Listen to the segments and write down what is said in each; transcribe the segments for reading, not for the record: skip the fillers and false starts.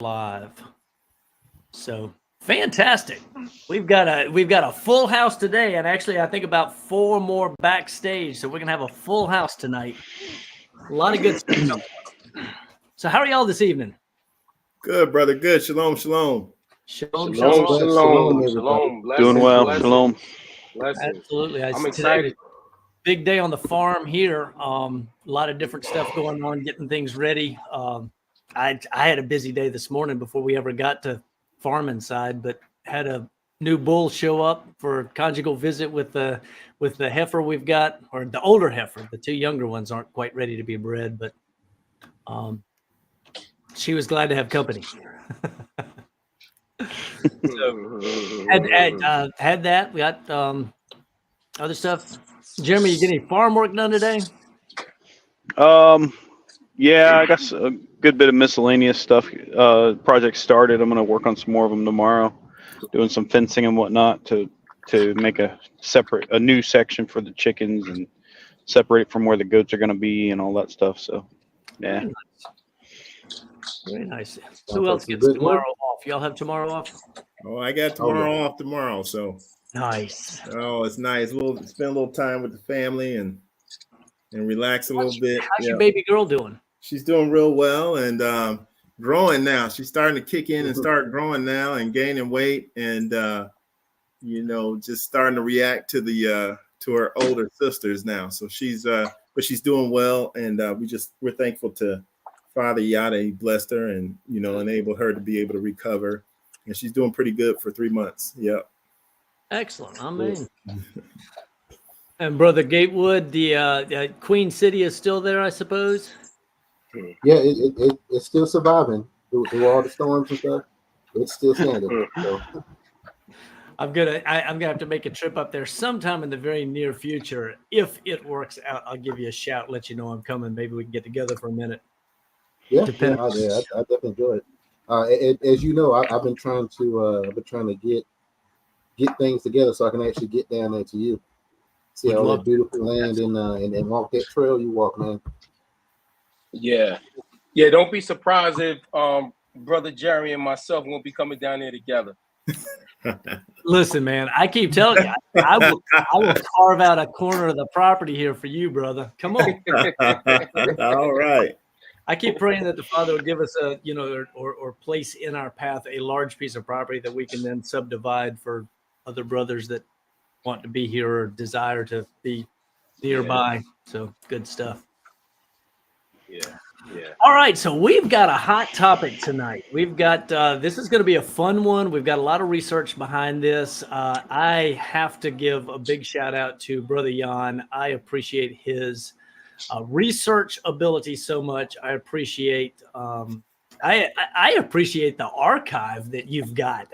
Live. So fantastic. We've got a full house today, and actually I think about 4 more backstage. So we're gonna have a full house tonight. A lot of good stuff coming up. So how are y'all this evening? Good, brother. Good. Shalom, shalom. Shalom, shalom. Doing well. Blessings. Shalom. Blessings. Absolutely. I'm excited. Big day on the farm here. A lot of different stuff going on, getting things ready. I had a busy day this morning before we ever got to farming side, but had a new bull show up for a conjugal visit with the heifer we've got, or the older heifer. The 2 younger ones aren't quite ready to be bred, but she was glad to have company. So had that. We got other stuff. Jeremy, you get any farm work done today? Yeah, I got a good bit of miscellaneous stuff. Project started. I'm going to work on some more of them tomorrow, doing some fencing and whatnot to make a new section for the chickens and separate it from where the goats are going to be and all that stuff. So, yeah. Very nice. Who else gets tomorrow off? Y'all have tomorrow off? Oh, I got tomorrow off tomorrow. So nice. Oh, it's nice. We'll spend a little time with the family and relax a little bit. How's your baby girl doing? She's doing real well and growing now. She's starting to kick in and start growing now and gaining weight and just starting to react to the to her older sisters now. So she's doing well, and we're thankful to Father Yada. He blessed her and enabled her to be able to recover, and she's doing pretty good for 3 months. Yep. Excellent. Amen. And Brother Gatewood, the Queen City is still there, I suppose. Yeah, it's still surviving through all the storms and stuff. It's still standing. So. I'm gonna have to make a trip up there sometime in the very near future. If it works out, I'll give you a shout, let you know I'm coming. Maybe we can get together for a minute. Yeah, I definitely enjoy it. As you know, I've been trying to get things together so I can actually get down there to you, see all that beautiful land and walk that trail you walk, man. Yeah. Don't be surprised if Brother Jeremy and myself won't be coming down there together. Listen, man, I keep telling you, I will carve out a corner of the property here for you, brother. Come on. All right. I keep praying that the Father will give us or place in our path a large piece of property that we can then subdivide for other brothers that want to be here or desire to be nearby. Yeah. So good stuff. Yeah. All right, so we've got a hot topic tonight. We've got this is going to be a fun one. We've got a lot of research behind this. I have to give a big shout out to Brother Jan. I appreciate his research ability so much. I appreciate I appreciate the archive that you've got.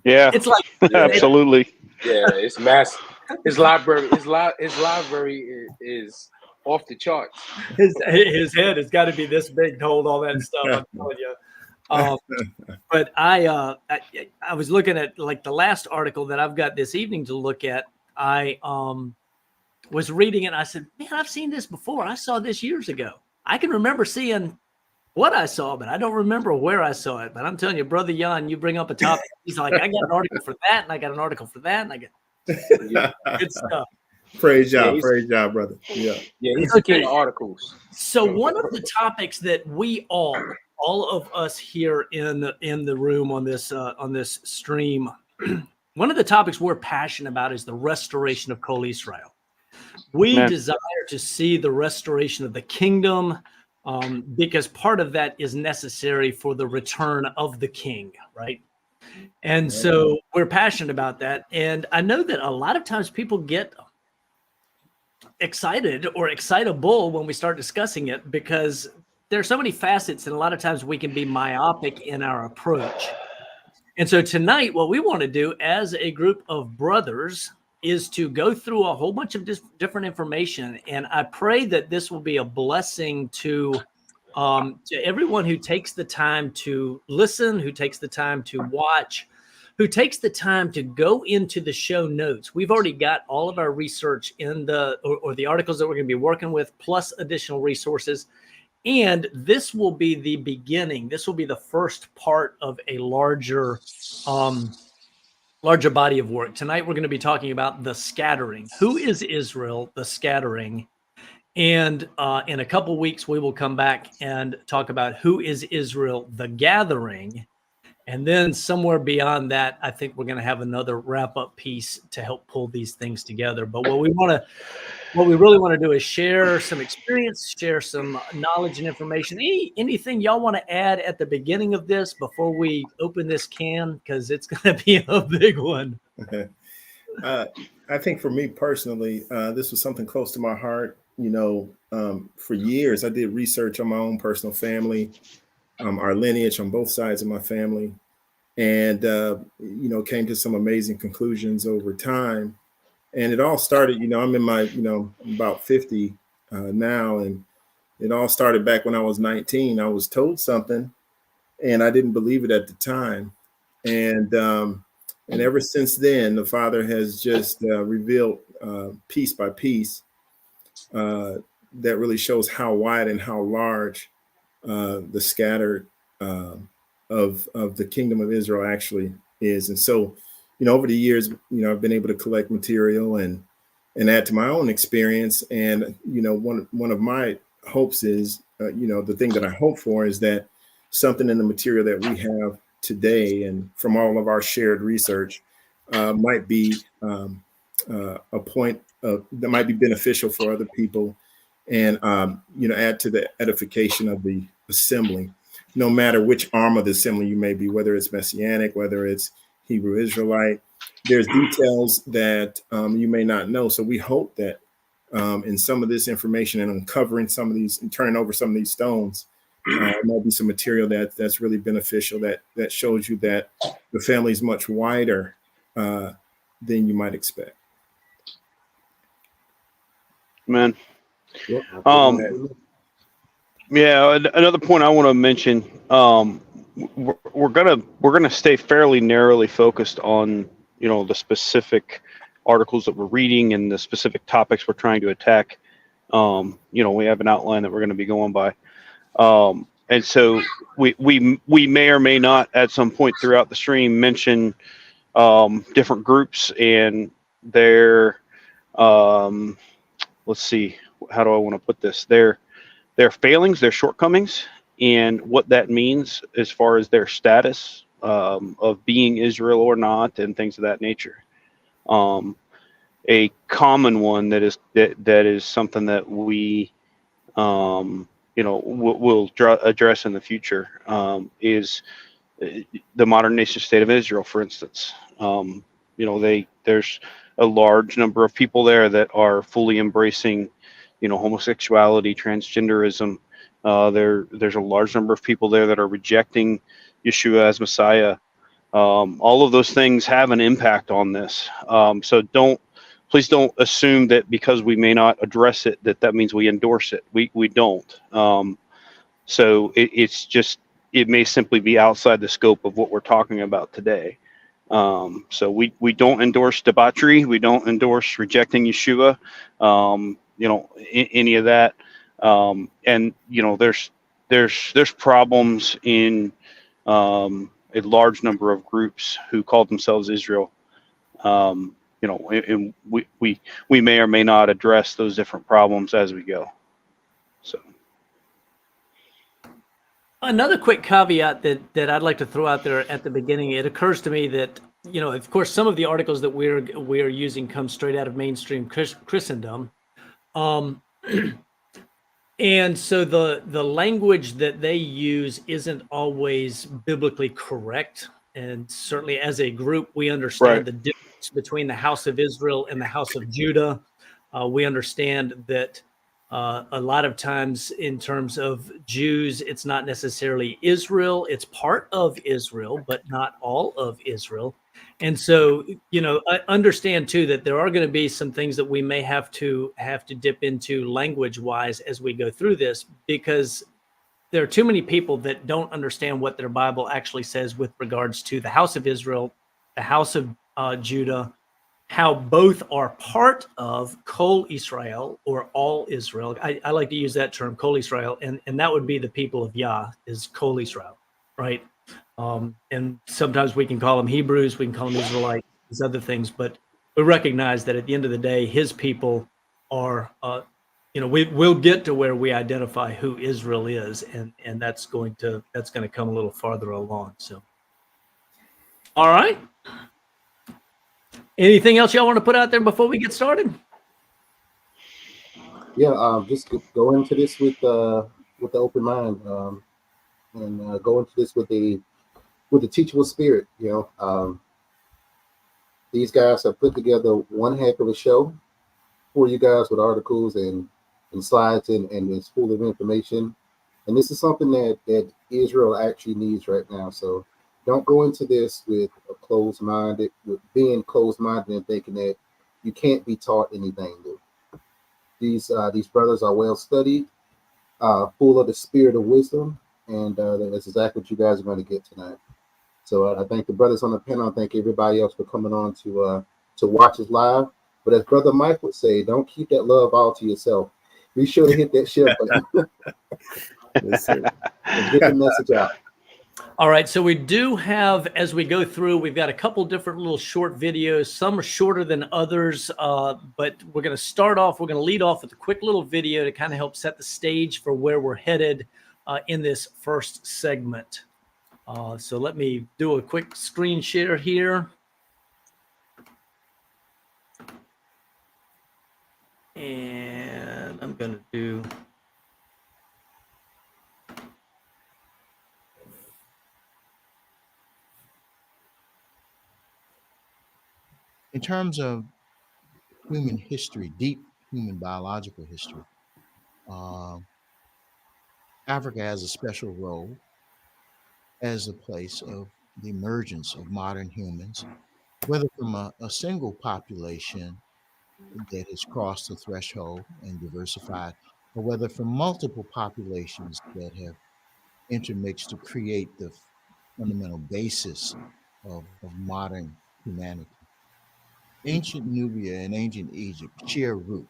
Yeah, it's like absolutely. It's massive. His library is off the charts. His head has got to be this big to hold all that stuff. I'm telling you. But I was looking at like the last article that I've got this evening to look at. I was reading it. And I said, man, I've seen this before. I saw this years ago. I can remember seeing what I saw, but I don't remember where I saw it. But I'm telling you, Brother Jan, you bring up a topic. He's like, I got an article for that, and I got an article for that, and I got good stuff. Praise God, brother. Yeah, he's looking at articles. So one of the topics that we all of us here in the room on this stream, one of the topics we're passionate about is the restoration of Kol Israel. We desire to see the restoration of the kingdom, because part of that is necessary for the return of the king, right? And so we're passionate about that. And I know that a lot of times people get excited or excitable when we start discussing it because there's so many facets, and a lot of times we can be myopic in our approach. And so tonight, what we want to do as a group of brothers is to go through a whole bunch of different information. And I pray that this will be a blessing to everyone who takes the time to listen, who takes the time to watch, who takes the time to go into the show notes. We've already got all of our research in the articles that we're going to be working with, plus additional resources. And this will be the beginning. This will be the first part of a larger body of work. Tonight, we're going to be talking about the scattering. Who is Israel? The scattering. And in a couple weeks, we will come back and talk about who is Israel? The gathering. And then somewhere beyond that, I think we're going to have another wrap-up piece to help pull these things together. But what we really want to do is share some experience, share some knowledge and information. Anything y'all want to add at the beginning of this before we open this can? Because it's going to be a big one. I think for me personally, this was something close to my heart. For years, I did research on my own personal family, our lineage on both sides of my family, and came to some amazing conclusions over time. And it all started, I'm in my, about 50 now, and it all started back when I was 19. I was told something, and I didn't believe it at the time, and ever since then, the Father has just revealed piece by piece that really shows how wide and how large the scattered of the kingdom of Israel actually is. And so, over the years, I've been able to collect material and add to my own experience. And, one of my hopes is, the thing that I hope for is that something in the material that we have today and from all of our shared research might be a point that might be beneficial for other people and, add to the edification of the assembly, no matter which arm of the assembly you may be, whether it's Messianic, whether it's Hebrew Israelite. There's details that you may not know. So we hope that in some of this information and uncovering some of these and turning over some of these stones, might be some material that's really beneficial, that shows you that the family is much wider than you might expect. Man. Yeah, another point I want to mention, we're gonna stay fairly narrowly focused on the specific articles that we're reading and the specific topics we're trying to attack. We have an outline that we're going to be going by, and so we may or may not at some point throughout the stream mention different groups and their let's see, how do I want to put this? Their failings, their shortcomings, and what that means as far as their status of being Israel or not, and things of that nature. A common one that is something that we we'll address in the future is the modern nation state of Israel, for instance. There's a large number of people there that are fully embracing, homosexuality, transgenderism. There's a large number of people there that are rejecting Yeshua as Messiah. All of those things have an impact on this. So please don't assume that because we may not address it, that means we endorse it. We don't. So it may simply be outside the scope of what we're talking about today. So we don't endorse debauchery. We don't endorse rejecting Yeshua. Any of that. And there's problems in a large number of groups who call themselves Israel. And we may or may not address those different problems as we go. So. Another quick caveat that I'd like to throw out there at the beginning, it occurs to me that, of course, some of the articles that we're using come straight out of mainstream Christendom. And so the language that they use isn't always biblically correct. And certainly as a group, we understand the difference between the house of Israel and the house of Judah. We understand that a lot of times in terms of Jews, it's not necessarily Israel. It's part of Israel, but not all of Israel. And so, I understand too that there are going to be some things that we may have to dip into language-wise as we go through this, because there are too many people that don't understand what their Bible actually says with regards to the house of Israel, the house of Judah, how both are part of Kol Israel, or all Israel. I like to use that term, Kol Israel, and that would be the people of Yah, is Kol Israel, right? And sometimes we can call them Hebrews, we can call them Israelites, these other things, but we recognize that at the end of the day, his people are, we'll get to where we identify who Israel is, and that's going to come a little farther along. So, all right. Anything else y'all want to put out there before we get started? Yeah, just go into this with the open mind, and go into this with the teachable spirit. These guys have put together one heck of a show for you guys with articles and slides, and it's full of information. And this is something that Israel actually needs right now. So don't go into this with being closed-minded and thinking that you can't be taught anything new. These brothers are well studied, full of the spirit of wisdom, and that's exactly what you guys are going to get tonight. So I thank the brothers on the panel. I thank everybody else for coming on to watch us live. But as Brother Mike would say, don't keep that love all to yourself. Be sure to hit that share button. Yes, sir. And get the message out. All right, so we do have, as we go through, we've got a couple different little short videos. Some are shorter than others, but we're going to lead off with a quick little video to kind of help set the stage for where we're headed in this first segment. So let me do a quick screen share here. And I'm going to do... In terms of human history, deep human biological history, Africa has a special role as a place of the emergence of modern humans, whether from a single population that has crossed the threshold and diversified, or whether from multiple populations that have intermixed to create the fundamental basis of modern humanity. Ancient Nubia and ancient Egypt share roots,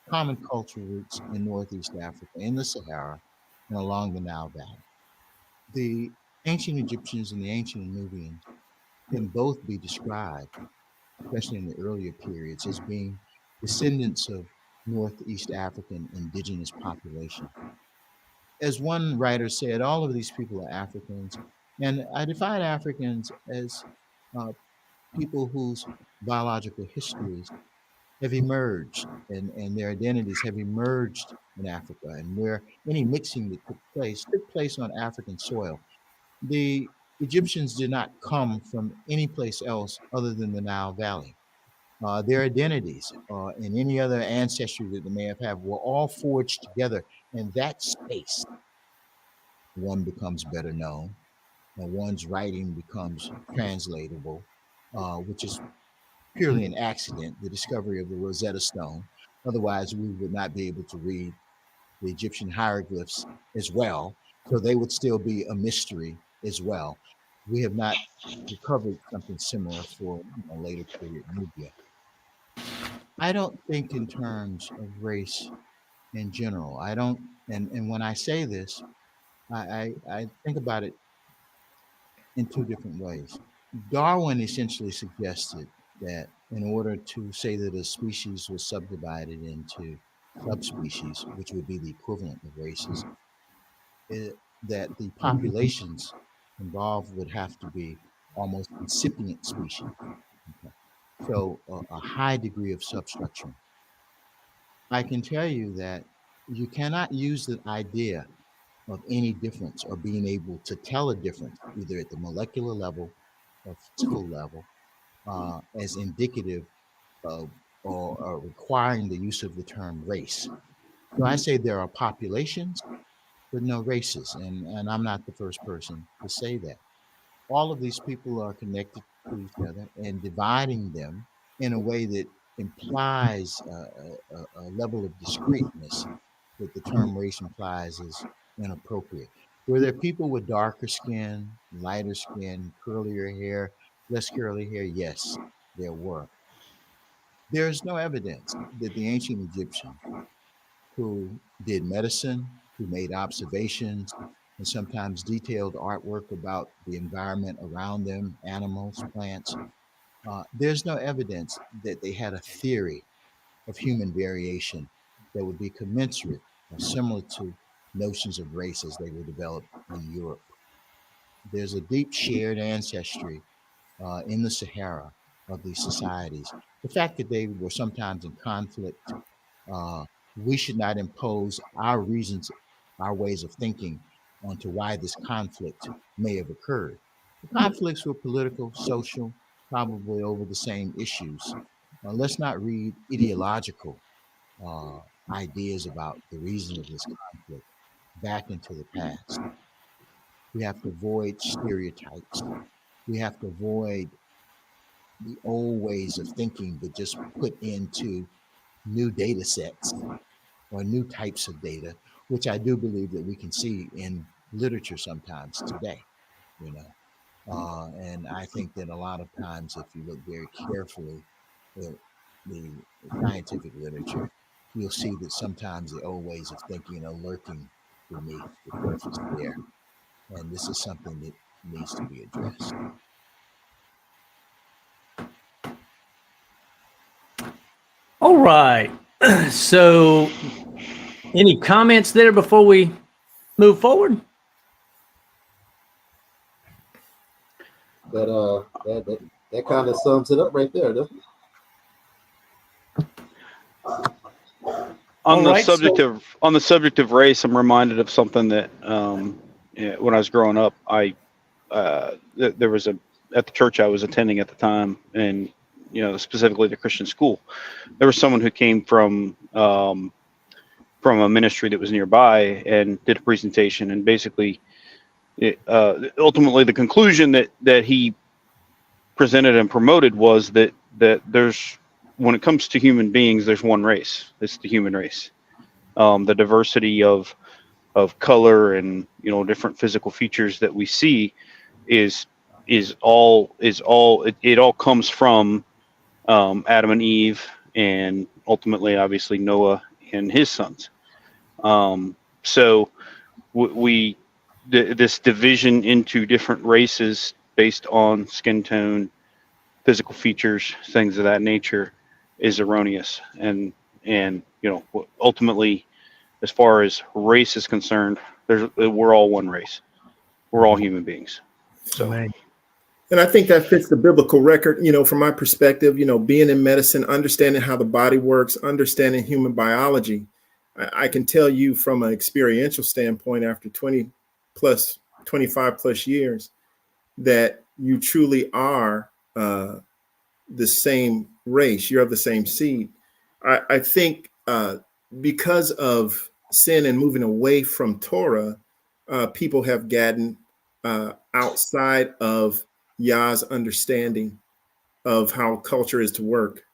common cultural roots in Northeast Africa, in the Sahara, and along the Nile Valley. The ancient Egyptians and the ancient Nubians can both be described, especially in the earlier periods, as being descendants of Northeast African indigenous population. As one writer said, all of these people are Africans, and I define Africans as people whose biological histories have emerged, and their identities have emerged in Africa, and where any mixing that took place on African soil. The Egyptians did not come from any place else other than the Nile Valley. Their identities and any other ancestry that they may have had were all forged together in that space. One becomes better known, and one's writing becomes translatable, which is purely an accident, the discovery of the Rosetta Stone. Otherwise, we would not be able to read the Egyptian hieroglyphs as well. So they would still be a mystery as well. We have not recovered something similar for later period Nubia. I don't think in terms of race in general. I don't, and when I say this, I think about it in two different ways. Darwin essentially suggested that in order to say that a species was subdivided into subspecies, which would be the equivalent of races, that the populations involved would have to be almost incipient species. Okay. So a high degree of substructure. I can tell you that you cannot use the idea of any difference or being able to tell a difference, either at the molecular level or physical level, as indicative of or requiring the use of the term race. So I say there are populations, but no races, and I'm not the first person to say that. All of these people are connected to each other, and dividing them in a way that implies a level of discreteness that the term race implies is inappropriate. Were there people with darker skin, lighter skin, curlier hair, less curly hair? Yes, there were. There is no evidence that the ancient Egyptians who did medicine, who made observations, and sometimes detailed artwork about the environment around them, animals, plants, there's no evidence that they had a theory of human variation that would be commensurate or similar to notions of race as they were developed in Europe. There's a deep shared ancestry in the Sahara of these societies. The fact that they were sometimes in conflict, uh, we should not impose our reasons, our ways of thinking onto why this conflict may have occurred. The conflicts were political, social, probably over the same issues. Let's not read ideological uh, ideas about the reason of this conflict back into the past. We have to avoid stereotypes. We have to avoid the old ways of thinking, but just put into new data sets or new types of data, which I do believe that we can see in literature sometimes today, you know. And I think that a lot of times, if you look very carefully at the scientific literature, you'll see that sometimes the old ways of thinking are lurking beneath the surface there. And this is something that needs to be addressed. All right. So, any comments there before we move forward? That kind of sums it up right there, doesn't it? On the subject of race, I'm reminded of something that when I was growing up, there was at the church I was attending at the time, and specifically the Christian school, there was someone who came from a ministry that was nearby and did a presentation, and basically, ultimately the conclusion that he presented and promoted was that there's, when it comes to human beings, there's one race. It's the human race. The diversity of color and different physical features that we see it all comes from Adam and Eve, and ultimately, obviously, Noah and his sons. So this division into different races based on skin tone, physical features, things of that nature, is erroneous. And ultimately, as far as race is concerned, we're all one race. We're all human beings. So, and I think that fits the biblical record, from my perspective, being in medicine, understanding how the body works, understanding human biology. I can tell you from an experiential standpoint, after 25 plus years, that you truly are the same race. You're of the same seed. I think because of sin and moving away from Torah, people have gotten outside of Yah's understanding of how culture is to work,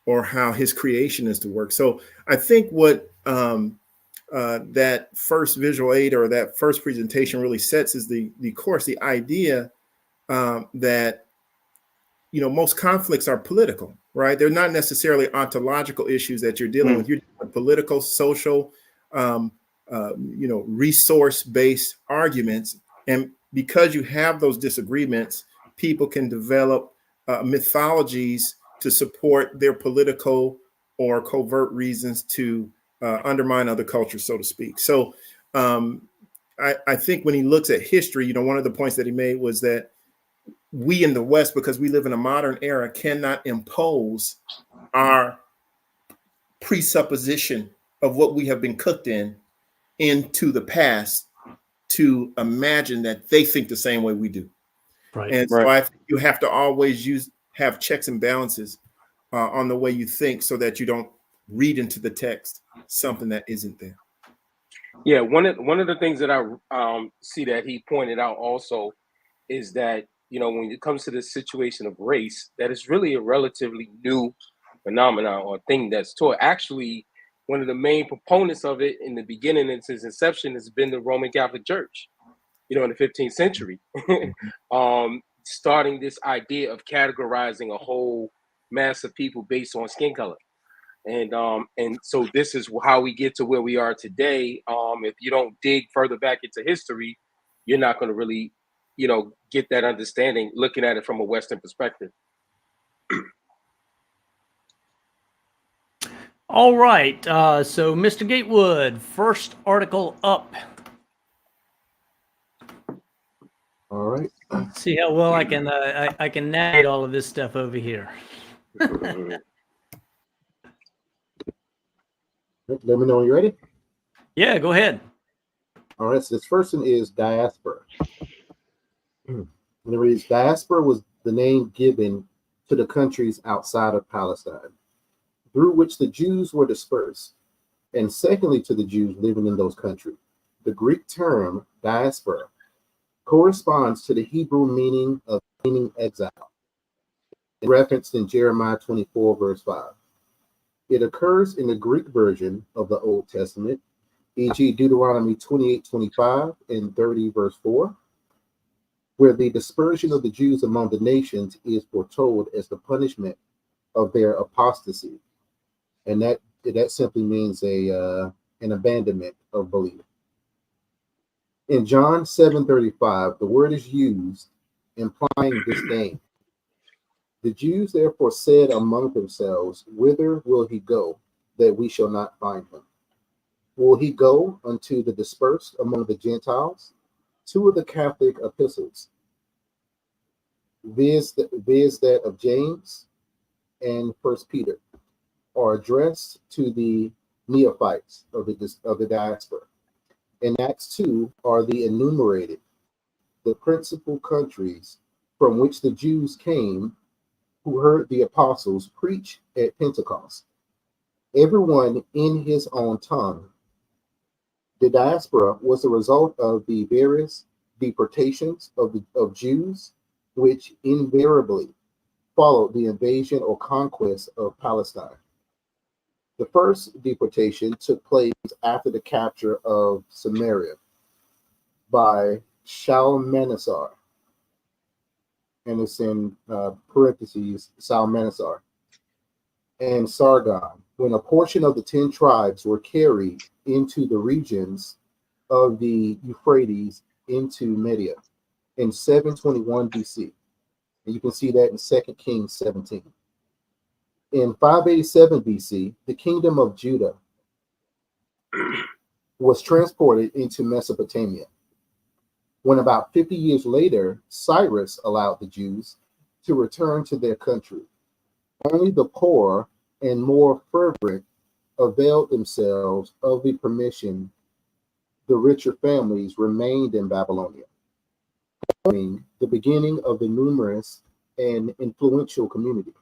or how his creation is to work. So I think what that first visual aid or that first presentation really sets is the course, the idea that most conflicts are political, right? They're not necessarily ontological issues that you're dealing with. You're dealing with political, social, resource-based arguments. And because you have those disagreements, people can develop mythologies to support their political or covert reasons to undermine other cultures, so to speak. So I think when he looks at history, one of the points that he made was that we in the West, because we live in a modern era, cannot impose our presupposition of what we have been cooked in into the past to imagine that they think the same way we do. Right. And so I think you have to always have checks and balances on the way you think, so that you don't read into the text something that isn't there. Yeah, one of the things that I see that he pointed out also is that when it comes to this situation of race, that is really a relatively new phenomenon or thing that's taught. Actually, one of the main proponents of it in the beginning, in its inception, has been the Roman Catholic Church. In the 15th century, starting this idea of categorizing a whole mass of people based on skin color. And so this is how we get to where we are today. If you don't dig further back into history, you're not going to really, get that understanding looking at it from a Western perspective. All right. So, Mr. Gatewood, first article up. All right. Let's see how well I can navigate all of this stuff over here. Let me know when you're ready. Yeah, go ahead. All right. So this first one is diaspora. And it reads, diaspora was the name given to the countries outside of Palestine, through which the Jews were dispersed, and secondly to the Jews living in those countries. The Greek term diaspora corresponds to the Hebrew meaning of exile, referenced in Jeremiah 24, verse 5. It occurs in the Greek version of the Old Testament, e.g. Deuteronomy 28:25 and 30, verse 4, where the dispersion of the Jews among the nations is foretold as the punishment of their apostasy. And that simply means an abandonment of belief. In John 7:35, the word is used implying disdain. The Jews therefore said among themselves, whither will he go, that we shall not find him? Will he go unto the dispersed among the Gentiles? Two of the Catholic epistles, viz. that of James and First Peter, are addressed to the neophytes of the diaspora. In Acts 2 are the enumerated, the principal countries from which the Jews came who heard the apostles preach at Pentecost, everyone in his own tongue. The diaspora was the result of the various deportations of Jews, which invariably followed the invasion or conquest of Palestine. The first deportation took place after the capture of Samaria by Shalmaneser, and it's in parentheses, Salmanasar, and Sargon, when a portion of the 10 tribes were carried into the regions of the Euphrates into Media in 721 BC. And you can see that in 2 Kings 17. In 587 BC, the kingdom of Judah was transported into Mesopotamia. When about 50 years later, Cyrus allowed the Jews to return to their country, only the poor and more fervent availed themselves of the permission. The richer families remained in Babylonia, the beginning of the numerous and influential community.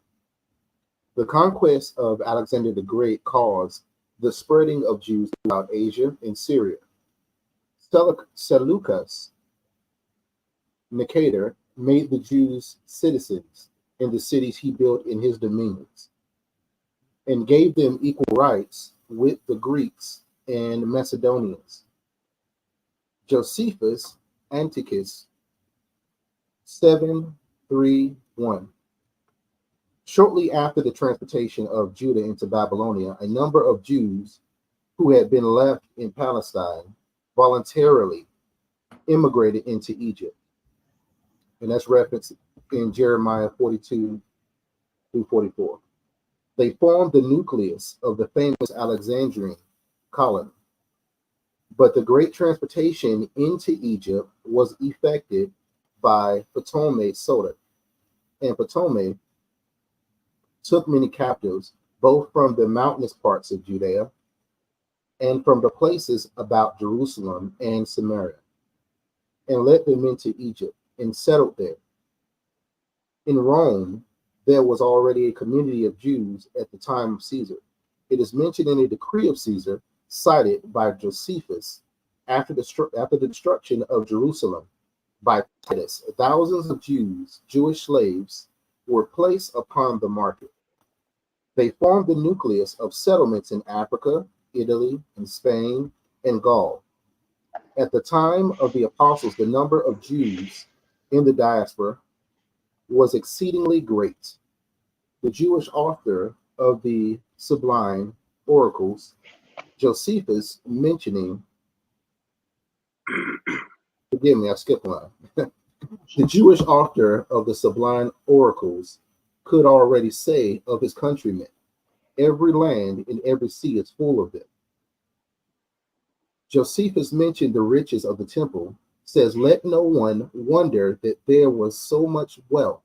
The conquest of Alexander the Great caused the spreading of Jews throughout Asia and Syria. Seleucus Nicator made the Jews citizens in the cities he built in his dominions, and gave them equal rights with the Greeks and Macedonians. Josephus Antichus 731. Shortly after the transportation of Judah into Babylonia, a number of Jews who had been left in Palestine voluntarily immigrated into Egypt. And that's referenced in Jeremiah 42 through 44. They formed the nucleus of the famous Alexandrian colony. But the great transportation into Egypt was effected by Ptolemy Soter, and Ptolemy took many captives, both from the mountainous parts of Judea and from the places about Jerusalem and Samaria, and led them into Egypt and settled there. In Rome, there was already a community of Jews at the time of Caesar. It is mentioned in a decree of Caesar cited by Josephus after the destruction of Jerusalem by Titus. Thousands of Jewish slaves, were placed upon the market. They formed the nucleus of settlements in Africa, Italy, and Spain, and Gaul. At the time of the apostles, the number of Jews in the diaspora was exceedingly great. The Jewish author of the Sublime Oracles, Josephus, mentioning, forgive me, I skipped one. The Jewish author of the Sublime Oracles could already say of his countrymen, every land and every sea is full of them. Josephus mentioned the riches of the temple, says, let no one wonder that there was so much wealth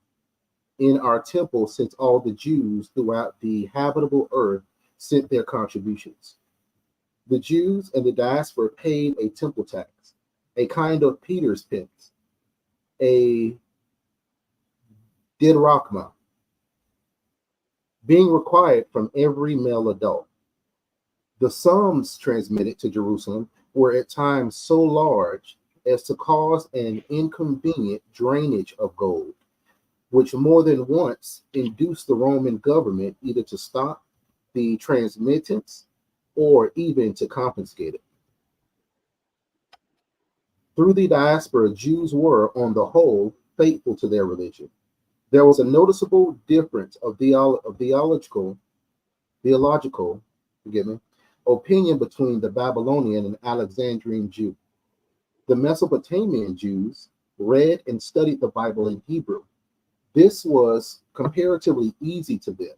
in our temple, since all the Jews throughout the habitable earth sent their contributions. The Jews and the diaspora paid a temple tax, a kind of Peter's pence, a didrachma, being required from every male adult. The sums transmitted to Jerusalem were at times so large as to cause an inconvenient drainage of gold, which more than once induced the Roman government either to stop the transmittance or even to confiscate it. Through the diaspora, Jews were, on the whole, faithful to their religion. There was a noticeable difference of theological opinion between the Babylonian and Alexandrian Jew. The Mesopotamian Jews read and studied the Bible in Hebrew. This was comparatively easy to them,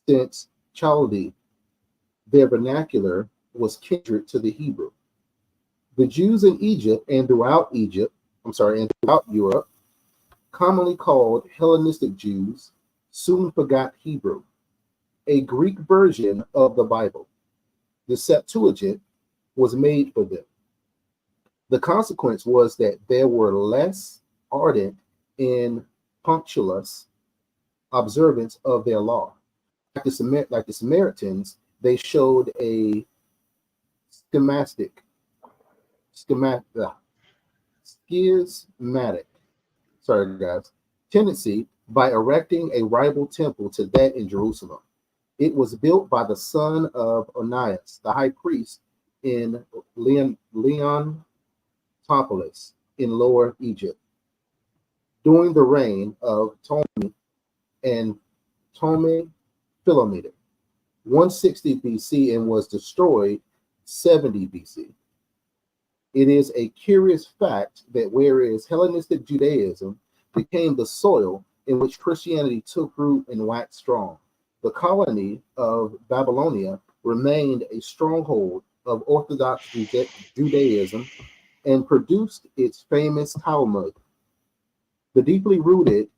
since Chaldee, their vernacular, was kindred to the Hebrew. The Jews in Egypt and throughout Europe, commonly called Hellenistic Jews, soon forgot Hebrew, a Greek version of the Bible. The Septuagint was made for them. The consequence was that they were less ardent in punctilious observance of their law. Like the Samaritans, they showed a schismatic tendency by erecting a rival temple to that in Jerusalem. It was built by the son of Onias, the high priest, in Leontopolis in Lower Egypt, during the reign of Ptolemy and Philometor, 160 BC, and was destroyed 70 BC. It is a curious fact that whereas Hellenistic Judaism became the soil in which Christianity took root and waxed strong, the colony of Babylonia remained a stronghold of Orthodox Judaism and produced its famous Talmud. The deeply rooted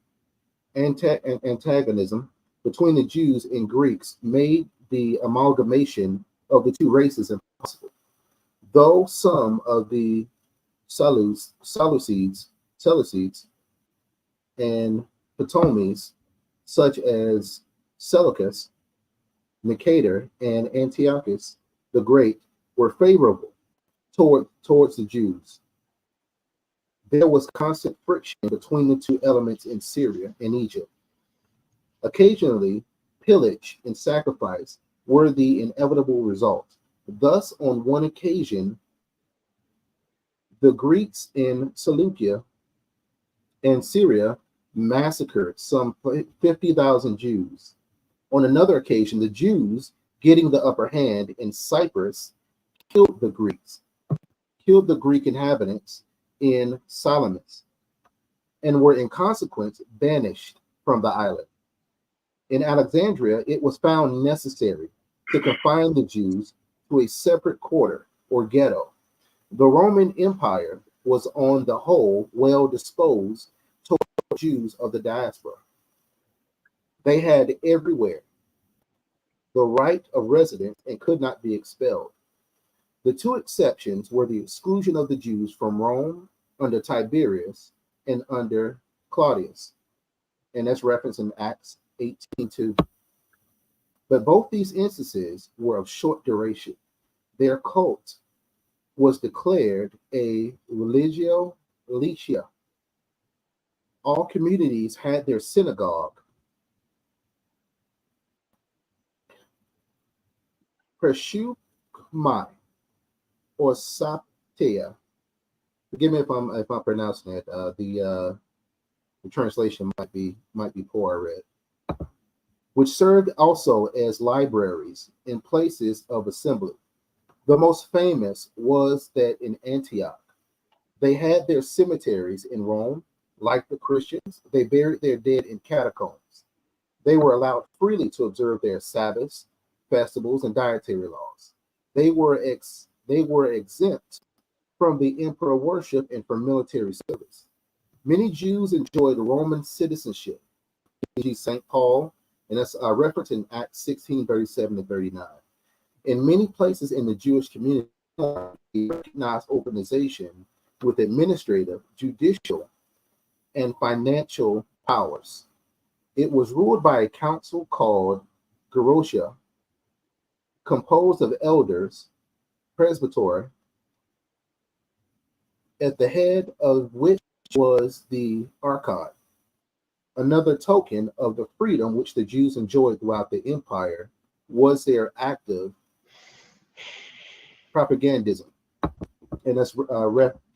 antagonism between the Jews and Greeks made the amalgamation of the two races impossible. Though some of the Seleucids and Ptolemies, such as Seleucus, Nicator, and Antiochus the Great, were favorable towards the Jews, there was constant friction between the two elements in Syria and Egypt. Occasionally, pillage and sacrifice were the inevitable result. Thus, on one occasion, the Greeks in Seleucia and Syria massacred some 50,000 Jews. On another occasion, the Jews, getting the upper hand in Cyprus, killed the Greek inhabitants in Salamis, and were in consequence banished from the island. In Alexandria, it was found necessary to confine the Jews to a separate quarter or ghetto. The Roman Empire was on the whole well disposed toward Jews of the diaspora. They had everywhere the right of residence and could not be expelled. The two exceptions were the exclusion of the Jews from Rome under Tiberius and under Claudius, and that's referenced in Acts 18:2. But both these instances were of short duration. Their cult was declared a religio licia. All communities had their synagogue. Preshukmai or Saptia. Forgive me if I'm pronouncing it. The translation might be poor. I read. which served also as libraries and places of assembly. The most famous was that in Antioch. They had their cemeteries in Rome. Like the Christians, they buried their dead in catacombs. They were allowed freely to observe their Sabbaths, festivals, and dietary laws. They were exempt from the emperor worship and from military service. Many Jews enjoyed Roman citizenship. E.g., St. Paul, and that's a reference in Acts 16, 37 to 39. In many places in the Jewish community, a recognized organization with administrative, judicial, and financial powers. It was ruled by a council called Gerousia, composed of elders, presbytery, at the head of which was the archon. Another token of the freedom which the Jews enjoyed throughout the empire was their active propagandism. And that's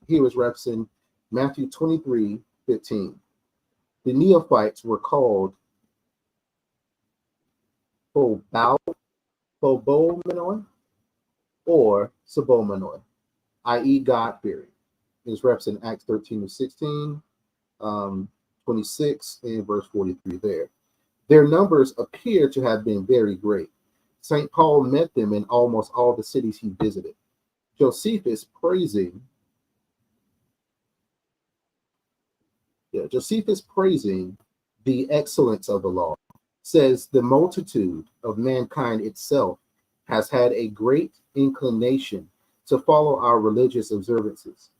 he was referencing Matthew 23:15. The neophytes were called Phobomenoi or Sabomenoi, i.e. God-fearing. It's referenced in Acts 13:16, 26, and verse 43 there. Their numbers appear to have been very great. St. Paul met them in almost all the cities he visited. Josephus praising the excellence of the law says the multitude of mankind itself has had a great inclination to follow our religious observances.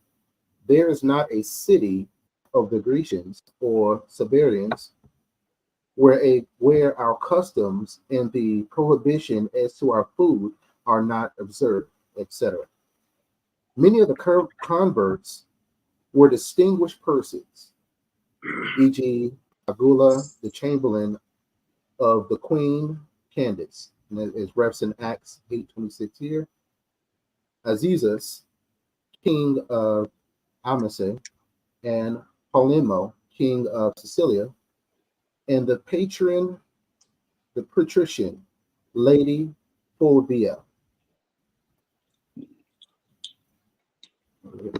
There is not a city of the Grecians or Siberians where our customs and the prohibition as to our food are not observed, etc. Many of the converts were distinguished persons, e.g., Agula, the chamberlain of the Queen Candace, and it is referenced in Acts 8:26 here. Azizus, king of Almase, and Polemo, king of Sicilia, and the patrician Lady Fulvia.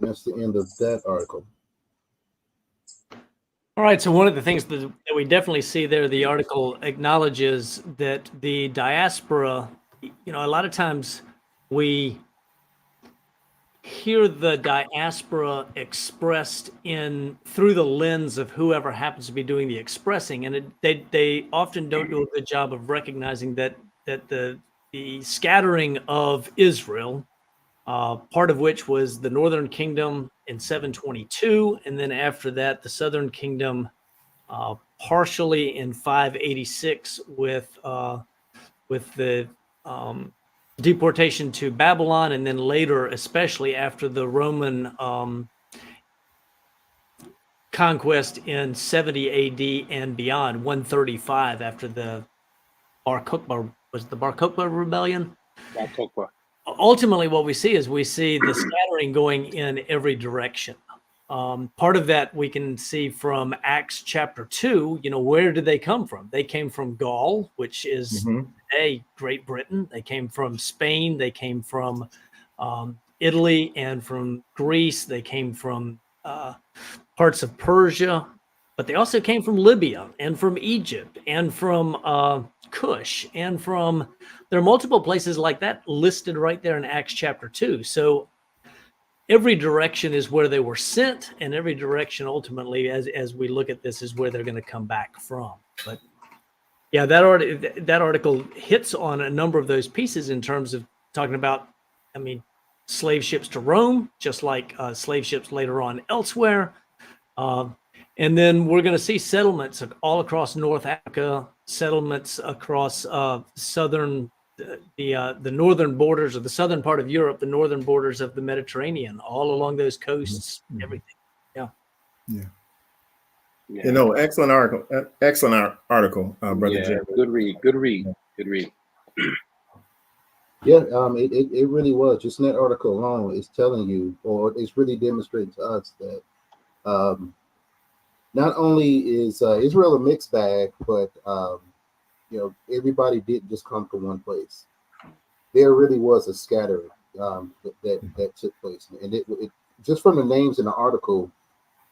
That's the end of that article. All right, so one of the things that we definitely see there, the article acknowledges that the diaspora, a lot of times we hear the diaspora expressed through the lens of whoever happens to be doing the expressing, and they often don't do a good job of recognizing that the scattering of Israel, part of which was the Northern Kingdom in 722, and then after that, the Southern Kingdom partially in 586 with the deportation to Babylon, and then later, especially after the Roman conquest in 70 AD and beyond, 135 after the Bar Kokhba rebellion. Bar Kokhba. Ultimately, what we see is the scattering going in every direction. Part of that we can see from Acts chapter 2. Where did they come from? They came from Gaul, which is today Great Britain. They came from Spain. They came from Italy and from Greece. They came from parts of Persia, but they also came from Libya and from Egypt and from Cush and from, there are multiple places like that listed right there in Acts chapter 2. So every direction is where they were sent, and every direction ultimately, as we look at this, is where they're going to come back from. But yeah, that article hits on a number of those pieces in terms of talking about, slave ships to Rome, just like slave ships later on elsewhere. And then we're going to see settlements all across North Africa, settlements across southern, the northern borders of the southern part of Europe, the northern borders of the Mediterranean, all along those coasts, everything. Yeah. Excellent article. Brother Jerry. Good read. Yeah, it really was. Just in that article alone is telling you, or it's really demonstrating to us that not only is Israel a mixed bag, but everybody didn't just come to one place. There really was a scattering that took place, and it just from the names in the article,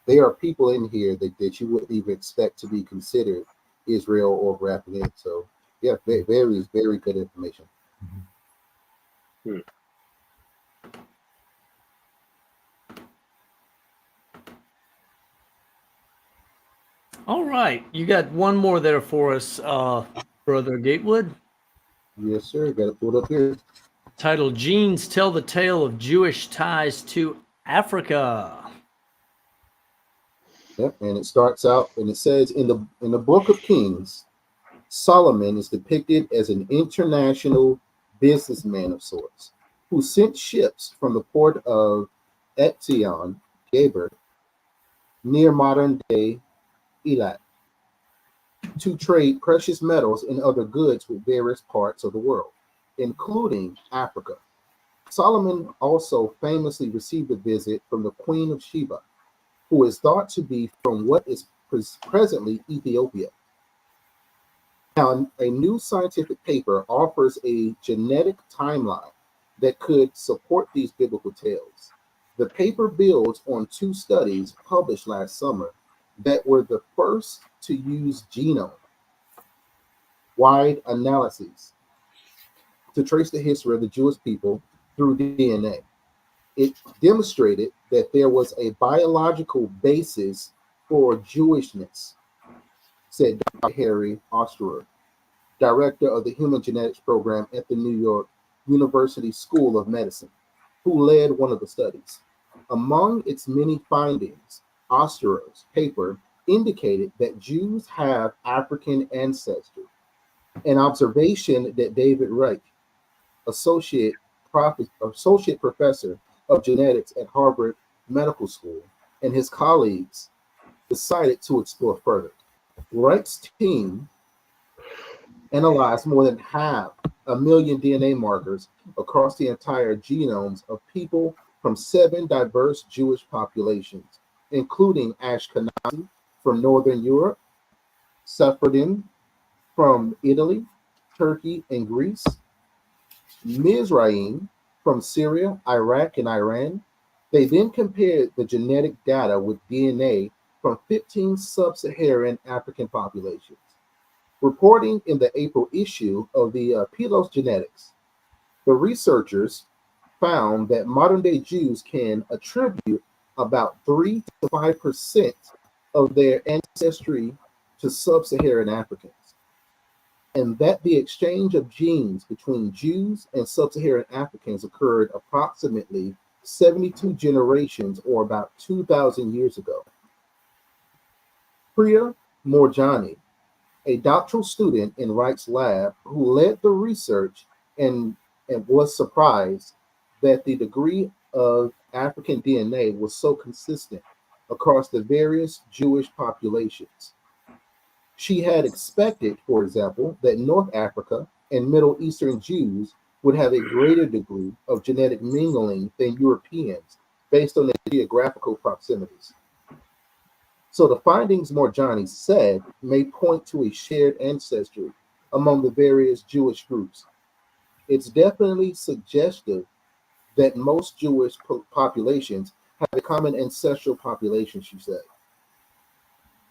there are people in here that you wouldn't even expect to be considered Israel or wrapping in. So yeah, very good information. Hmm. All right, you got one more there for us, Brother Gatewood. Yes, sir. Got it pulled up here. Titled "Genes Tell the Tale of Jewish Ties to Africa." Yep, and it starts out and it says in the book of Kings, Solomon is depicted as an international businessman of sorts who sent ships from the port of Etzion, Geber, near modern day Eilat, to trade precious metals and other goods with various parts of the world, including Africa. Solomon also famously received a visit from the Queen of Sheba, who is thought to be from what is presently Ethiopia. Now, a new scientific paper offers a genetic timeline that could support these biblical tales. The paper builds on two studies published last summer that were the first to use genome-wide analyses to trace the history of the Jewish people through DNA. It demonstrated that there was a biological basis for Jewishness, said Dr. Harry Osterer, director of the Human Genetics Program at the New York University School of Medicine, who led one of the studies. Among its many findings, Osterer's paper indicated that Jews have African ancestry, an observation that David Reich, associate professor of genetics at Harvard Medical School, and his colleagues decided to explore further. Reich's team analyzed more than 500,000 DNA markers across the entire genomes of people from 7 diverse Jewish populations, including Ashkenazi from Northern Europe, Sephardim from Italy, Turkey, and Greece, Mizraim from Syria, Iraq, and Iran. They then compared the genetic data with DNA from 15 sub-Saharan African populations. Reporting in the April issue of the Pelos Genetics, the researchers found that modern-day Jews can attribute about 3 to 5% of their ancestry to sub-Saharan Africans, and that the exchange of genes between Jews and sub-Saharan Africans occurred approximately 72 generations, or about 2,000 years ago. Priya Morjani, a doctoral student in Wright's lab who led the research and was surprised that the degree of African DNA was so consistent across the various Jewish populations. She had expected, for example, that North Africa and Middle Eastern Jews would have a greater degree of genetic mingling than Europeans based on their geographical proximities. So the findings, Morjani said, may point to a shared ancestry among the various Jewish groups. It's definitely suggestive that most Jewish populations have a common ancestral population, she said.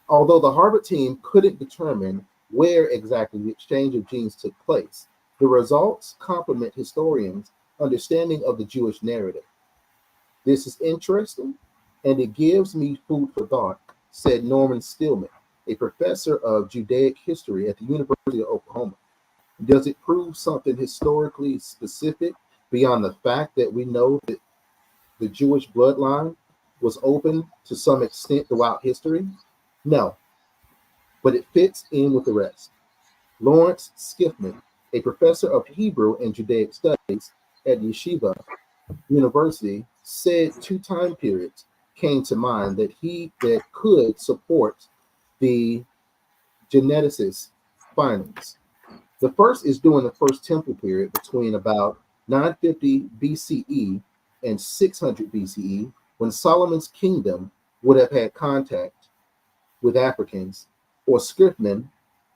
Although the Harvard team couldn't determine where exactly the exchange of genes took place, the results complement historians' understanding of the Jewish narrative. This is interesting, and it gives me food for thought, said Norman Stillman, a professor of Judaic history at the University of Oklahoma. Does it prove something historically specific beyond the fact that we know that the Jewish bloodline was open to some extent throughout history? No, but it fits in with the rest. Lawrence Skiffman, a professor of Hebrew and Judaic studies at Yeshiva University, said 2 time periods came to mind that could support the geneticist findings. The first is during the First Temple period between about 950 BCE and 600 BCE, when Solomon's kingdom would have had contact with Africans, or Scriptman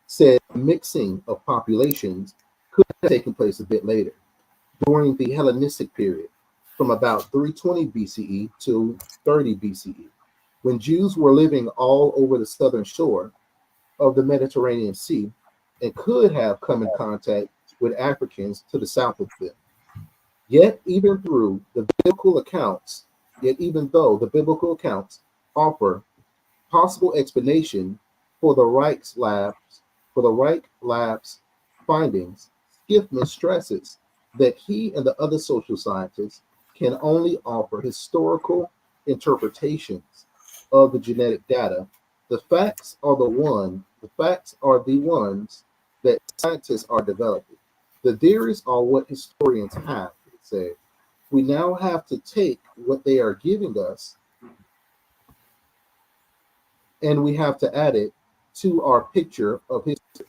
said mixing of populations could have taken place a bit later, during the Hellenistic period, from about 320 BCE to 30 BCE, when Jews were living all over the southern shore of the Mediterranean Sea and could have come in contact with Africans to the south of them. Yet, even through the biblical accounts, yet even though the biblical accounts offer possible explanation for the Reich Lab's findings, Skiffman stresses that he and the other social scientists can only offer historical interpretations of the genetic data. The facts are the ones that scientists are developing. The theories are what historians have, he said. We now have to take what they are giving us and we have to add it to our picture of history.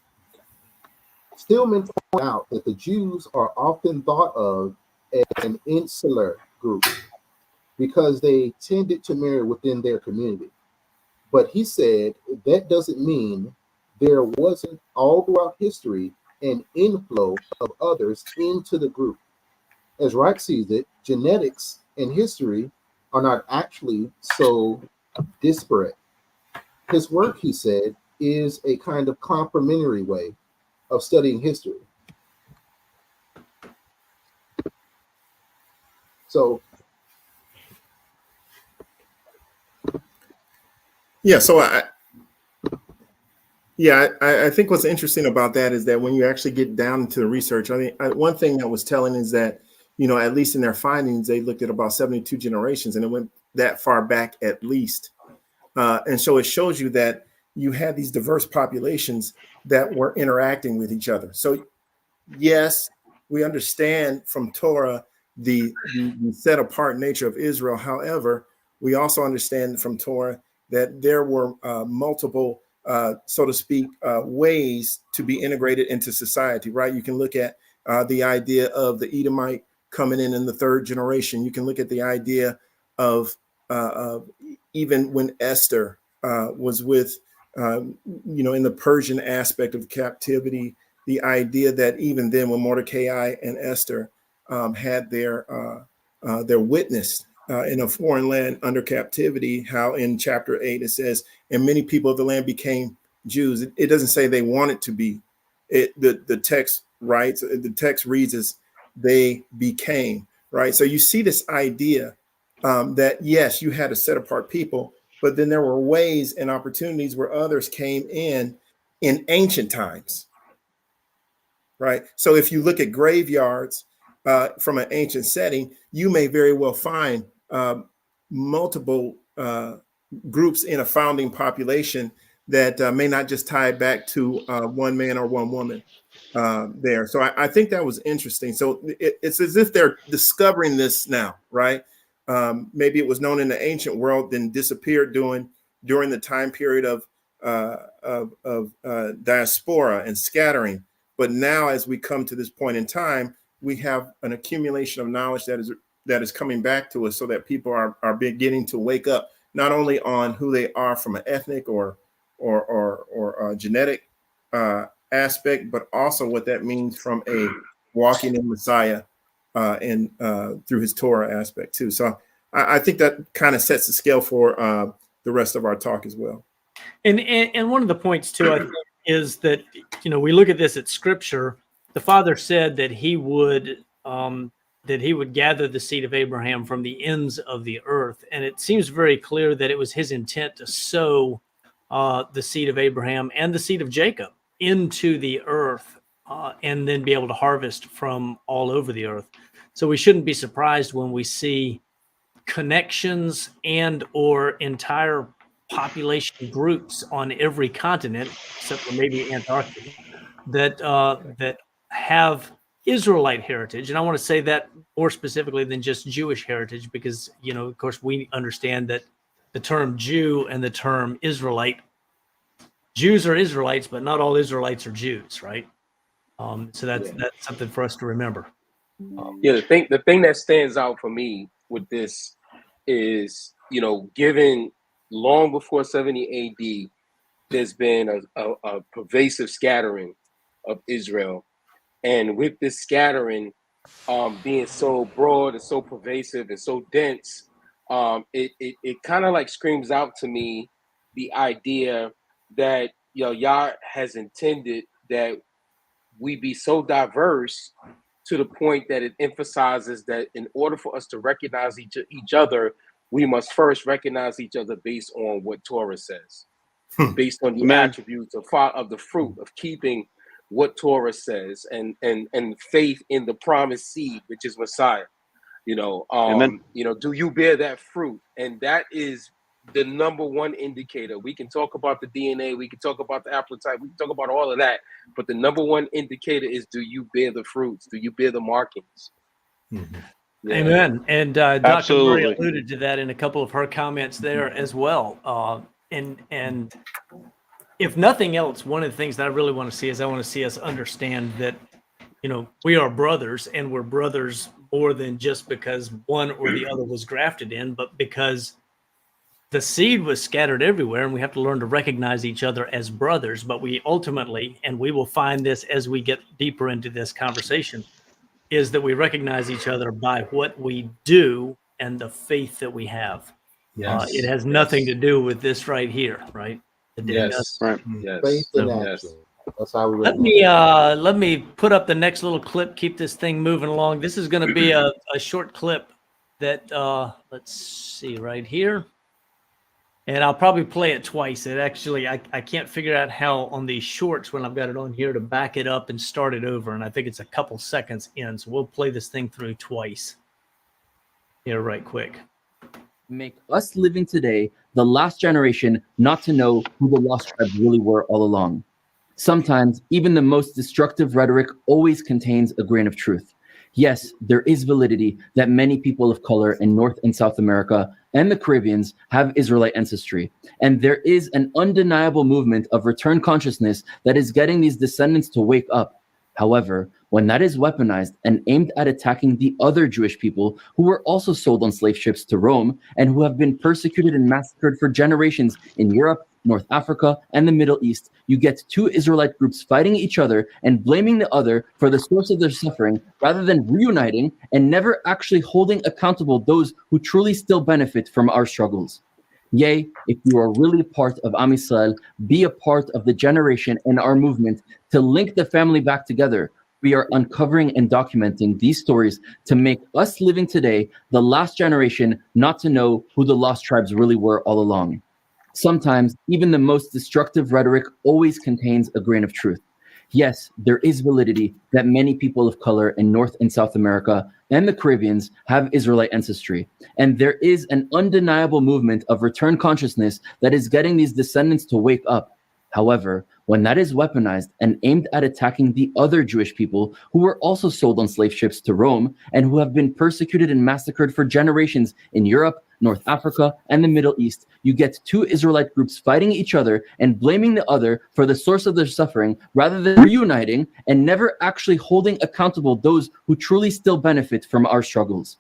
Stillman pointed out that the Jews are often thought of as an insular group because they tended to marry within their community. But he said that doesn't mean there wasn't all throughout history an inflow of others into the group. As Reich sees it, genetics and history are not actually so disparate. His work, he said, is a kind of complementary way of studying history. So, yeah, so I think what's interesting about that is that when you actually get down into the research, I mean, one thing that was telling is that, you know, at least in their findings, they looked at about 72 generations, and it went that far back at least. And so it shows you that you had these diverse populations that were interacting with each other. So yes, we understand from Torah the set apart nature of Israel. However, we also understand from Torah that there were multiple, so to speak, ways to be integrated into society, right? You can look at the idea of the Edomite coming in the third generation. You can look at the idea of even when Esther was with, you know, in the Persian aspect of captivity, the idea that even then when Mordecai and Esther had their witness in a foreign land under captivity, how in chapter 8 it says, and many people of the land became Jews. It doesn't say they wanted to be. The text writes, the text reads as they became, right? So you see this idea that yes, you had a set apart people, but then there were ways and opportunities where others came in ancient times, right? So if you look at graveyards from an ancient setting, you may very well find multiple groups in a founding population that may not just tie back to one man or one woman there. So I think that was interesting. So it's as if they're discovering this now, right? Maybe it was known in the ancient world, then disappeared during the time period of diaspora and scattering. But now, as we come to this point in time, we have an accumulation of knowledge that is coming back to us, so that people are beginning to wake up not only on who they are from an ethnic or genetic aspect, but also what that means from a walking in Messiah and through his Torah aspect too. So I think that kind of sets the scale for the rest of our talk as well. And one of the points too, I think, is that, you know, we look at this at Scripture. The Father said that he would gather the seed of Abraham from the ends of the earth, and it seems very clear that it was his intent to sow the seed of Abraham and the seed of Jacob into the earth, and then be able to harvest from all over the earth. So we shouldn't be surprised when we see connections and or entire population groups on every continent, except for maybe Antarctica, that have Israelite heritage. And I want to say that more specifically than just Jewish heritage, because, you know, of course, we understand that the term Jew and the term Israelite, Jews are Israelites, but not all Israelites are Jews, right? So that's something for us to remember. Yeah, the thing that stands out for me with this is, you know, given long before 70 AD, there's been a pervasive scattering of Israel. And with this scattering being so broad and so pervasive and so dense, it kind of like screams out to me the idea that, you know, Yah has intended that we be so diverse to the point that it emphasizes that in order for us to recognize each other, we must first recognize each other based on what Torah says, based on the Amen. attributes of the fruit of keeping what Torah says, and faith in the promised seed, which is Messiah. You know, Amen. you know, do you bear that fruit? And that is the number one indicator. We can talk about the DNA, we can talk about the haplotype, we can talk about all of that, but the number one indicator is, do you bear the fruits? Do you bear the markings? Mhm. Yeah. Amen. And Dr. Murray Absolutely. alluded to that in a couple of her comments there as well. And if nothing else, one of the things that I really want to see is I want to see us understand that, you know, we are brothers, and we're brothers more than just because one or the other was grafted in, but because the seed was scattered everywhere, and we have to learn to recognize each other as brothers. But we ultimately, and we will find this as we get deeper into this conversation, is that we recognize each other by what we do and the faith that we have. Yes. It has nothing to do with this right here, right? It did Yes. Right. Yes. Faith in So- action. That's how we Let me put up the next little clip. Keep this thing moving along. This is going to be a short clip that let's see right here, and I'll probably play it twice. It actually I can't figure out how on these shorts when I've got it on here to back it up and start it over, and I think it's a couple seconds in, so we'll play this thing through twice here right quick. Make us living today the last generation not to know who the lost tribes really were all along. Sometimes even the most destructive rhetoric always contains a grain of truth. Yes, there is validity that many people of color in North and South America and the Caribbeans have Israelite ancestry, and there is an undeniable movement of return consciousness that is getting these descendants to wake up. However, when that is weaponized and aimed at attacking the other Jewish people who were also sold on slave ships to Rome and who have been persecuted and massacred for generations in Europe, North Africa, and the Middle East, you get two Israelite groups fighting each other and blaming the other for the source of their suffering, rather than reuniting and never actually holding accountable those who truly still benefit from our struggles. Yea, if you are really part of Am Yisrael, be a part of the generation and our movement to link the family back together. We are uncovering and documenting these stories to make us living today the last generation not to know who the lost tribes really were all along. Sometimes even the most destructive rhetoric always contains a grain of truth. Yes, there is validity that many people of color in North and South America and the Caribbeans have Israelite ancestry, and there is an undeniable movement of return consciousness that is getting these descendants to wake up. However, when that is weaponized and aimed at attacking the other Jewish people who were also sold on slave ships to Rome and who have been persecuted and massacred for generations in Europe, North Africa, and the Middle East, you get two Israelite groups fighting each other and blaming the other for the source of their suffering, rather than reuniting and never actually holding accountable those who truly still benefit from our struggles.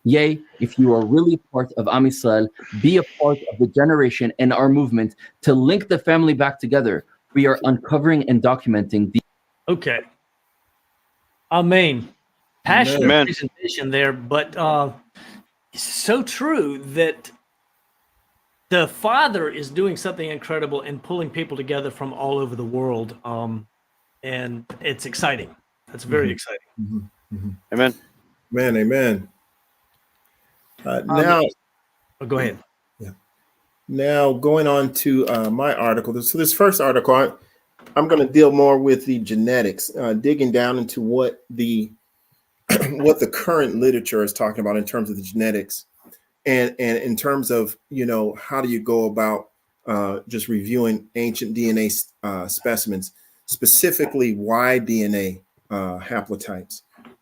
Yea, if you are really part of Am Yisrael, be a part of the generation and our movement to link the family back together. We are uncovering and documenting the. Okay. Amen. Passionate Amen. presentation there, but so true that the Father is doing something incredible and pulling people together from all over the world. And it's exciting. That's very exciting. Amen. Man, amen. Now, Go ahead. now going on to my article. So this first article, I'm going to deal more with the genetics, digging down into what the what the current literature is talking about in terms of the genetics, and in terms of, you know, how do you go about just reviewing ancient DNA specimens, specifically Y DNA haplotypes.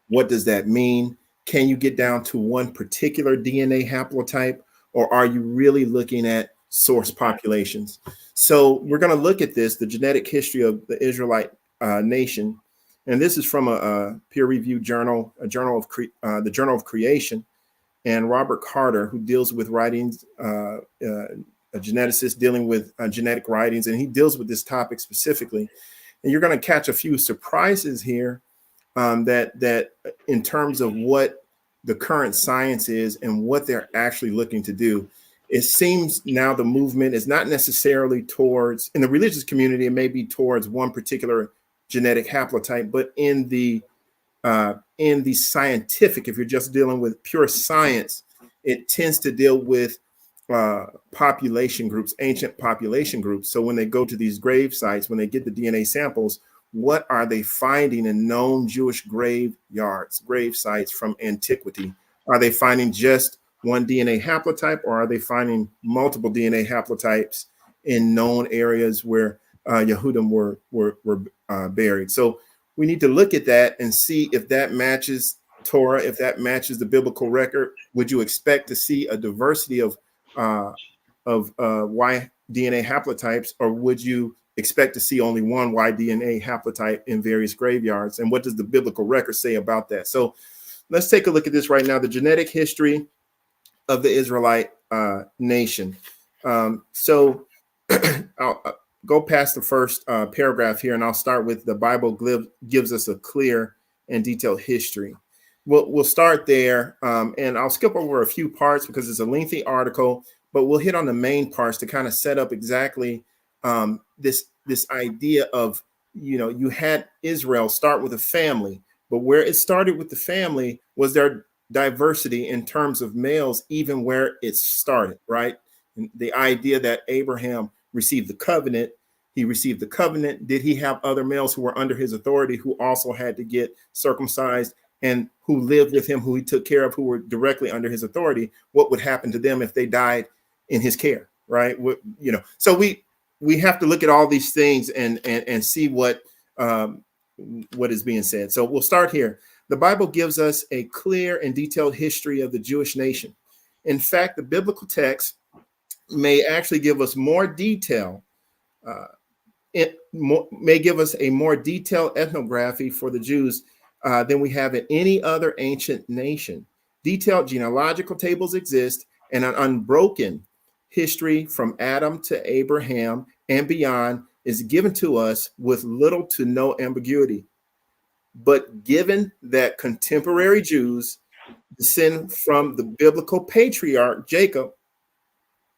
What does that mean? Can you get down to one particular DNA haplotype, or are you really looking at source populations? So we're going to look at this, the genetic history of the Israelite nation. And this is from a peer-reviewed journal, the Journal of Creation. And Robert Carter, who deals with writings a geneticist dealing with genetic writings, and he deals with this topic specifically. And you're going to catch a few surprises here that in terms of what the current science is and what they're actually looking to do. It seems now the movement is not necessarily towards, in the religious community, it may be towards one particular genetic haplotype, but in the scientific, if you're just dealing with pure science, it tends to deal with population groups, ancient population groups. So when they go to these grave sites, when they get the DNA samples, what are they finding in known Jewish graveyards, grave sites from antiquity? Are they finding just one DNA haplotype, or are they finding multiple DNA haplotypes in known areas where Yehudim were buried? So we need to look at that and see if that matches Torah, if that matches the biblical record. Would you expect to see a diversity of Y DNA haplotypes, or would you expect to see only one Y DNA haplotype in various graveyards? And what does the biblical record say about that? So let's take a look at this right now, the genetic history of the Israelite nation. So I'll go past the first paragraph here, and I'll start with the Bible gives us a clear and detailed history. We'll start there, and I'll skip over a few parts because it's a lengthy article, but we'll hit on the main parts to kind of set up exactly this idea of, you had Israel start with a family, but where it started with the family was their diversity in terms of males, even where it started, right? And the idea that Abraham received the covenant, he received the covenant. Did he have other males who were under his authority who also had to get circumcised and who lived with him, who he took care of, who were directly under his authority? What would happen to them if they died in his care, right? So we have to look at all these things and see what is being said. So we'll start here. The Bible gives us a clear and detailed history of the Jewish nation. In fact, the biblical text may actually give us more detail. It may give us a more detailed ethnography for the Jews than we have in any other ancient nation. Detailed genealogical tables exist, and an unbroken history from Adam to Abraham and beyond is given to us with little to no ambiguity. But given that contemporary Jews descend from the biblical patriarch Jacob,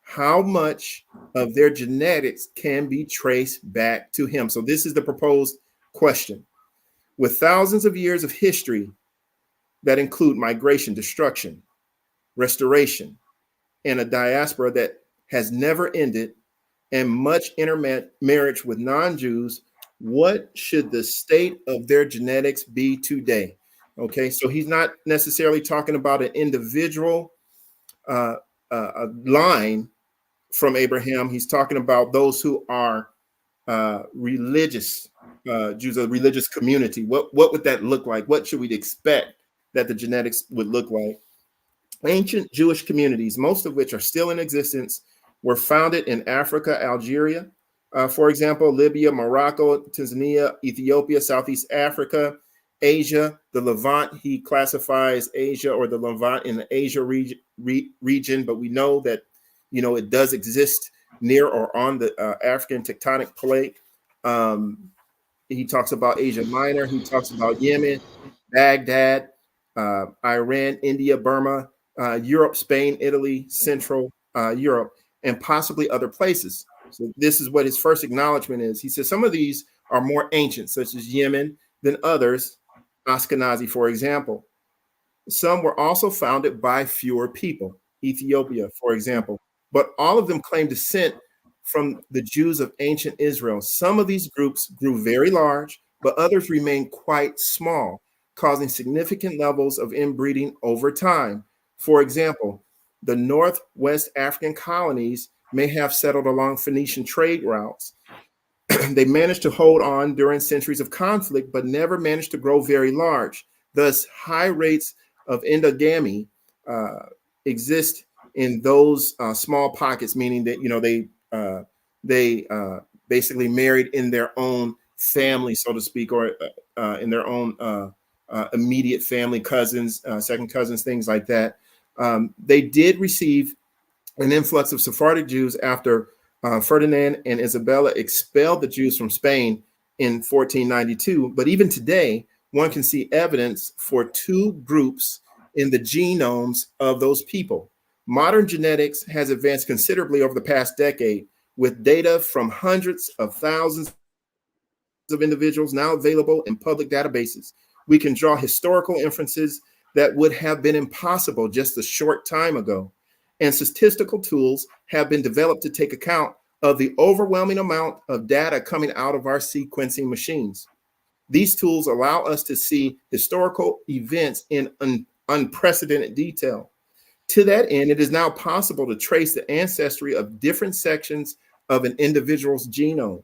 how much of their genetics can be traced back to him? So this is the proposed question. With thousands of years of history that include migration, destruction, restoration, and a diaspora that has never ended, and much intermarriage with non-Jews, what should the state of their genetics be today? Okay, so he's not necessarily talking about an individual line from Abraham. He's talking about those who are religious Jews, a religious community. What would that look like? What should we expect that the genetics would look like? Ancient Jewish communities, most of which are still in existence, were founded in Africa, Algeria, for example, Libya, Morocco, Tanzania, Ethiopia, Southeast Africa, Asia, the Levant. He classifies Asia or the Levant in the Asia region, but we know that it does exist near or on the African tectonic plate. He talks about Asia Minor. He talks about Yemen, Baghdad, Iran, India, Burma, Europe, Spain, Italy, Central Europe, and possibly other places. So this is what his first acknowledgement is. He says some of these are more ancient, such as Yemen, than others, Ashkenazi, for example. Some were also founded by fewer people, Ethiopia, for example, but all of them claim descent from the Jews of ancient Israel. Some of these groups grew very large, but others remained quite small, causing significant levels of inbreeding over time. For example, the Northwest African colonies may have settled along Phoenician trade routes. They managed to hold on during centuries of conflict, but never managed to grow very large. Thus, high rates of endogamy exist in those small pockets, meaning that they basically married in their own family, so to speak, or in their own immediate family, cousins, second cousins, things like that. They did receive an influx of Sephardic Jews after Ferdinand and Isabella expelled the Jews from Spain in 1492. But even today, one can see evidence for two groups in the genomes of those people. Modern genetics has advanced considerably over the past decade, with data from hundreds of thousands of individuals now available in public databases. We can draw historical inferences that would have been impossible just a short time ago. And statistical tools have been developed to take account of the overwhelming amount of data coming out of our sequencing machines. These tools allow us to see historical events in unprecedented detail. To that end, it is now possible to trace the ancestry of different sections of an individual's genome.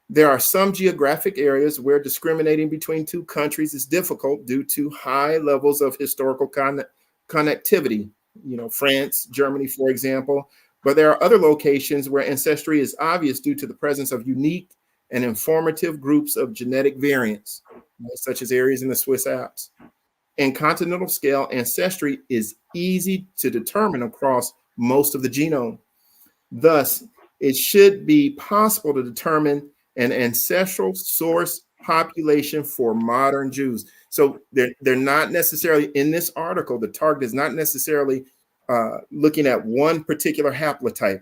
There are some geographic areas where discriminating between two countries is difficult due to high levels of historical connectivity. You know, France, Germany, for example. But there are other locations where ancestry is obvious due to the presence of unique and informative groups of genetic variants, such as areas in the Swiss Alps. And continental scale ancestry is easy to determine across most of the genome. Thus, it should be possible to determine an ancestral source population for modern Jews. So they're not necessarily, in this article, the target is not necessarily looking at one particular haplotype.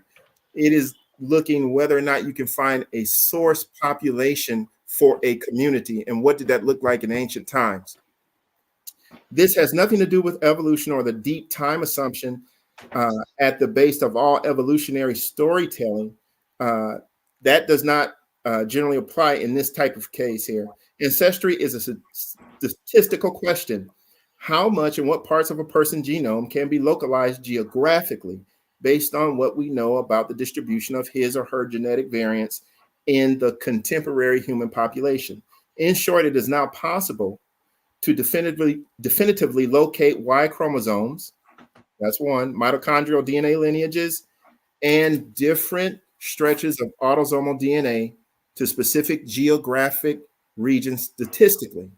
It is looking whether or not you can find a source population for a community, and what did that look like in ancient times. This has nothing to do with evolution or the deep time assumption at the base of all evolutionary storytelling. That does not generally apply in this type of case here. Ancestry is a statistical question. How much and what parts of a person's genome can be localized geographically based on what we know about the distribution of his or her genetic variants in the contemporary human population? In short, it is now possible to definitively locate Y chromosomes, that's one, mitochondrial DNA lineages, and different stretches of autosomal DNA to specific geographic regions statistically.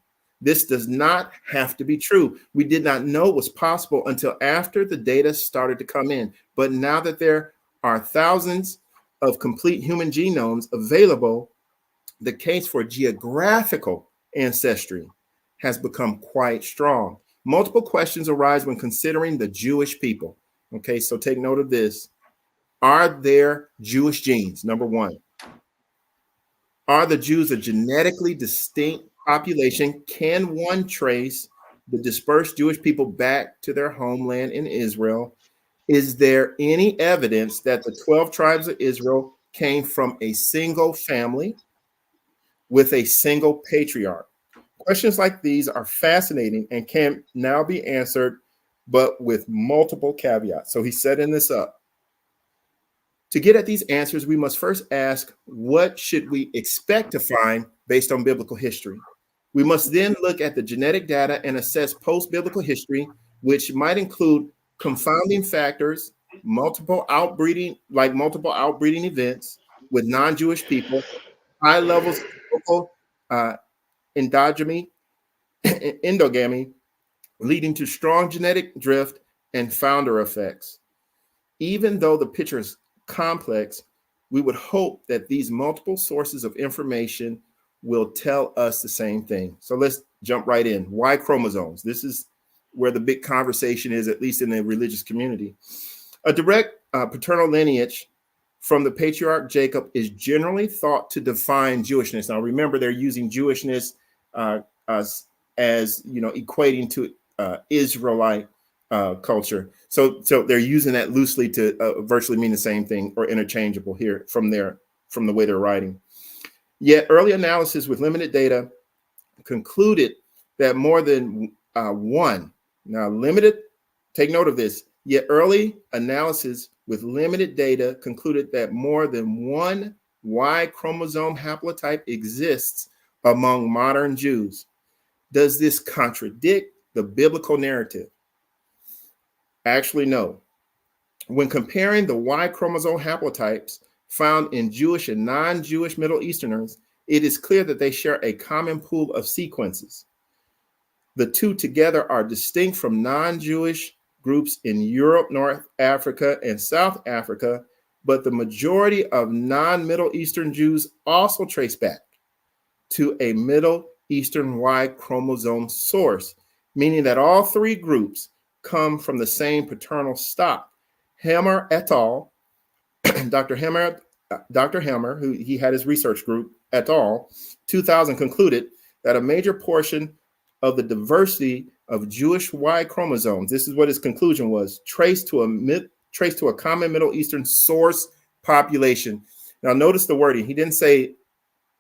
This does not have to be true. We did not know it was possible until after the data started to come in. But now that there are thousands of complete human genomes available, the case for geographical ancestry has become quite strong. Multiple questions arise when considering the Jewish people. Okay, so take note of this. Are there Jewish genes? Number one. Are the Jews a genetically distinct population? Can one trace the dispersed Jewish people back to their homeland in Israel? Is there any evidence that the 12 tribes of Israel came from a single family with a single patriarch? Questions like these are fascinating and can now be answered, but with multiple caveats. So he's setting this up. To get at these answers, we must first ask, what should we expect to find based on biblical history? We must then look at the genetic data and assess post-biblical history, which might include confounding factors, multiple outbreeding events with non-Jewish people, high levels of local endogamy, leading to strong genetic drift and founder effects. Even though the picture is complex, we would hope that these multiple sources of information will tell us the same thing. So let's jump right in. Y chromosomes. This is where the big conversation is, at least in the religious community. A direct paternal lineage from the patriarch Jacob is generally thought to define Jewishness. Now, remember, they're using Jewishness as you know, equating to Israelite culture. So they're using that loosely to virtually mean the same thing or interchangeable here from the way they're writing. Yet early analysis with limited data concluded that more than one, now limited, take note of this, yet early analysis with limited data concluded that more than one Y chromosome haplotype exists among modern Jews. Does this contradict the biblical narrative? Actually, no. When comparing the Y chromosome haplotypes found in Jewish and non-Jewish Middle Easterners, it is clear that they share a common pool of sequences. The two together are distinct from non-Jewish groups in Europe, North Africa, and South Africa, but the majority of non-Middle Eastern Jews also trace back to a Middle Eastern Y chromosome source, meaning that all three groups come from the same paternal stock. Hammer et al., Dr. Hammer, who he had his research group et al., 2000 concluded that a major portion of the diversity of Jewish Y chromosomes, this is what his conclusion was, traced to a common Middle Eastern source population. Now notice the wording. He didn't say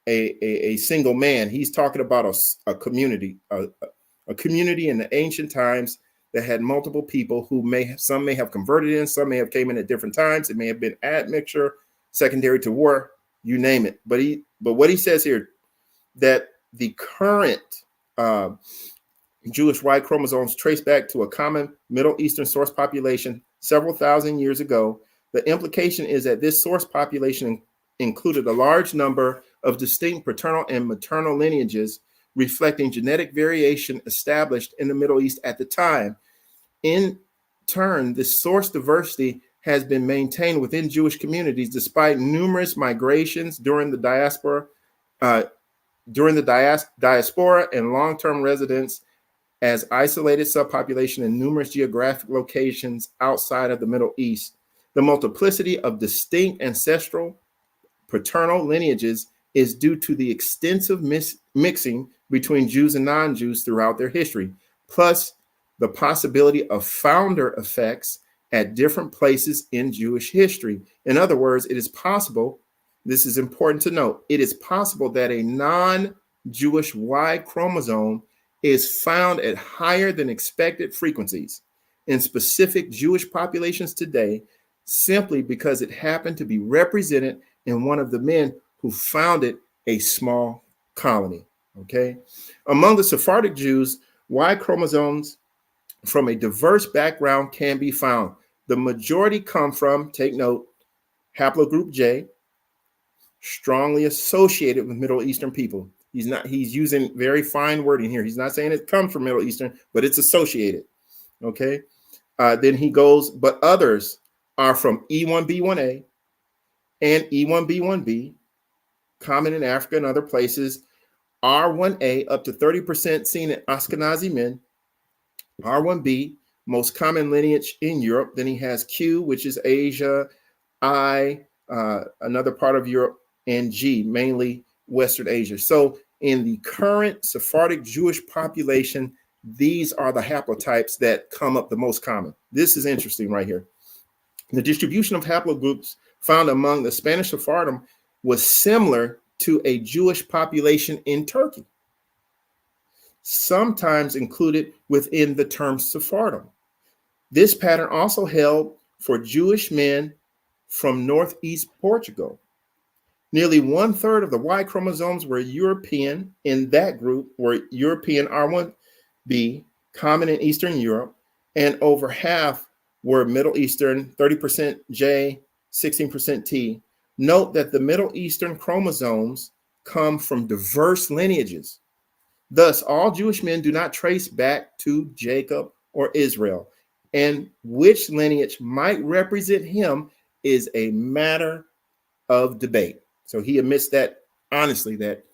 a single man. He's talking about a community, a community in the ancient times that had multiple people who some may have converted in, some may have came in at different times. It may have been admixture, secondary to war, you name it. But what he says here, that the current Jewish Y chromosomes trace back to a common Middle Eastern source population several thousand years ago. The implication is that this source population included a large number of distinct paternal and maternal lineages reflecting genetic variation established in the Middle East at the time. In turn, this source diversity has been maintained within Jewish communities despite numerous migrations during the diaspora and long-term residence as isolated subpopulation in numerous geographic locations outside of the Middle East. The multiplicity of distinct ancestral paternal lineages is due to the extensive mixing between Jews and non-Jews throughout their history, plus the possibility of founder effects at different places in Jewish history. In other words, it is possible, this is important to note, it is possible that a non-Jewish Y chromosome is found at higher than expected frequencies in specific Jewish populations today, simply because it happened to be represented in one of the men who founded a small colony. Okay. Among the Sephardic Jews, Y chromosomes from a diverse background can be found. The majority come from, take note, haplogroup J, strongly associated with Middle Eastern people. He's using very fine wording here. He's not saying it comes from Middle Eastern, but it's associated. Okay. Then he goes, but others are from E1B1A and E1B1B, common in Africa and other places. R1A, up to 30% seen in Ashkenazi men. R1B, most common lineage in Europe. Then he has Q, which is Asia, I, another part of Europe, and G, mainly Western Asia. So in the current Sephardic Jewish population, these are the haplotypes that come up the most common. This is interesting right here. The distribution of haplogroups found among the Spanish Sephardim was similar to a Jewish population in Turkey, sometimes included within the term Sephardim. This pattern also held for Jewish men from Northeast Portugal. Nearly 1/3 of the Y chromosomes were European. In that group were European R1b, common in Eastern Europe, and over half were Middle Eastern, 30% J, 16% T. Note that the Middle Eastern chromosomes come from diverse lineages. Thus, all Jewish men do not trace back to Jacob or Israel, and which lineage might represent him is a matter of debate. So he admits that honestly, that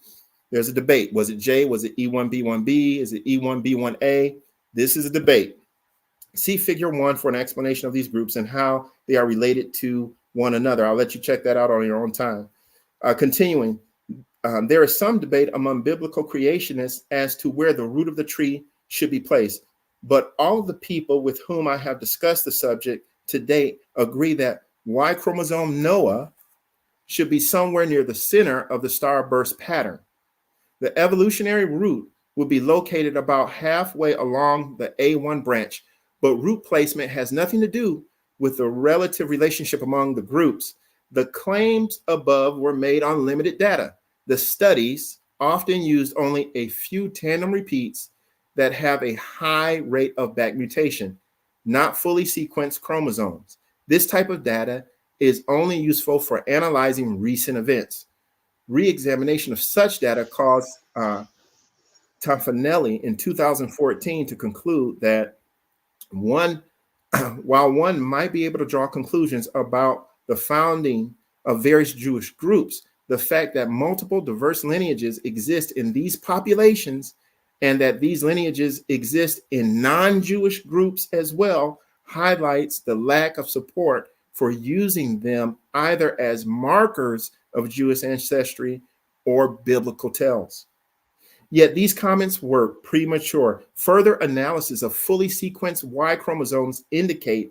there's a debate. Was it J? Was it E1B1B? Is it E1B1A? This is a debate. See figure 1 for an explanation of these groups and how they are related to one another. I'll let you check that out on your own time. Continuing, there is some debate among biblical creationists as to where the root of the tree should be placed. But all of the people with whom I have discussed the subject to date agree that Y chromosome Noah should be somewhere near the center of the starburst pattern. The evolutionary root would be located about halfway along the A1 branch, but root placement has nothing to do with the relative relationship among the groups. The claims above were made on limited data. The studies often used only a few tandem repeats that have a high rate of back mutation, not fully sequenced chromosomes. This type of data is only useful for analyzing recent events. Re-examination of such data caused Taffanelli in 2014 to conclude that one While one might be able to draw conclusions about the founding of various Jewish groups, the fact that multiple diverse lineages exist in these populations and that these lineages exist in non-Jewish groups as well highlights the lack of support for using them either as markers of Jewish ancestry or biblical tells. Yet these comments were premature. Further analysis of fully sequenced Y chromosomes indicate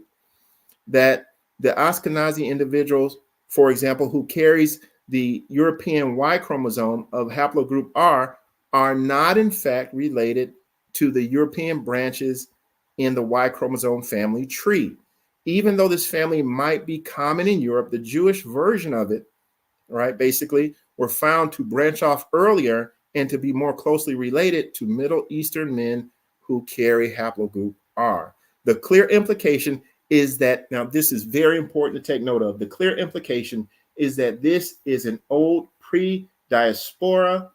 that the Ashkenazi individuals, for example, who carries the European Y chromosome of haplogroup R, are not in fact related to the European branches in the Y chromosome family tree. Even though this family might be common in Europe, the Jewish version of it, right, basically, were found to branch off earlier and to be more closely related to Middle Eastern men who carry haplogroup R. The clear implication is that, now this is very important to take note of, the clear implication is that this is an old pre-diaspora,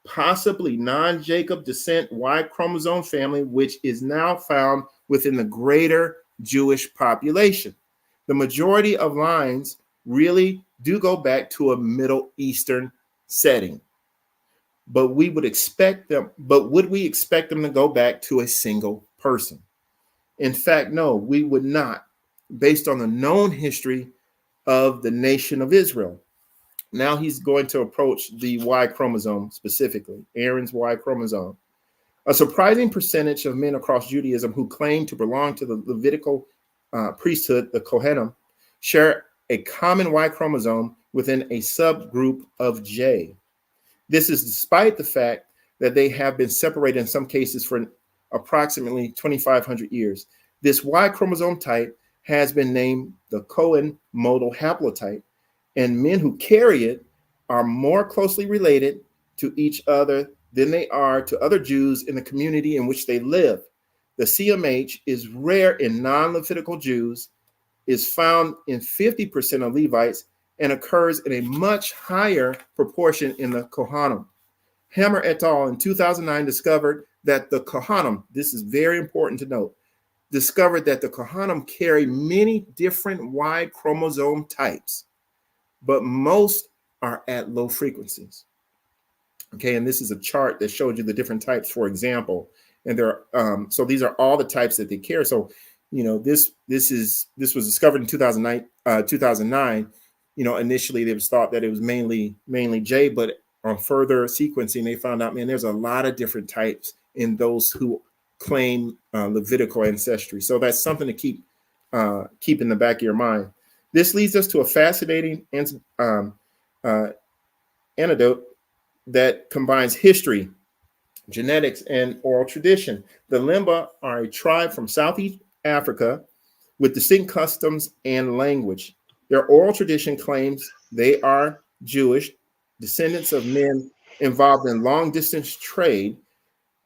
possibly non-Jacob descent Y chromosome family, which is now found within the greater Jewish population. The majority of lines really do go back to a Middle Eastern setting. But we would expect them, but would we expect them to go back to a single person? In fact, no, we would not, based on the known history of the nation of Israel. Now he's going to approach the Y chromosome specifically, Aaron's Y chromosome. A surprising percentage of men across Judaism who claim to belong to the Levitical priesthood, the Kohanim, share a common Y chromosome within a subgroup of J. This is despite the fact that they have been separated in some cases for approximately 2,500 years. This Y chromosome type has been named the Cohen modal haplotype, and men who carry it are more closely related to each other than they are to other Jews in the community in which they live. The CMH is rare in non-Levitical Jews, is found in 50% of Levites, and occurs in a much higher proportion in the Kohanim. Hammer et al. In 2009 discovered that the Kohanim, this is very important to note, discovered that the Kohanim carry many different Y chromosome types, but most are at low frequencies. Okay, and this is a chart that showed you the different types, for example. And there are, so these are all the types that they carry. So, you know, this was discovered in 2009. You know, initially it was thought that it was mainly J, but on further sequencing, they found out, man, there's a lot of different types in those who claim Levitical ancestry. So that's something to keep in the back of your mind. This leads us to a fascinating anecdote that combines history, genetics, and oral tradition. The Limba are a tribe from Southeast Africa with distinct customs and language. Their oral tradition claims they are Jewish, descendants of men involved in long-distance trade,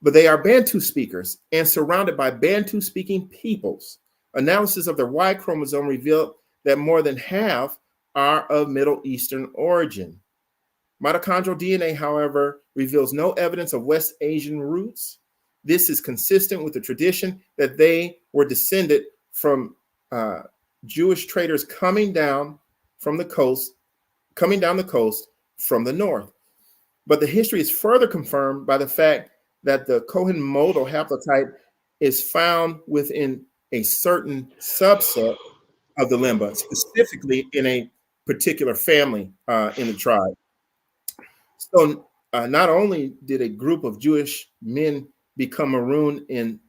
but they are Bantu speakers and surrounded by Bantu-speaking peoples. Analysis of their Y chromosome revealed that more than half are of Middle Eastern origin. Mitochondrial DNA, however, reveals no evidence of West Asian roots. This is consistent with the tradition that they were descended from Jewish traders coming down the coast from the north. But the history is further confirmed by the fact that the Cohen modal haplotype is found within a certain subset of the Limba, specifically in a particular family in the tribe. So not only did a group of Jewish men become marooned in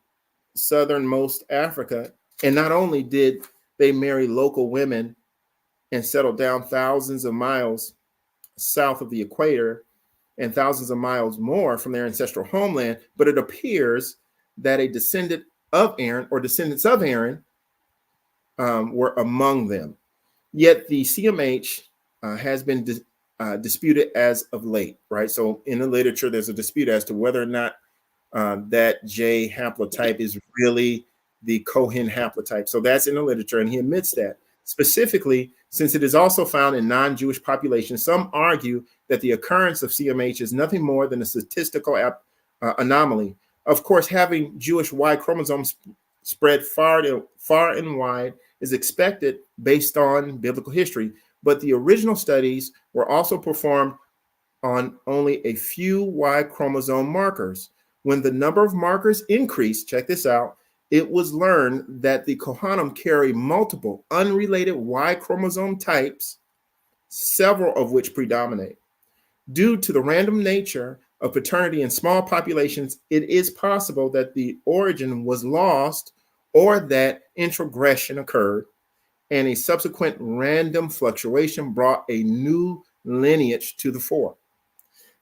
southernmost Africa, and not only did they marry local women and settle down thousands of miles south of the equator and thousands of miles more from their ancestral homeland, but it appears that a descendant of Aaron or descendants of Aaron were among them. Yet the CMH has been disputed as of late, right? So in the literature, there's a dispute as to whether or not that J haplotype is really the Cohen haplotype. So that's in the literature, and he admits that. Specifically, since it is also found in non-Jewish populations, some argue that the occurrence of CMH is nothing more than a statistical anomaly. Of course, having Jewish Y chromosomes spread far and wide is expected based on biblical history, but the original studies were also performed on only a few Y chromosome markers. When the number of markers increased, check this out, it was learned that the Kohanim carry multiple unrelated Y chromosome types, several of which predominate. Due to the random nature of paternity in small populations, it is possible that the origin was lost or that introgression occurred, and a subsequent random fluctuation brought a new lineage to the fore.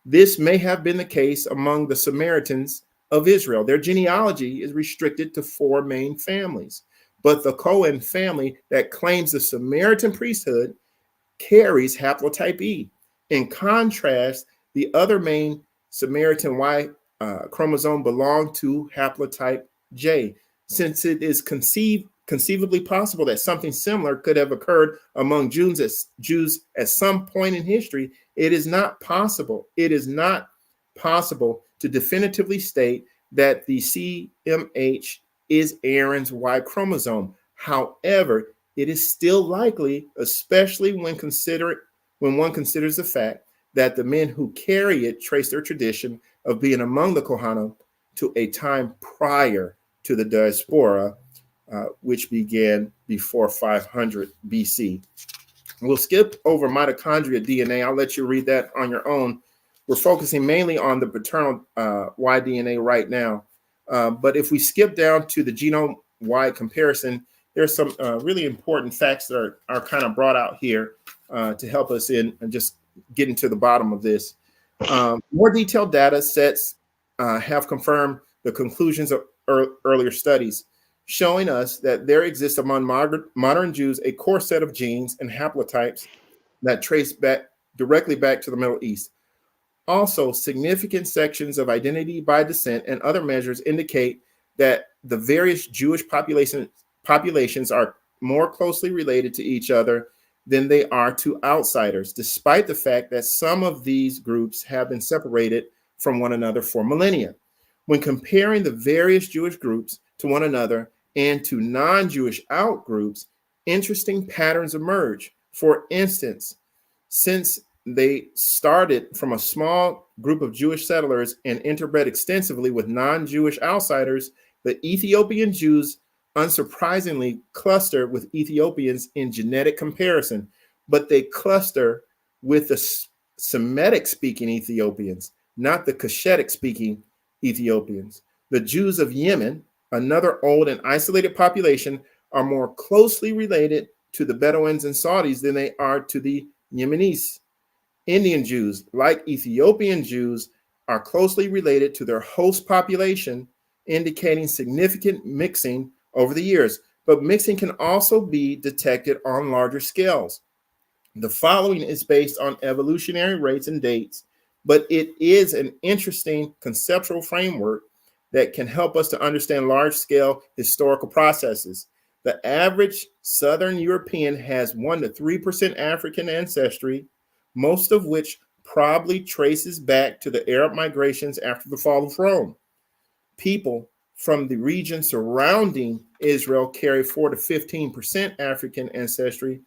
This may have been the case among the Samaritans of Israel. Their genealogy is restricted to 4 main families, but the Cohen family that claims the Samaritan priesthood carries haplotype E. In contrast, the other main Samaritan Y chromosome belong to haplotype J. Since it is conceivably possible that something similar could have occurred among Jews at some point in history, it is not possible. It is not possible to definitively state that the CMH is Aaron's Y chromosome. However, it is still likely, especially when one considers the fact that the men who carry it trace their tradition of being among the Kohanim to a time prior to the diaspora, which began before 500 BC. We'll skip over mitochondria DNA. I'll let you read that on your own. We're focusing mainly on the paternal Y DNA right now. But if we skip down to the genome-wide comparison, there's some really important facts that are kind of brought out here to help us in and just getting to the bottom of this. More detailed data sets have confirmed the conclusions of earlier studies, showing us that there exists among modern Jews a core set of genes and haplotypes that trace directly back to the Middle East. Also, significant sections of identity by descent and other measures indicate that the various Jewish populations are more closely related to each other than they are to outsiders, despite the fact that some of these groups have been separated from one another for millennia. When comparing the various Jewish groups to one another and to non-Jewish outgroups, interesting patterns emerge. For instance, since they started from a small group of Jewish settlers and interbred extensively with non-Jewish outsiders, the Ethiopian Jews unsurprisingly cluster with Ethiopians in genetic comparison, but they cluster with the Semitic-speaking Ethiopians, not the Cushitic-speaking Ethiopians. The Jews of Yemen, another old and isolated population, are more closely related to the Bedouins and Saudis than they are to the Yemenis. Indian Jews, like Ethiopian Jews, are closely related to their host population, indicating significant mixing over the years. But mixing can also be detected on larger scales. The following is based on evolutionary rates and dates, but it is an interesting conceptual framework that can help us to understand large-scale historical processes. The average Southern European has 1 to 3% African ancestry, most of which probably traces back to the Arab migrations after the fall of Rome. People from the region surrounding Israel carry 4 to 15% African ancestry,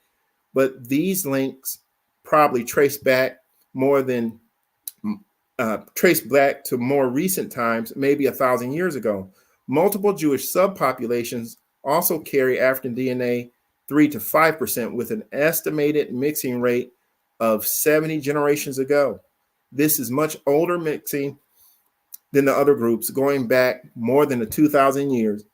but these links probably trace back to more recent times, maybe 1,000 years ago. Multiple Jewish subpopulations also carry African DNA 3 to 5% with an estimated mixing rate of 70 generations ago. This is much older mixing than the other groups, going back more than 2,000 years.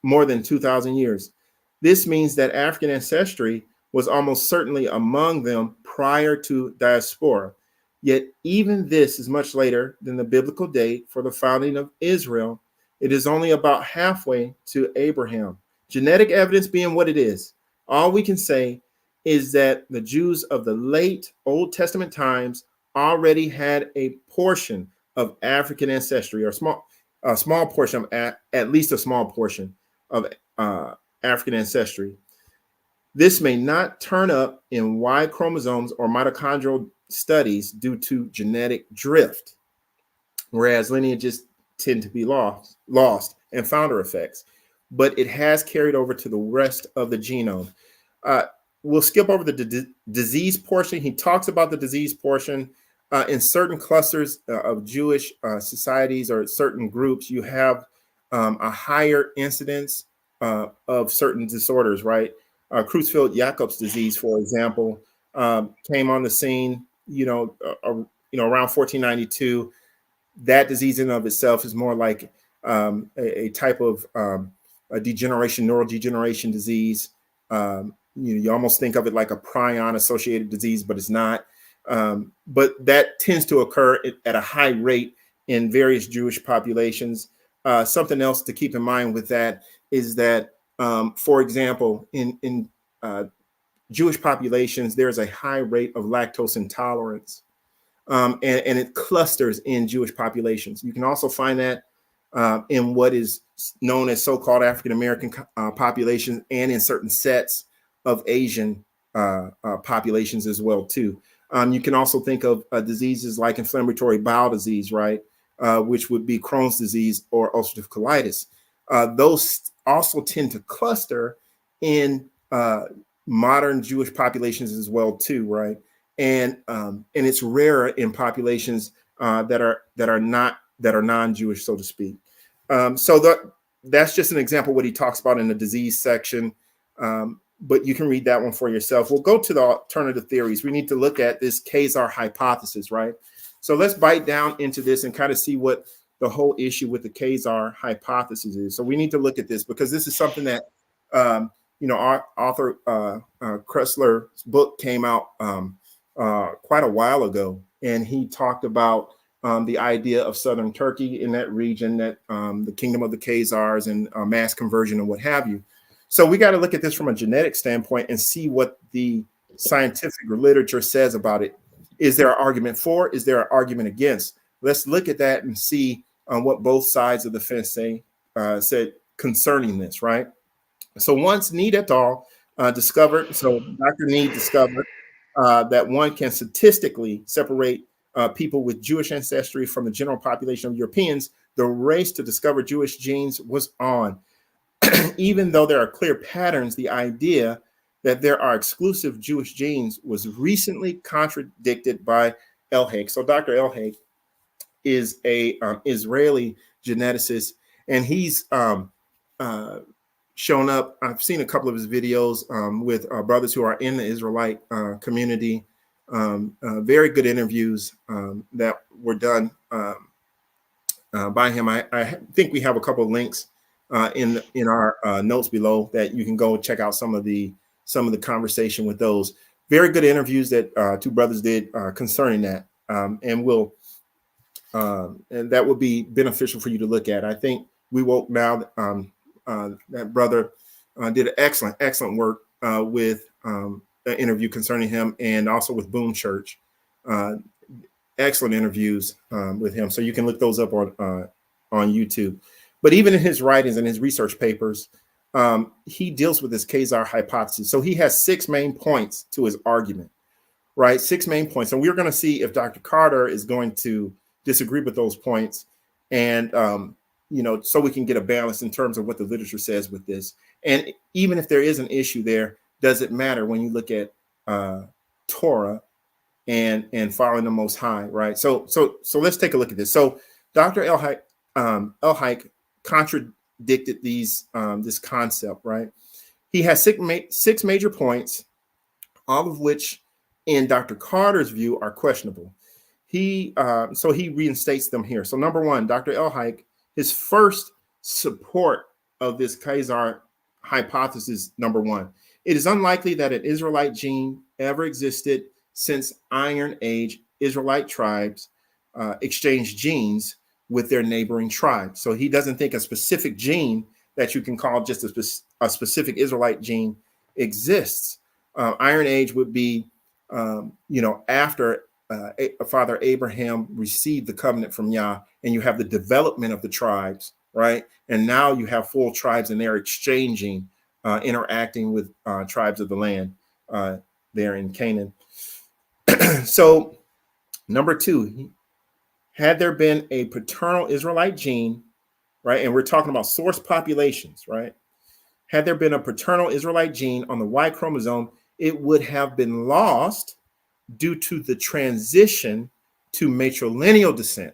This means that African ancestry was almost certainly among them prior to diaspora. Yet even this is much later than the biblical date for the founding of Israel. It is only about halfway to Abraham. Genetic evidence being what it is, all we can say is that the Jews of the late Old Testament times already had a portion of African ancestry, or a small portion of at least a small portion of African ancestry. This may not turn up in Y chromosomes or mitochondrial studies due to genetic drift, whereas lineages tend to be lost and founder effects. but it has carried over to the rest of the genome. We'll skip over the disease portion. He talks about the disease portion. In certain clusters of Jewish societies or certain groups, you have a higher incidence of certain disorders, right? Creutzfeldt-Jakob's disease, for example, came on the scene, around 1492. That disease in and of itself is more like a type of a degeneration, neurodegeneration disease. You almost think of it like a prion-associated disease, but it's not. But that tends to occur at a high rate in various Jewish populations. Something else to keep in mind with that is that, for example, in Jewish populations, there's a high rate of lactose intolerance, and it clusters in Jewish populations. You can also find that in what is known as so-called African-American populations and in certain sets of Asian populations as well, too. You can also think of diseases like inflammatory bowel disease, right? Which would be Crohn's disease or ulcerative colitis. Those also tend to cluster in modern Jewish populations as well, too, right? And it's rarer in populations that are non-Jewish, so to speak. So that's just an example of what he talks about in the disease section. But you can read that one for yourself. We'll go to the alternative theories. We need to look at this Khazar hypothesis, right? So let's bite down into this and kind of see what the whole issue with the Khazar hypothesis is. So we need to look at this because this is something that, our author Kressler's book came out quite a while ago, and he talked about the idea of southern Turkey in that region, that the kingdom of the Khazars and mass conversion and what have you. So we got to look at this from a genetic standpoint and see what the scientific literature says about it. Is there an argument for? Is there an argument against? Let's look at that and see what both sides of the fence said concerning this, right? So once Need et al. Dr. Need discovered that one can statistically separate people with Jewish ancestry from the general population of Europeans, the race to discover Jewish genes was on. Even though there are clear patterns, the idea that there are exclusive Jewish genes was recently contradicted by Elhaik. So Dr. Elhaik is a Israeli geneticist, and he's shown up. I've seen a couple of his videos with brothers who are in the Israelite community. Very good interviews that were done by him. I think we have a couple of links in our notes below that you can go check out some of the conversation with those. Very good interviews that two brothers did concerning that, and that would be beneficial for you to look at. I think We Woke Now, that brother did excellent work with an interview concerning him, and also with Boom Church. Excellent interviews with him, so you can look those up on YouTube. But even in his writings and his research papers, he deals with this Khazar hypothesis. So he has 6 main points to his argument, right? 6 main points. And we're going to see if Dr. Carter is going to disagree with those points. And, so we can get a balance in terms of what the literature says with this. And even if there is an issue there, does it matter when you look at Torah and following the Most High, right? So let's take a look at this. So Dr. Elhaik contradicted this concept, right? He has 6 major points, all of which, in Dr. Carter's view, are questionable. So he reinstates them here. So number 1, Dr. Elhaik, his first support of this Khazar hypothesis, number 1, it is unlikely that an Israelite gene ever existed since Iron Age Israelite tribes exchanged genes with their neighboring tribes. So he doesn't think a specific gene that you can call just a specific Israelite gene exists. Iron Age would be, after Father Abraham received the covenant from Yah, and you have the development of the tribes, right? And now you have full tribes, and they're exchanging, interacting with tribes of the land there in Canaan. So number 2, had there been a paternal Israelite gene, right? And we're talking about source populations, right? Had there been a paternal Israelite gene on the Y chromosome, it would have been lost due to the transition to matrilineal descent,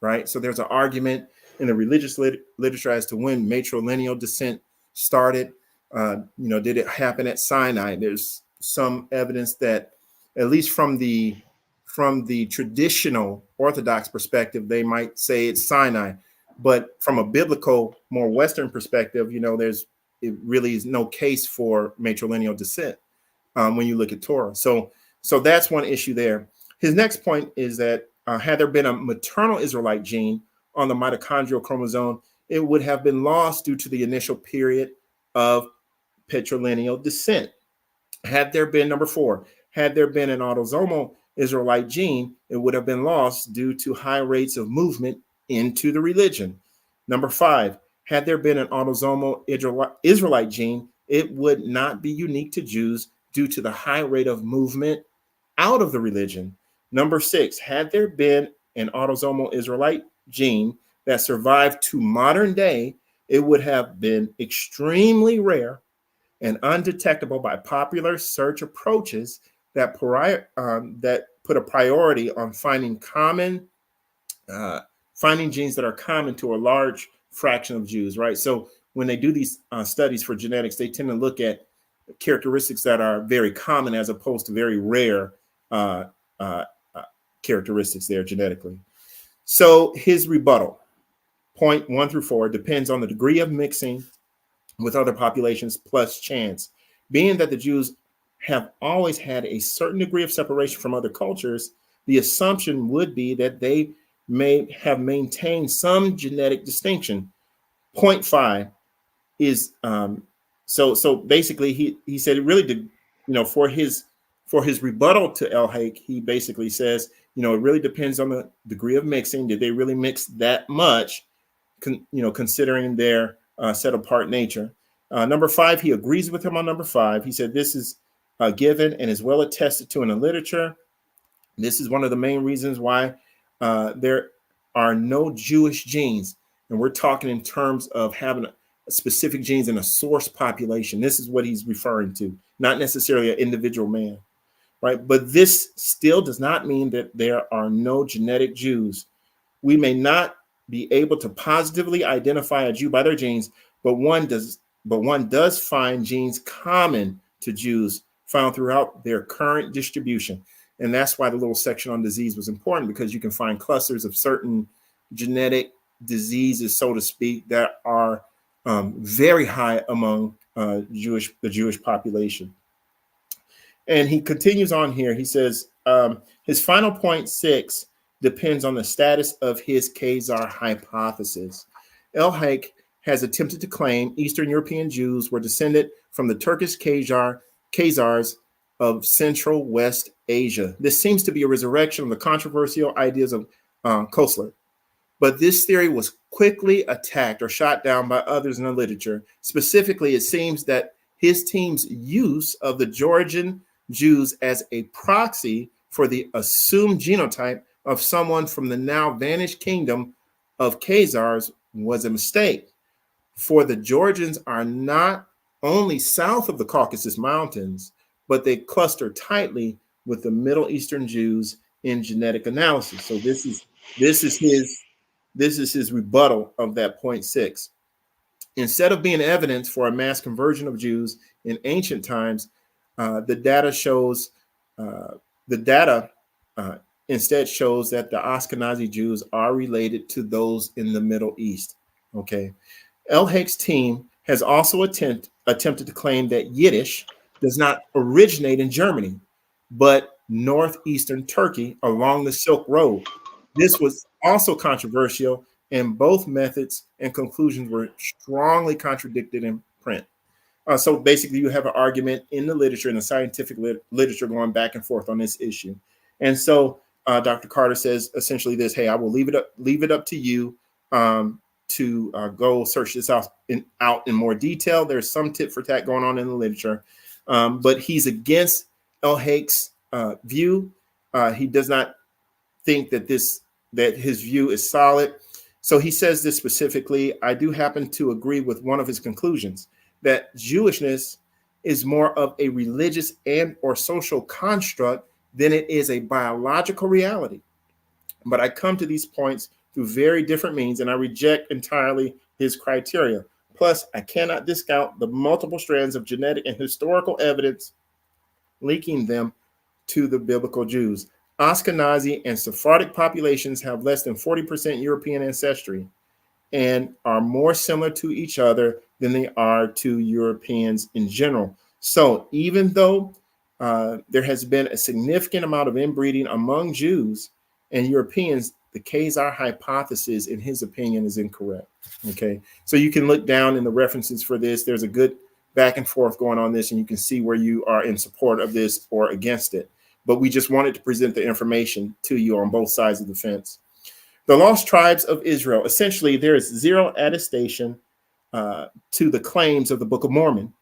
right? So there's an argument in the religious literature as to when matrilineal descent started. Did it happen at Sinai? There's some evidence that, at least from the traditional Orthodox perspective, they might say it's Sinai. But from a biblical, more Western perspective, it really is no case for matrilineal descent when you look at Torah. So that's one issue there. His next point is that had there been a maternal Israelite gene on the mitochondrial chromosome, it would have been lost due to the initial period of patrilineal descent. Had there been, number 4, had there been an autosomal Israelite gene, it would have been lost due to high rates of movement into the religion. Number 5, had there been an autosomal Israelite gene, it would not be unique to Jews due to the high rate of movement out of the religion. Number 6, had there been an autosomal Israelite gene that survived to modern day, it would have been extremely rare and undetectable by popular search approaches that put a priority on finding genes that are common to a large fraction of Jews, right? So when they do these studies for genetics, they tend to look at characteristics that are very common as opposed to very rare characteristics there genetically. So his rebuttal, point 1 through 4, depends on the degree of mixing with other populations plus chance. Being that the Jews have always had a certain degree of separation from other cultures, the assumption would be that they may have maintained some genetic distinction. Point 5 is so basically he said it really did, for his rebuttal to El-Hake, he basically says, it really depends on the degree of mixing. Did they really mix that much, considering their set apart nature? Number 5, he agrees with him on number 5. He said this is given and is well attested to in the literature. This is one of the main reasons why there are no Jewish genes. And we're talking in terms of having specific genes in a source population. This is what he's referring to, not necessarily an individual man, right? But this still does not mean that there are no genetic Jews. We may not be able to positively identify a Jew by their genes, but one does find genes common to Jews found throughout their current distribution. And that's why the little section on disease was important, because you can find clusters of certain genetic diseases, so to speak, that are very high among the Jewish population. And he continues on here. He says his final point 6 depends on the status of his Khazar hypothesis. El-Hake has attempted to claim Eastern European Jews were descended from the Turkish Khazars of Central West Asia. This seems to be a resurrection of the controversial ideas of Kosler. But this theory was quickly attacked or shot down by others in the literature. Specifically, it seems that his team's use of the Georgian Jews as a proxy for the assumed genotype of someone from the now vanished kingdom of Khazars was a mistake. For the Georgians are not only south of the Caucasus Mountains, but they cluster tightly with the Middle Eastern Jews in genetic analysis. So this is his rebuttal of that point 6. Instead of being evidence for a mass conversion of Jews in ancient times, the data instead shows that the Ashkenazi Jews are related to those in the Middle East. Okay, El-Hake's team has also attempted to claim that Yiddish does not originate in Germany, but northeastern Turkey along the Silk Road. This was also controversial, and both methods and conclusions were strongly contradicted in print. So basically, you have an argument in the literature, in the scientific literature, going back and forth on this issue. And so Dr. Carter says essentially this: hey, I will leave it up to you to go search this out in more detail. There's some tit for tat going on in the literature, but he's against El-Hake's view. He does not think that his view is solid. So he says this specifically: I do happen to agree with one of his conclusions. that Jewishness is more of a religious and or social construct than it is a biological reality. But I come to these points through very different means, and I reject entirely his criteria. Plus, I cannot discount the multiple strands of genetic and historical evidence linking them to the biblical Jews. Ashkenazi and Sephardic populations have less than 40% European ancestry and are more similar to each other than they are to Europeans in general. So even though there has been a significant amount of inbreeding among Jews and Europeans, the Khazar hypothesis, in his opinion, is incorrect. Okay, so you can look down in the references for this. There's a good back and forth going on this, and you can see where you are in support of this or against it. But we just wanted to present the information to you on both sides of the fence. The lost tribes of Israel, essentially, there is zero attestation to the claims of the Book of Mormon,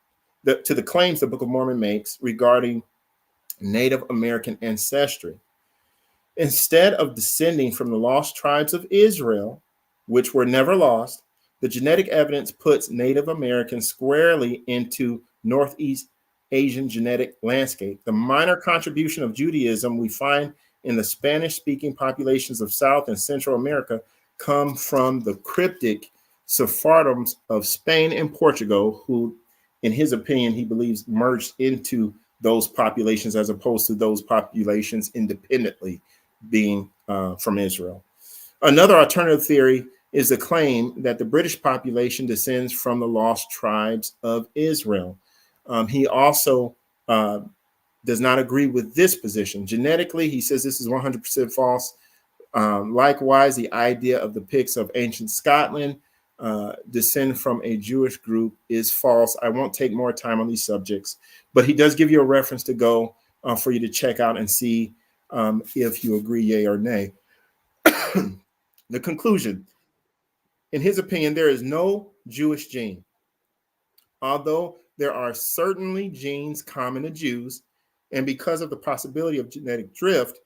to the claims the Book of Mormon makes regarding Native American ancestry. Instead of descending from the lost tribes of Israel, which were never lost, the genetic evidence puts Native Americans squarely into Northeast Asian genetic landscape. The minor contribution of Judaism we find in the Spanish-speaking populations of South and Central America come from the cryptic Sephardims of Spain and Portugal, who, in his opinion, he believes merged into those populations as opposed to those populations independently being from Israel. Another alternative theory is the claim that the British population descends from the lost tribes of Israel. He also does not agree with this position. Genetically, he says this is 100% false. Likewise, the idea of the Picts of ancient Scotland descend from a Jewish group is false. I won't take more time on these subjects, but he does give you a reference to go for you to check out and see if you agree, yay or nay. The conclusion, in his opinion, there is no Jewish gene. Although there are certainly genes common to Jews, and because of the possibility of genetic drift,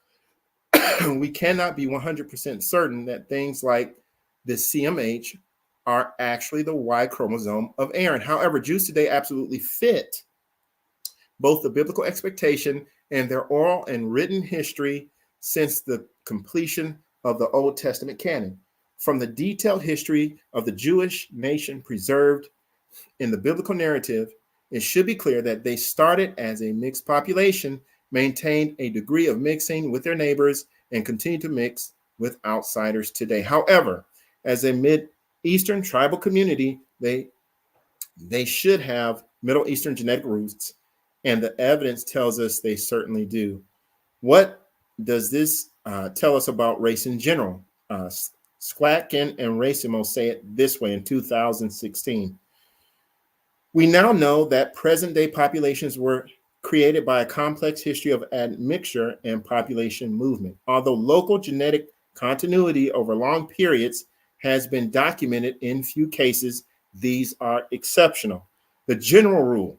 we cannot be 100% certain that things like the CMH are actually the Y chromosome of Aaron. However, Jews today absolutely fit both the biblical expectation and their oral and written history since the completion of the Old Testament canon. From the detailed history of the Jewish nation preserved in the biblical narrative, it should be clear that they started as a mixed population, maintained a degree of mixing with their neighbors, and continue to mix with outsiders today. However, as a Mid-Eastern tribal community, they should have Middle Eastern genetic roots, and the evidence tells us they certainly do. What does this tell us about race in general? Sklatkin and Racimo say it this way in 2016. We now know that present-day populations were created by a complex history of admixture and population movement. Although local genetic continuity over long periods has been documented in few cases, these are exceptional. The general rule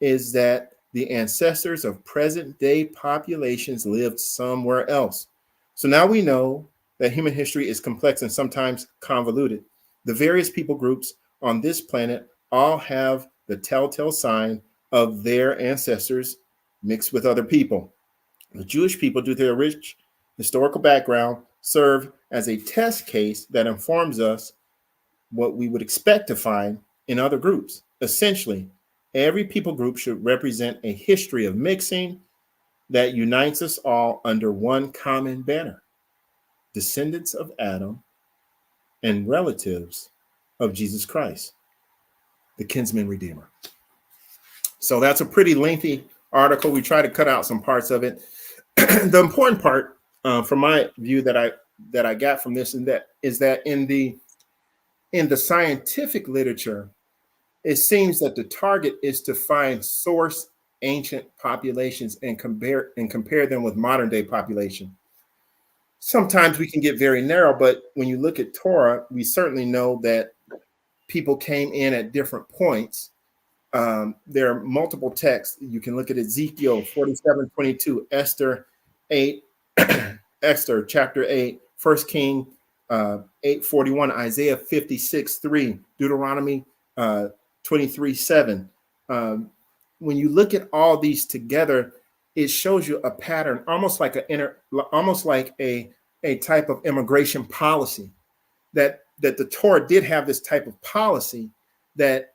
is that the ancestors of present-day populations lived somewhere else. So now we know that human history is complex and sometimes convoluted. The various people groups on this planet all have the telltale sign of their ancestors mixed with other people. The Jewish people, due to their rich historical background, serve as a test case that informs us what we would expect to find in other groups. Essentially, every people group should represent a history of mixing that unites us all under one common banner: descendants of Adam and relatives of Jesus Christ, the kinsman redeemer. So that's a pretty lengthy article. We try to cut out some parts of it. The important part, from my view, that I got from this is that in the scientific literature, it seems that the target is to find source ancient populations and compare them with modern day population. Sometimes we can get very narrow, but when you look at Torah, we certainly know that people came in at different points. There are multiple texts. You can look at Ezekiel 47:22, Esther 8, Esther chapter 8, 1 King 8:41, Isaiah 56:3, Deuteronomy 23:7. When you look at all these together, it shows you a pattern, almost like a type of immigration policy that the Torah did have this type of policy that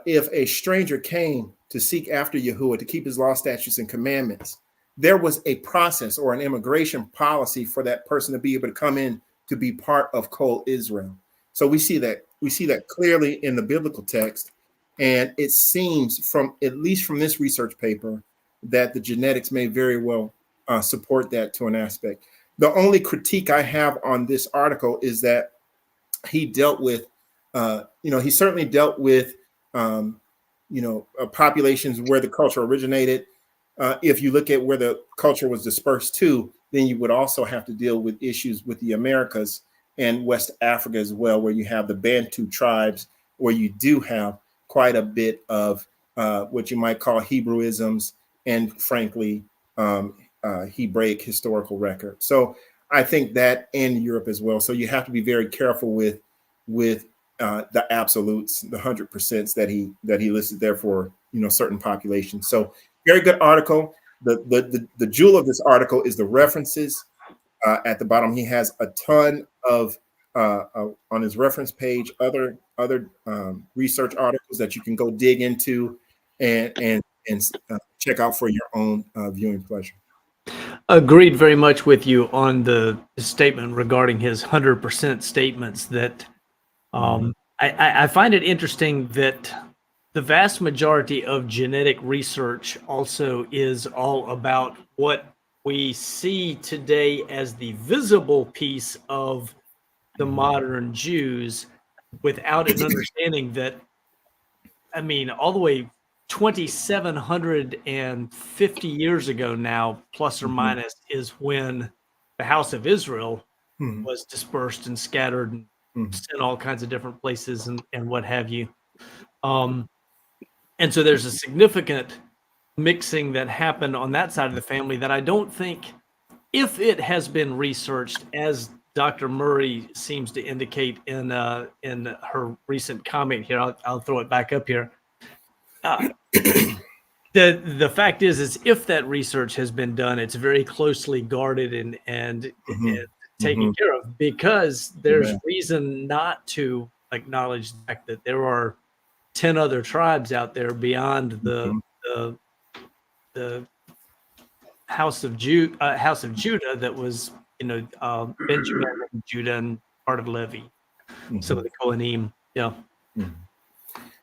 if a stranger came to seek after Yahuwah to keep his law, statutes, and commandments, there was a process or an immigration policy for that person to be able to come in to be part of Kol Israel. So we see that clearly in the biblical text, and it seems from at least from this research paper that the genetics may very well support that to an aspect. The only critique I have on this article is that he dealt with, he certainly dealt with, populations where the culture originated. If you look at where the culture was dispersed to, then you would also have to deal with issues with the Americas and West Africa as well, where you have the Bantu tribes, where you do have quite a bit of what you might call Hebrewisms and, frankly, Hebraic historical record. So I think that in Europe as well. So you have to be very careful with the absolutes, the 100% that he listed there for certain populations. So very good article. The jewel of this article is the references at the bottom. He has a ton of on his reference page other research articles that you can go dig into and check out for your own viewing pleasure. Agreed very much with you on the statement regarding his 100% statements that I find it interesting that the vast majority of genetic research also is all about what we see today as the visible piece of the modern Jews without an understanding that, I mean, all the way 2,750 years ago now, plus or minus, is when the house of Israel was dispersed and scattered and sent all kinds of different places and what have you. And so there's a significant mixing that happened on that side of the family that I don't think, if it has been researched, as Dr. Murray seems to indicate in her recent comment here, I'll throw it back up here. The fact is if that research has been done, it's very closely guarded and taken care of, because there's reason not to acknowledge the fact that there are 10 other tribes out there beyond the house of Judah that was Benjamin, Judah, and part of Levi, some of the Kohanim.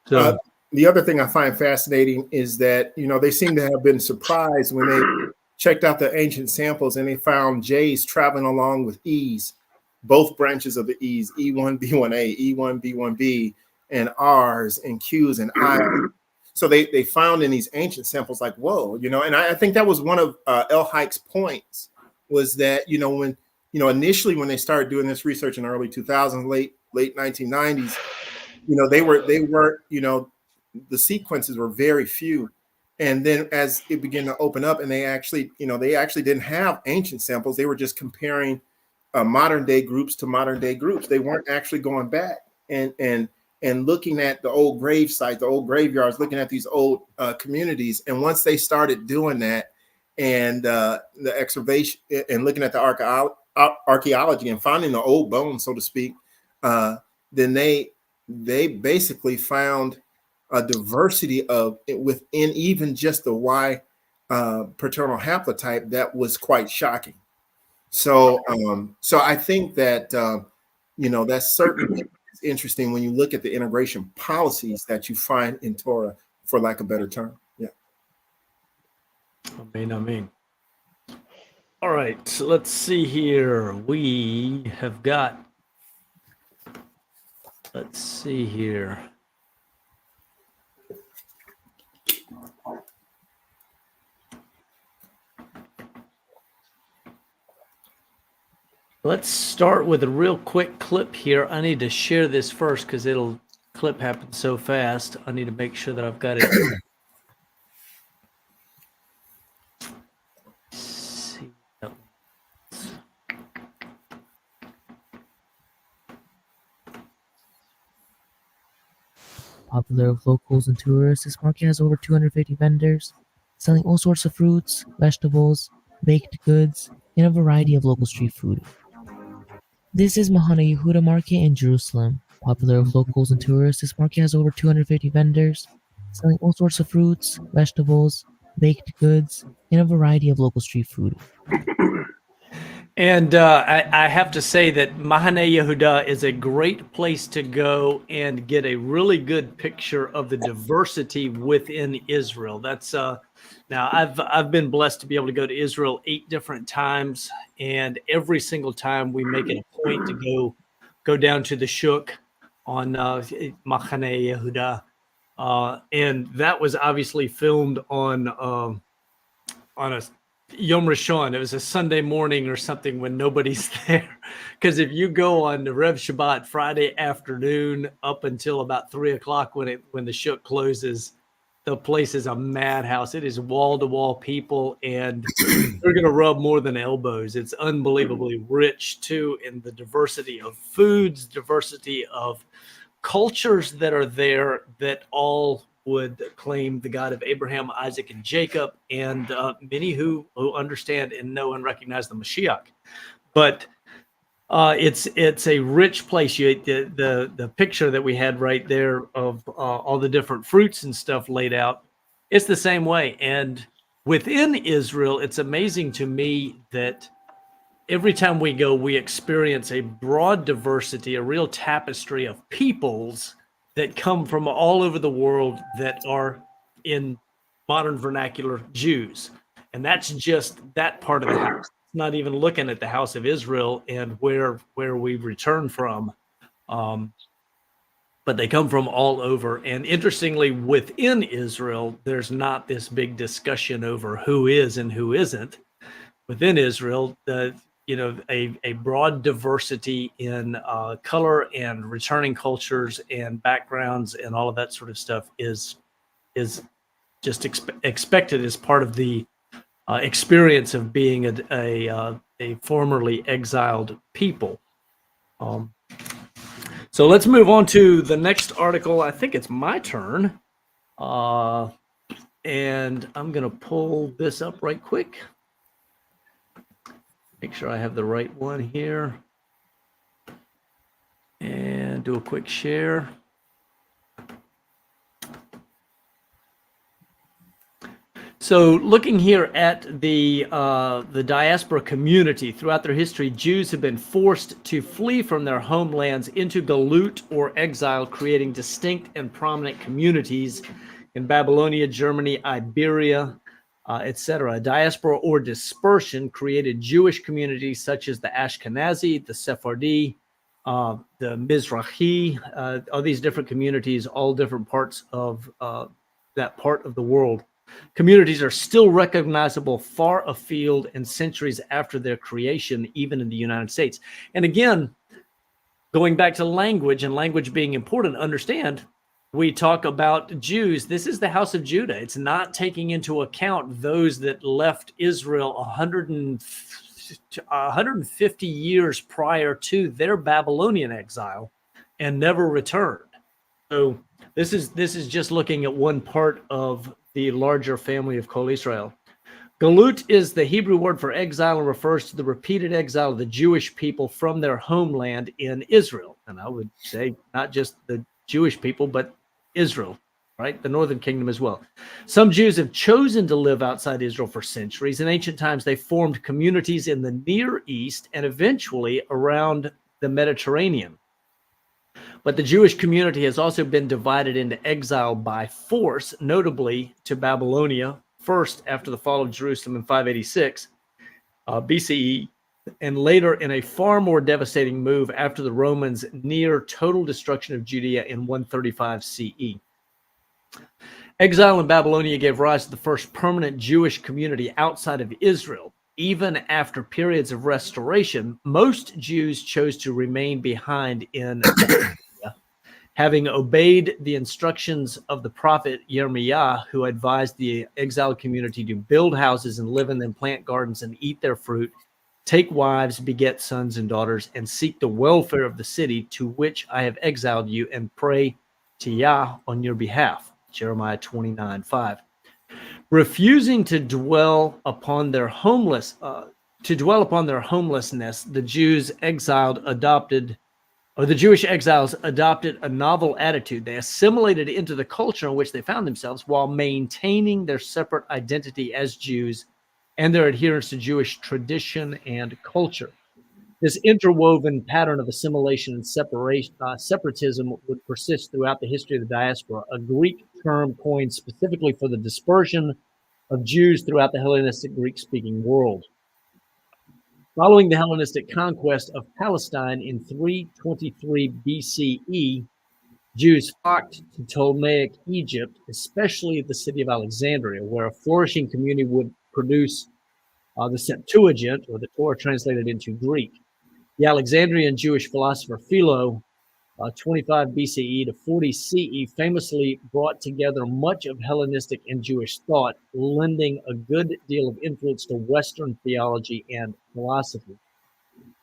So the other thing I find fascinating is that they seem to have been surprised when they checked out the ancient samples and they found J's traveling along with E's, both branches of the E's, E1, B1A, E1, B1B, and R's and Q's and I's. So they found in these ancient samples, like, whoa, and I think that was one of El Hike's points, was that, when, initially when they started doing this research in the early 2000s, late 1990s, they were, the sequences were very few. And then as it began to open up and they actually didn't have ancient samples, they were just comparing modern day groups to modern day groups. They weren't actually going back and looking at the old grave sites, the old graveyards, looking at these old communities. And once they started doing that, and the excavation and looking at the archaeology and finding the old bones, so to speak, then they basically found a diversity within even just the Y paternal haplotype that was quite shocking. So I think that that's certainly interesting when you look at the integration policies that you find in Torah, for lack of a better term. Yeah. Amen. All right, so let's see here. We have got, let's see here. Let's start with a real quick clip here. I need to share this first because clip happens so fast. I need to make sure that I've got it. See. Popular with locals and tourists, this market has over 250 vendors selling all sorts of fruits, vegetables, baked goods, and a variety of local street food. This is Mahana Yehuda Market in Jerusalem. Popular with locals and tourists, this market has over 250 vendors selling all sorts of fruits, vegetables, baked goods, and a variety of local street food. And I have to say that Mahane Yehuda is a great place to go and get a really good picture of the diversity within Israel. That's now I've been blessed to be able to go to Israel 8 different times, and every single time we make it a point to go down to the Shuk on Mahane Yehuda, and that was obviously filmed on a Yom Rishon. It was a Sunday morning or something when nobody's there. Because if you go on the Rev Shabbat Friday afternoon up until about 3 o'clock when the shuk closes, the place is a madhouse. It is wall to wall people, and they're going to rub more than elbows. It's unbelievably rich too in the diversity of foods, diversity of cultures that are there that all would claim the God of Abraham, Isaac, and Jacob, and many who understand and know and recognize the Mashiach. But it's a rich place. The picture that we had right there of all the different fruits and stuff laid out, it's the same way. And within Israel, it's amazing to me that every time we go, we experience a broad diversity, a real tapestry of peoples that come from all over the world that are in modern vernacular Jews. And that's just that part of the house. It's not even looking at the house of Israel and where we return from. But they come from all over. And interestingly, within Israel, there's not this big discussion over who is and who isn't. Within Israel, a broad diversity in color and returning cultures and backgrounds and all of that sort of stuff is just expected as part of the experience of being a formerly exiled people. So let's move on to the next article. I think it's my turn. And I'm going to pull this up right quick. Make sure I have the right one here. And do a quick share. So looking here at the diaspora community, throughout their history, Jews have been forced to flee from their homelands into galut or exile, creating distinct and prominent communities in Babylonia, Germany, Iberia, etc. Diaspora or dispersion created Jewish communities such as the Ashkenazi, the Sephardi, the Mizrahi, all these different communities, all different parts of that part of the world. Communities are still recognizable far afield and centuries after their creation, even in the United States. And again, going back to language and language being important, understand, we talk about Jews. This is the house of Judah. It's not taking into account those that left Israel 150 years prior to their Babylonian exile and never returned. So this is just looking at one part of the larger family of Kol Israel. Galut is the Hebrew word for exile and refers to the repeated exile of the Jewish people from their homeland in Israel. And I would say not just the Jewish people, but Israel, right? The northern kingdom as well. Some Jews have chosen to live outside Israel for centuries. In ancient times, they formed communities in the Near East and eventually around the Mediterranean. But the Jewish community has also been divided into exile by force, notably to Babylonia, first after the fall of Jerusalem in 586 BCE, and later in a far more devastating move after the Romans' near total destruction of Judea in 135 CE. Exile in Babylonia gave rise to the first permanent Jewish community outside of Israel. Even after periods of restoration, most Jews chose to remain behind in having obeyed the instructions of the prophet Yirmiyah, who advised the exiled community to build houses and live in them, plant gardens and eat their fruit, take wives, beget sons and daughters, and seek the welfare of the city to which I have exiled you, and pray Tiyah on your behalf. Jeremiah 29:5. Refusing to dwell upon their homelessness, the Jewish exiles adopted a novel attitude. They assimilated into the culture in which they found themselves while maintaining their separate identity as Jews and their adherence to Jewish tradition and culture. This interwoven pattern of assimilation and separatism would persist throughout the history of the diaspora, a Greek term coined specifically for the dispersion of Jews throughout the Hellenistic Greek-speaking world. Following the Hellenistic conquest of Palestine in 323 BCE, Jews flocked to Ptolemaic Egypt, especially the city of Alexandria, where a flourishing community would produce the Septuagint, or the Torah translated into Greek. The Alexandrian Jewish philosopher Philo, 25 BCE to 40 CE, famously brought together much of Hellenistic and Jewish thought, lending a good deal of influence to Western theology and philosophy.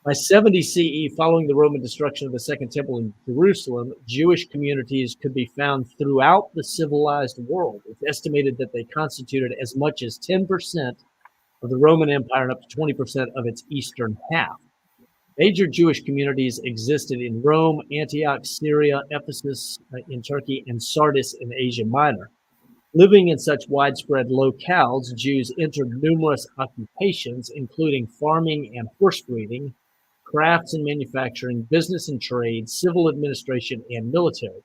By 70 CE, following the Roman destruction of the Second Temple in Jerusalem, Jewish communities could be found throughout the civilized world. It's estimated that they constituted as much as 10% of the Roman Empire and up to 20% of its eastern half. Major Jewish communities existed in Rome, Antioch, Syria, Ephesus in Turkey, and Sardis in Asia Minor. Living in such widespread locales, Jews entered numerous occupations, including farming and horse breeding, crafts and manufacturing, business and trade, civil administration, and military.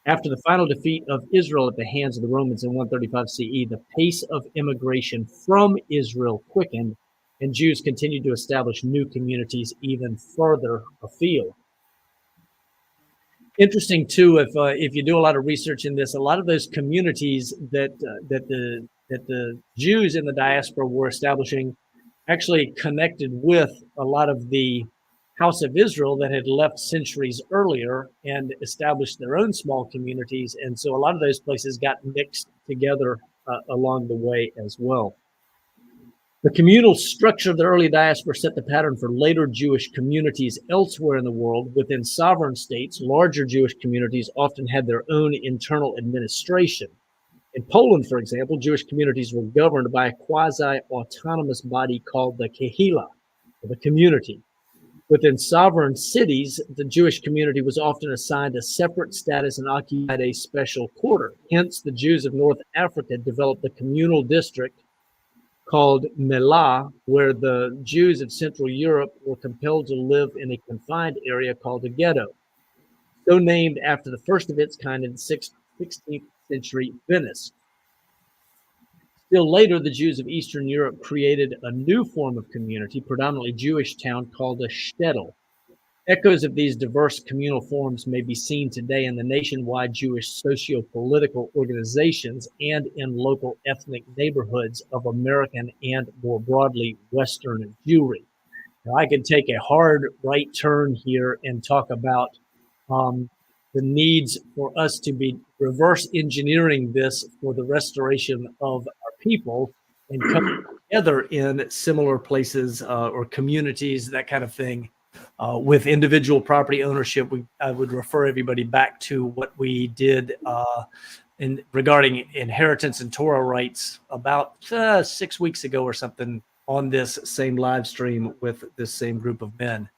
After the final defeat of Israel at the hands of the Romans in 135 CE, the pace of immigration from Israel quickened, and Jews continued to establish new communities even further afield. Interesting too, if you do a lot of research in this, a lot of those communities that the Jews in the diaspora were establishing actually connected with a lot of the House of Israel that had left centuries earlier and established their own small communities, and so a lot of those places got mixed together along the way as well. The communal structure of the early diaspora set the pattern for later Jewish communities elsewhere in the world. Within sovereign states, larger Jewish communities often had their own internal administration. In Poland, for example, Jewish communities were governed by a quasi-autonomous body called the Kehila, the community. Within sovereign cities, the Jewish community was often assigned a separate status and occupied a special quarter. Hence, the Jews of North Africa developed the communal district called Melah, where the Jews of Central Europe were compelled to live in a confined area called a ghetto, so named after the first of its kind in 16th century Venice. Still later, the Jews of Eastern Europe created a new form of community, predominantly Jewish town, called a shtetl. Echoes of these diverse communal forms may be seen today in the nationwide Jewish socio-political organizations and in local ethnic neighborhoods of American and, more broadly, Western Jewry. Now, I could take a hard right turn here and talk about the needs for us to be reverse engineering this for the restoration of our people and come together in similar places or communities, that kind of thing. With individual property ownership, I would refer everybody back to what we did regarding inheritance and Torah rights about 6 weeks ago or something on this same live stream with this same group of men,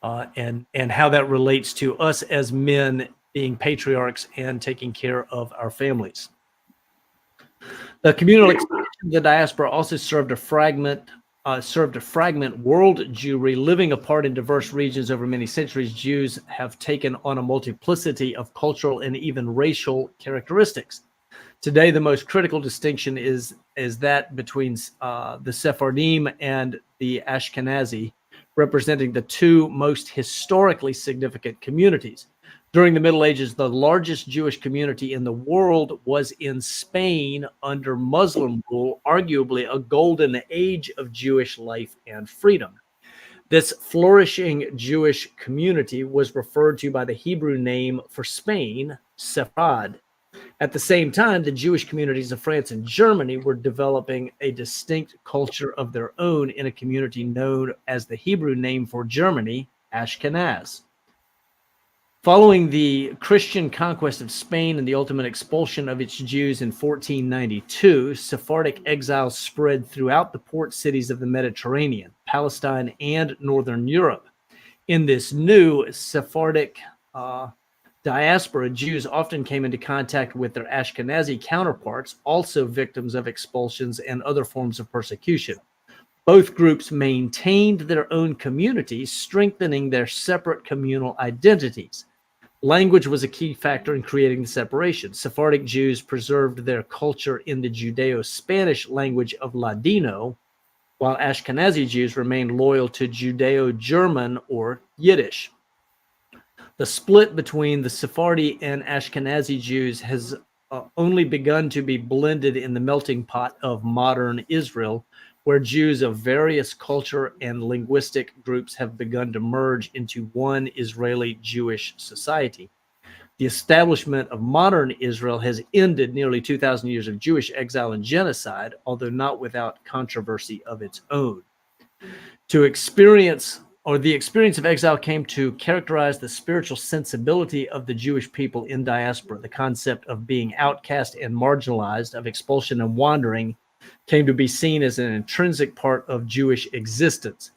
and how that relates to us as men being patriarchs and taking care of our families. The communal expansion of the diaspora also served to fragment world Jewry. Living apart in diverse regions over many centuries, Jews have taken on a multiplicity of cultural and even racial characteristics. Today, the most critical distinction is that between the Sephardim and the Ashkenazi, representing the two most historically significant communities. During the Middle Ages, the largest Jewish community in the world was in Spain under Muslim rule, arguably a golden age of Jewish life and freedom. This flourishing Jewish community was referred to by the Hebrew name for Spain, Sepharad. At the same time, the Jewish communities of France and Germany were developing a distinct culture of their own in a community known as the Hebrew name for Germany, Ashkenaz. Following the Christian conquest of Spain and the ultimate expulsion of its Jews in 1492, Sephardic exiles spread throughout the port cities of the Mediterranean, Palestine, and Northern Europe. In this new Sephardic diaspora, Jews often came into contact with their Ashkenazi counterparts, also victims of expulsions and other forms of persecution. Both groups maintained their own communities, strengthening their separate communal identities. Language was a key factor in creating the separation. Sephardic Jews preserved their culture in the Judeo-Spanish language of Ladino, while Ashkenazi Jews remained loyal to Judeo-German or Yiddish. The split between the Sephardi and Ashkenazi Jews has only begun to be blended in the melting pot of modern Israel, where Jews of various culture and linguistic groups have begun to merge into one Israeli Jewish society. The establishment of modern Israel has ended nearly 2,000 years of Jewish exile and genocide, although not without controversy of its own. The experience of exile came to characterize the spiritual sensibility of the Jewish people in diaspora. The concept of being outcast and marginalized, of expulsion and wandering, came to be seen as an intrinsic part of Jewish existence.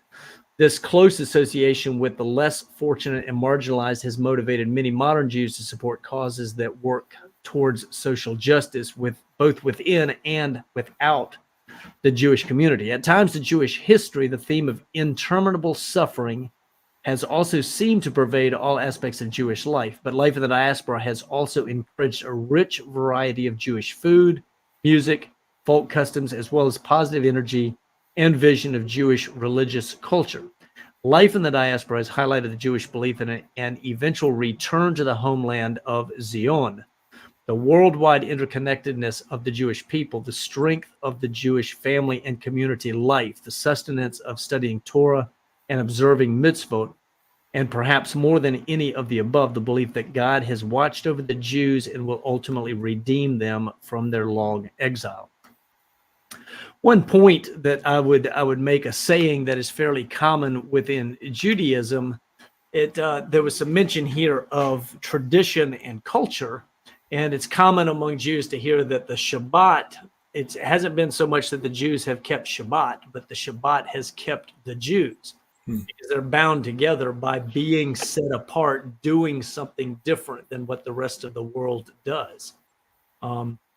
This close association with the less fortunate and marginalized has motivated many modern Jews to support causes that work towards social justice, both within and without the Jewish community. At times in Jewish history, the theme of interminable suffering has also seemed to pervade all aspects of Jewish life, but life in the diaspora has also encouraged a rich variety of Jewish food, music, folk customs, as well as positive energy and vision of Jewish religious culture. Life in the diaspora has highlighted the Jewish belief in an eventual return to the homeland of Zion. The worldwide interconnectedness of the Jewish people, the strength of the Jewish family and community life, the sustenance of studying Torah and observing mitzvot, and perhaps more than any of the above, the belief that God has watched over the Jews and will ultimately redeem them from their long exile. One point that I would make, a saying that is fairly common within Judaism, there was some mention here of tradition and culture, and it's common among Jews to hear that the Shabbat, it hasn't been so much that the Jews have kept Shabbat, but the Shabbat has kept the Jews, because they're bound together by being set apart, doing something different than what the rest of the world does.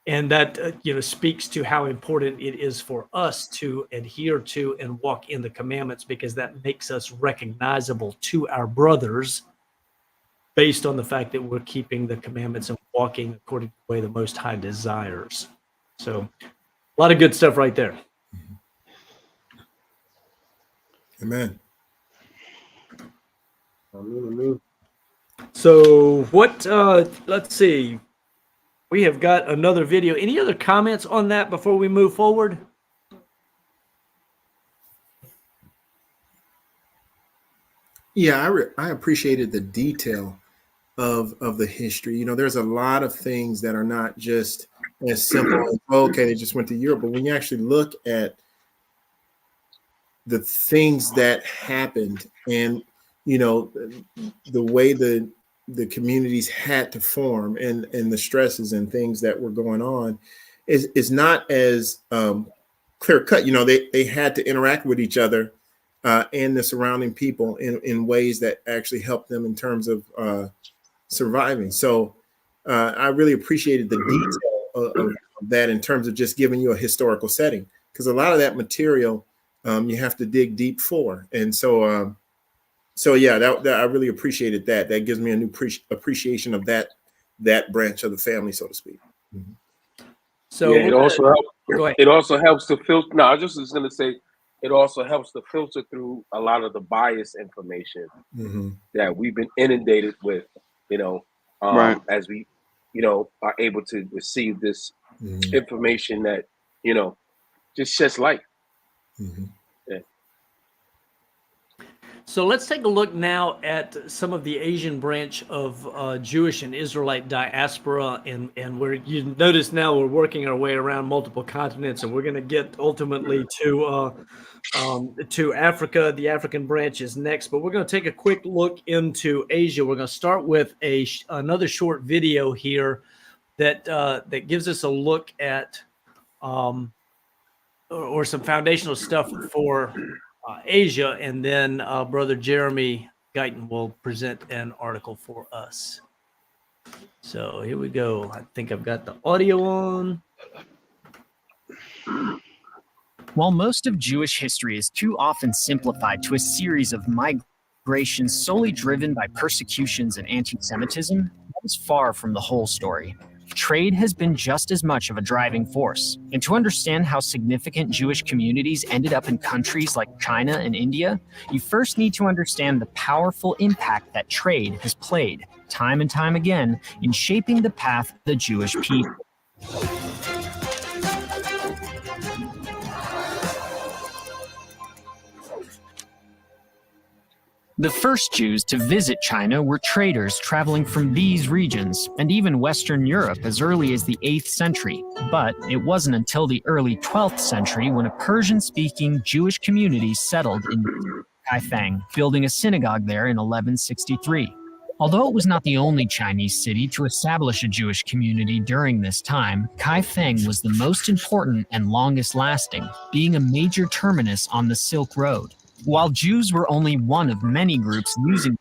And that speaks to how important it is for us to adhere to and walk in the commandments, because that makes us recognizable to our brothers based on the fact that we're keeping the commandments and walking according to the way the Most High desires. So a lot of good stuff right there. Amen. So what, let's see. We have got another video. Any other comments on that before we move forward? Yeah, I appreciated the detail of the history. There's a lot of things that are not just as simple as, okay, they just went to Europe. But when you actually look at the things that happened and, the way the communities had to form and the stresses and things that were going on is not as clear cut. They had to interact with each other and the surrounding people in ways that actually helped them in terms of surviving. So I really appreciated the detail of that in terms of just giving you a historical setting, because a lot of that material you have to dig deep for. And so yeah, that I really appreciated that. That gives me a new appreciation of that branch of the family, so to speak. Mm-hmm. So yeah, it also helps. Go ahead. It also helps to filter. No, I just was going to say, it also helps to filter through a lot of the biased information that we've been inundated with. Right. As we, are able to receive this information that just sheds light. Yeah. So let's take a look now at some of the Asian branch of Jewish and Israelite diaspora, and you notice now we're working our way around multiple continents, and we're going to get ultimately to Africa. The African branch is next, but we're going to take a quick look into Asia. We're going to start with another short video here that gives us a look at or some foundational stuff for Asia, and then Brother Jeremy Guyton will present an article for us. So here we go. I think I've got the audio on. While most of Jewish history is too often simplified to a series of migrations solely driven by persecutions and anti-Semitism, that is far from the whole story. Trade has been just as much of a driving force, and to understand how significant Jewish communities ended up in countries like China and India, you first need to understand the powerful impact that trade has played, time and time again, in shaping the path of the Jewish people. The first Jews to visit China were traders traveling from these regions, and even Western Europe as early as the 8th century. But it wasn't until the early 12th century when a Persian-speaking Jewish community settled in Kaifeng, building a synagogue there in 1163. Although it was not the only Chinese city to establish a Jewish community during this time, Kaifeng was the most important and longest lasting, being a major terminus on the Silk Road. While Jews were only one of many groups using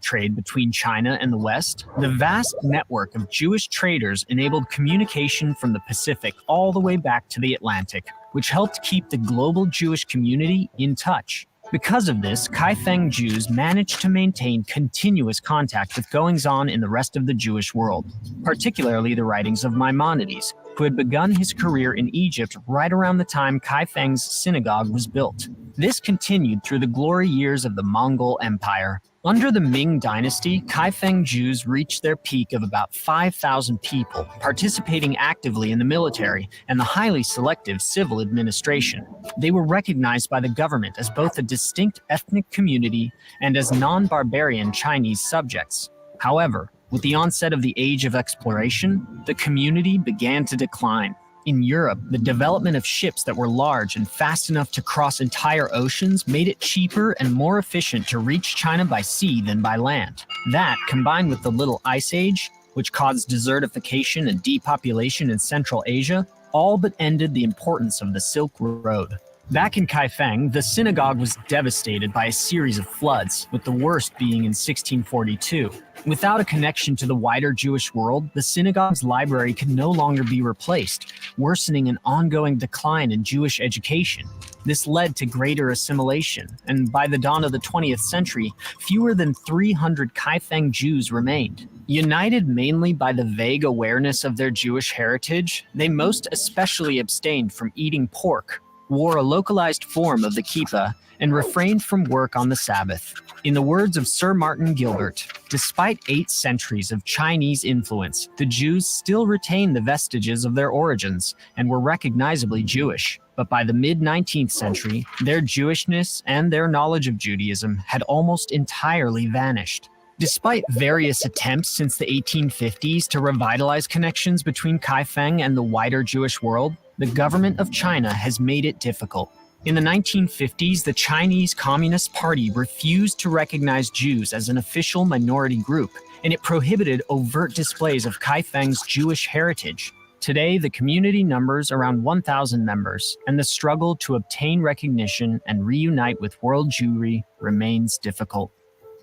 trade between China and the West, the vast network of Jewish traders enabled communication from the Pacific all the way back to the Atlantic, which helped keep the global Jewish community in touch. Because of this, Kaifeng Jews managed to maintain continuous contact with goings-on in the rest of the Jewish world, particularly the writings of Maimonides, who had begun his career in Egypt right around the time Kaifeng's synagogue was built. This continued through the glory years of the Mongol Empire. Under the Ming Dynasty, Kaifeng Jews reached their peak of about 5,000 people, participating actively in the military and the highly selective civil administration. They were recognized by the government as both a distinct ethnic community and as non-barbarian Chinese subjects. However, with the onset of the Age of Exploration, the community began to decline. In Europe, the development of ships that were large and fast enough to cross entire oceans made it cheaper and more efficient to reach China by sea than by land. That, combined with the Little Ice Age, which caused desertification and depopulation in Central Asia, all but ended the importance of the Silk Road. Back in Kaifeng, the synagogue was devastated by a series of floods, with the worst being in 1642. Without a connection to the wider Jewish world, the synagogue's library could no longer be replaced, worsening an ongoing decline in Jewish education. This led to greater assimilation, and by the dawn of the 20th century, fewer than 300 Kaifeng Jews remained. United mainly by the vague awareness of their Jewish heritage, they most especially abstained from eating pork, wore a localized form of the kippah, and refrained from work on the Sabbath. In the words of Sir Martin Gilbert, despite 8 centuries of Chinese influence, the Jews still retained the vestiges of their origins and were recognizably Jewish. But by the mid-19th century, their Jewishness and their knowledge of Judaism had almost entirely vanished. Despite various attempts since the 1850s to revitalize connections between Kaifeng and the wider Jewish world, the government of China has made it difficult. In the 1950s, the Chinese Communist Party refused to recognize Jews as an official minority group, and it prohibited overt displays of Kaifeng's Jewish heritage. Today, the community numbers around 1,000 members, and the struggle to obtain recognition and reunite with world Jewry remains difficult.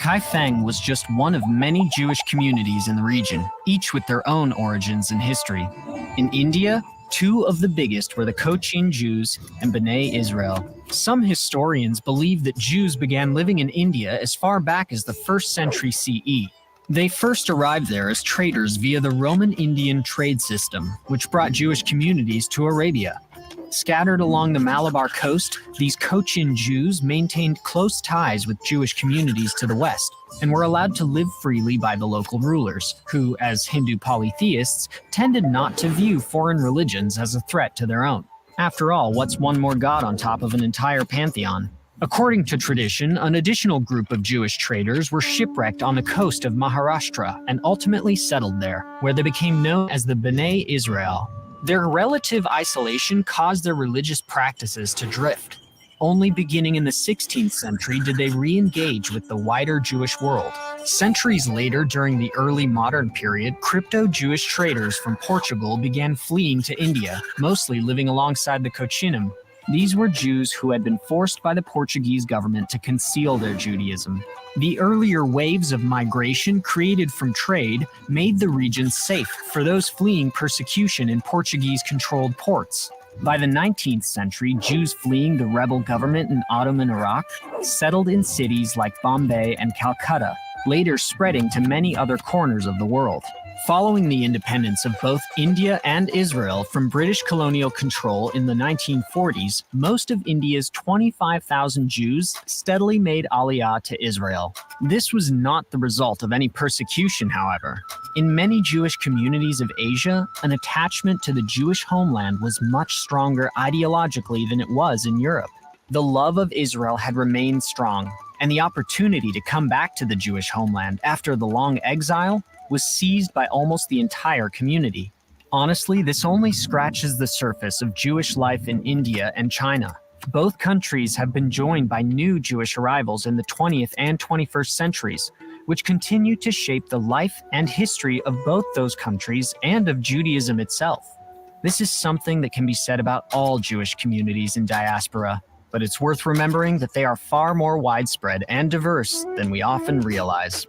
Kaifeng was just one of many Jewish communities in the region, each with their own origins and history. In India, 2 of the biggest were the Cochin Jews and B'nai Israel. Some historians believe that Jews began living in India as far back as the 1st century CE. They first arrived there as traders via the Roman Indian trade system, which brought Jewish communities to Arabia. Scattered along the Malabar coast, these Cochin Jews maintained close ties with Jewish communities to the west and were allowed to live freely by the local rulers, who, as Hindu polytheists, tended not to view foreign religions as a threat to their own. After all, what's one more god on top of an entire pantheon? According to tradition, an additional group of Jewish traders were shipwrecked on the coast of Maharashtra and ultimately settled there, where they became known as the B'nai Israel. Their relative isolation caused their religious practices to drift. Only beginning in the 16th century did they re-engage with the wider Jewish world. Centuries later, during the early modern period, crypto-Jewish traders from Portugal began fleeing to India, mostly living alongside the Cochinam. These were Jews who had been forced by the Portuguese government to conceal their Judaism. The earlier waves of migration created from trade made the region safe for those fleeing persecution in Portuguese-controlled ports. By the 19th century, Jews fleeing the rebel government in Ottoman Iraq settled in cities like Bombay and Calcutta, later spreading to many other corners of the world. Following the independence of both India and Israel from British colonial control in the 1940s, most of India's 25,000 Jews steadily made Aliyah to Israel. This was not the result of any persecution, however. In many Jewish communities of Asia, an attachment to the Jewish homeland was much stronger ideologically than it was in Europe. The love of Israel had remained strong, and the opportunity to come back to the Jewish homeland after the long exile was seized by almost the entire community. Honestly, this only scratches the surface of Jewish life in India and China. Both countries have been joined by new Jewish arrivals in the 20th and 21st centuries, which continue to shape the life and history of both those countries and of Judaism itself. This is something that can be said about all Jewish communities in diaspora, but it's worth remembering that they are far more widespread and diverse than we often realize.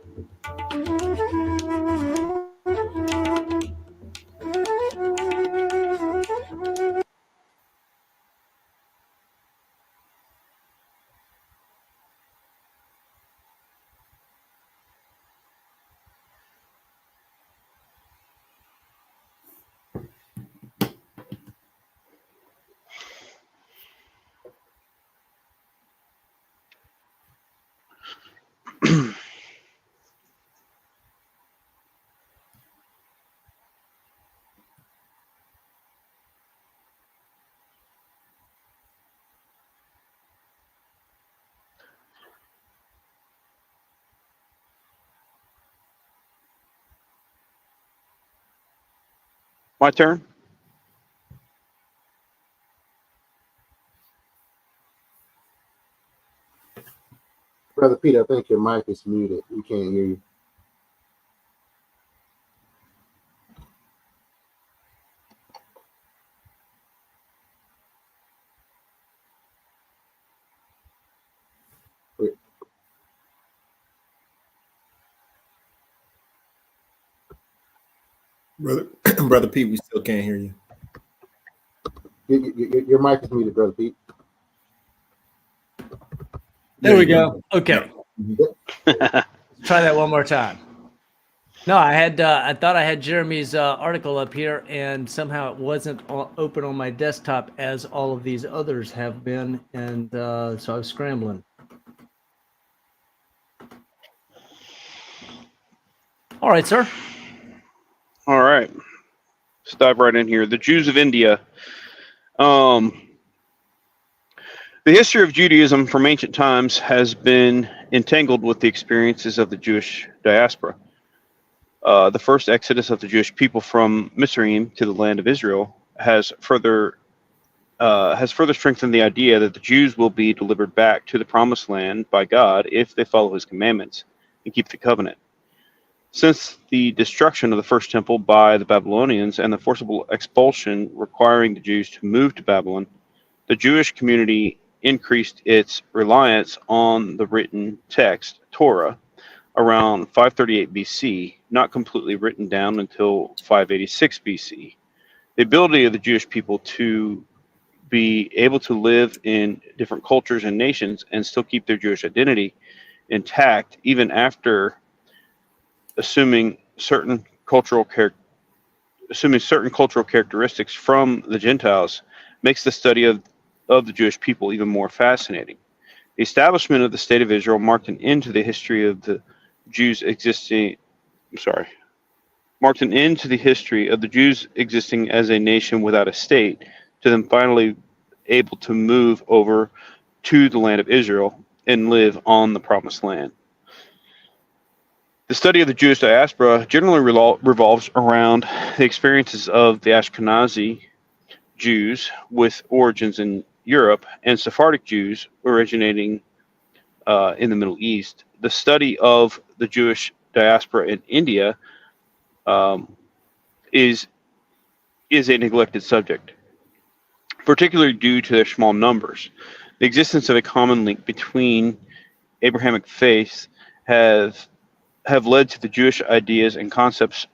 My turn. Brother Peter, I think your mic is muted. We can't hear you. Brother Pete, we still can't hear you. Your mic is muted, Brother Pete. There we go. Okay. Try that one more time. No, I thought I had Jeremy's article up here, and somehow it wasn't open on my desktop as all of these others have been, and so I was scrambling. All right, sir. All right. Let's dive right in here. The Jews of India. The history of Judaism from ancient times has been entangled with the experiences of the Jewish diaspora. The first exodus of the Jewish people from Mizraim to the land of Israel has further strengthened the idea that the Jews will be delivered back to the promised land by God if they follow his commandments and keep the covenant. Since the destruction of the first temple by the Babylonians and the forcible expulsion requiring the Jews to move to Babylon, the Jewish community increased its reliance on the written text, Torah, around 538 BC, not completely written down until 586 BC. The ability of the Jewish people to be able to live in different cultures and nations and still keep their Jewish identity intact, even after assuming certain cultural characteristics from the Gentiles, makes the study of the Jewish people even more fascinating. The establishment of the state of Israel marked an end to the history of the Jews existing as a nation without a state, to them finally able to move over to the land of Israel and live on the promised land. The study of the Jewish diaspora generally revolves around the experiences of the Ashkenazi Jews with origins in Europe and Sephardic Jews originating in the Middle East. The study of the Jewish diaspora in India is a neglected subject, particularly due to their small numbers. The existence of a common link between Abrahamic faiths have led to the Jewish ideas and concepts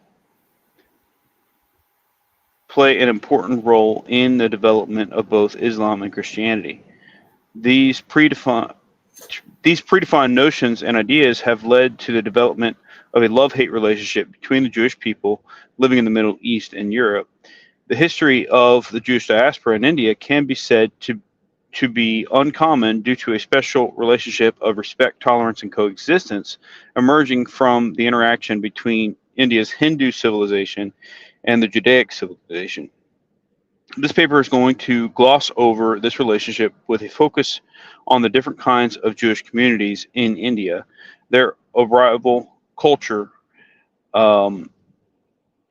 play an important role in the development of both Islam and Christianity. These predefined notions and ideas have led to the development of a love-hate relationship between the Jewish people living in the Middle East and Europe. The history of the Jewish diaspora in India can be said to be uncommon due to a special relationship of respect, tolerance, and coexistence emerging from the interaction between India's Hindu civilization and the Judaic civilization. This paper is going to gloss over this relationship with a focus on the different kinds of Jewish communities in India, their arrival, culture,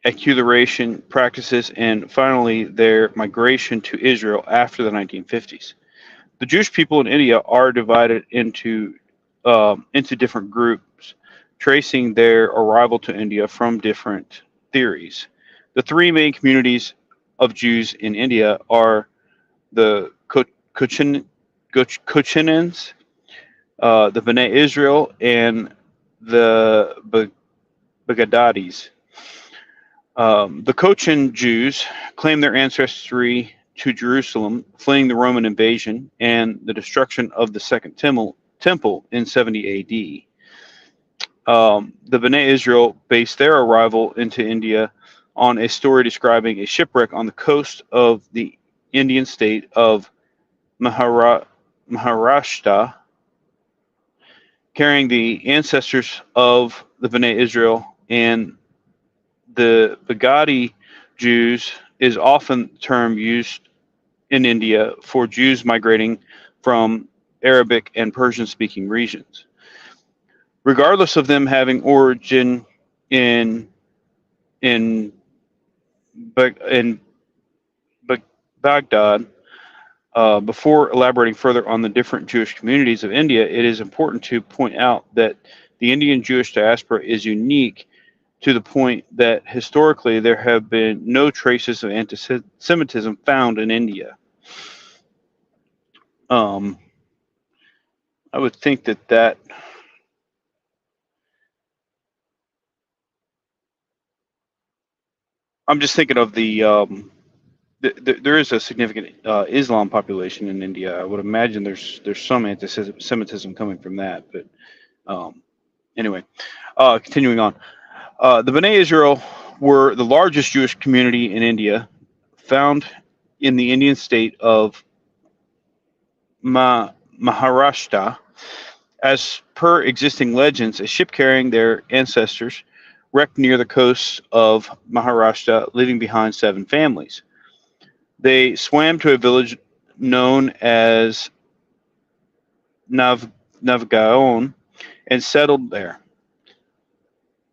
acculturation practices, and finally their migration to Israel after the 1950s. The Jewish people in India are divided into different groups, tracing their arrival to India from different theories. The three main communities of Jews in India are the Cochinins, the Bnei Israel, and the Bagadadis. The Cochin Jews claim their ancestry to Jerusalem, fleeing the Roman invasion and the destruction of the Second Temple in 70 AD. The Bnei Israel based their arrival into India on a story describing a shipwreck on the coast of the Indian state of Maharashtra, carrying the ancestors of the Bnei Israel. And the Bagadi Jews is often the term used in India for Jews migrating from Arabic and Persian-speaking regions. Regardless of them having origin in Baghdad, before elaborating further on the different Jewish communities of India, it is important to point out that the Indian Jewish diaspora is unique to the point that historically there have been no traces of anti-Semitism found in India. I would think that I'm just thinking of there is a significant Islam population in India. I would imagine there's some anti-Semitism coming from that. But anyway, continuing on. The Bnei Israel were the largest Jewish community in India, found in the Indian state of Maharashtra. As per existing legends, a ship carrying their ancestors wrecked near the coast of Maharashtra, leaving behind 7 families. They swam to a village known as Navgaon and settled there.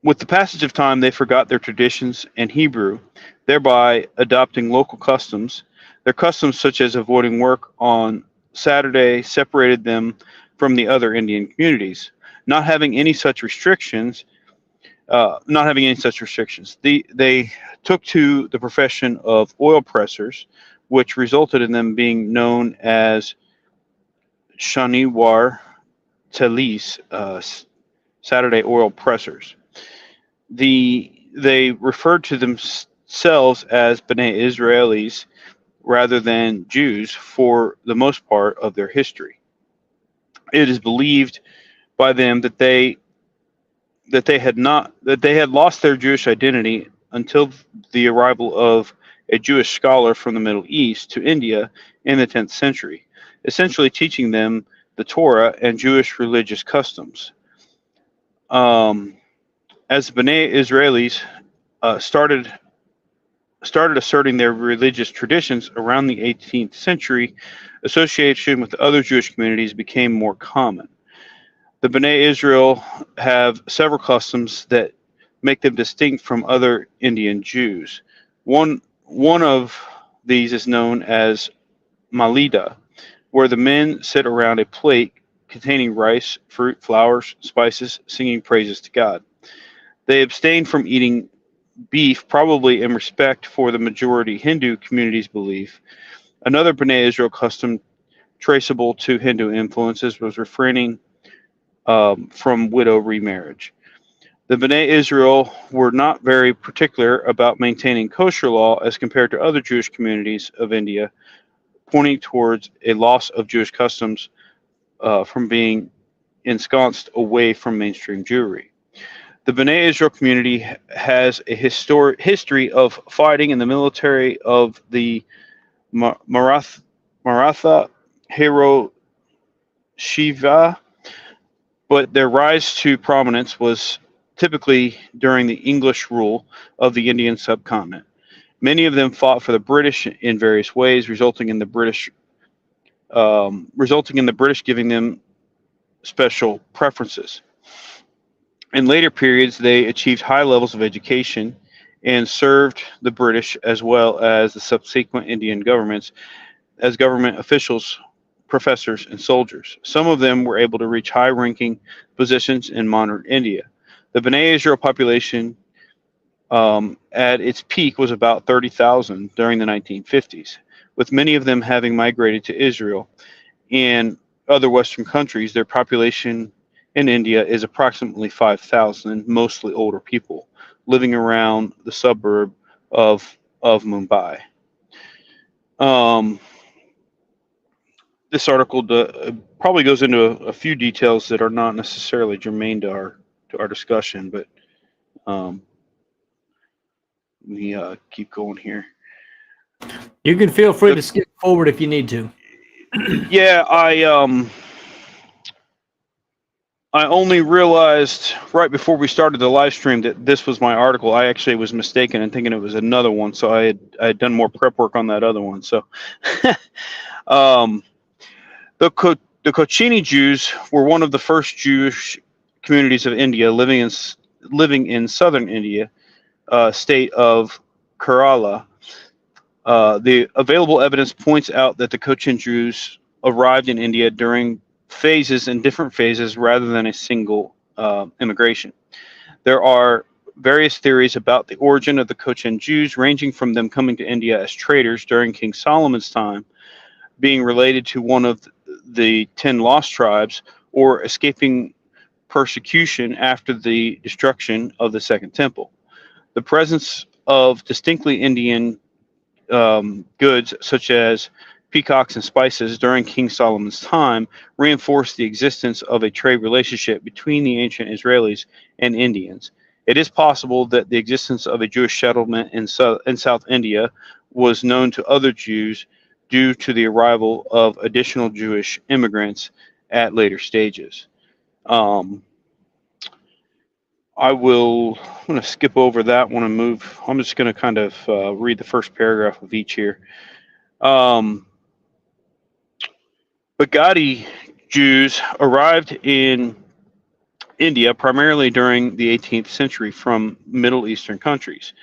With the passage of time, they forgot their traditions and Hebrew, thereby adopting local customs. Their customs, such as avoiding work on Saturday, separated them from the other Indian communities. Not having any such restrictions, they took to the profession of oil pressers, which resulted in them being known as Shaniwar Talis, Saturday oil pressers. They referred to themselves as Bnei Israelis rather than Jews for the most part of their history. It is believed by them that they had lost their Jewish identity until the arrival of a Jewish scholar from the Middle East to India in the 10th century, essentially teaching them the Torah and Jewish religious customs. As the Bnei Israelis started started asserting their religious traditions around the 18th century, association with other Jewish communities became more common. The B'nai Israel have several customs that make them distinct from other Indian Jews. One of these is known as Malida, where the men sit around a plate containing rice, fruit, flowers, spices, singing praises to God. They abstain from eating beef, probably in respect for the majority Hindu community's belief. Another B'nai Israel custom traceable to Hindu influences was refraining from widow remarriage. The B'nai Israel were not very particular about maintaining kosher law as compared to other Jewish communities of India, pointing towards a loss of Jewish customs from being ensconced away from mainstream Jewry. The B'nai Israel community has a history of fighting in the military of the Maratha hero Shiva, but their rise to prominence was typically during the English rule of the Indian subcontinent. Many of them fought for the British in various ways, resulting in the British giving them special preferences. In later periods, they achieved high levels of education and served the British as well as the subsequent Indian governments as government officials, professors, and soldiers. Some of them were able to reach high-ranking positions in modern India. The B'nai Israel population at its peak was about 30,000 during the 1950s, with many of them having migrated to Israel and other Western countries. Their population in India is approximately 5,000, mostly older people, living around the suburb of Mumbai. This article probably goes into a few details that are not necessarily germane to our discussion, but let me keep going here. You can feel free to skip forward if you need to. Yeah, I only realized right before we started the live stream that this was my article. I actually was mistaken and thinking it was another one, so I had done more prep work on that other one. So, the Kochini Jews were one of the first Jewish communities of India living in southern India, state of Kerala. The available evidence points out that the Cochin Jews arrived in India during different phases rather than a single immigration. There are various theories about the origin of the Cochin Jews, ranging from them coming to India as traders during King Solomon's time, being related to one of the 10 lost tribes, or escaping persecution after the destruction of the Second Temple. The presence of distinctly Indian goods such as peacocks and spices during King Solomon's time reinforced the existence of a trade relationship between the ancient Israelis and Indians. It is possible that the existence of a Jewish settlement in South India was known to other Jews due to the arrival of additional Jewish immigrants at later stages. I'm going to skip over that one and move. I'm just going to kind of read the first paragraph of each here. Bagadi Jews arrived in India primarily during the 18th century from Middle Eastern countries.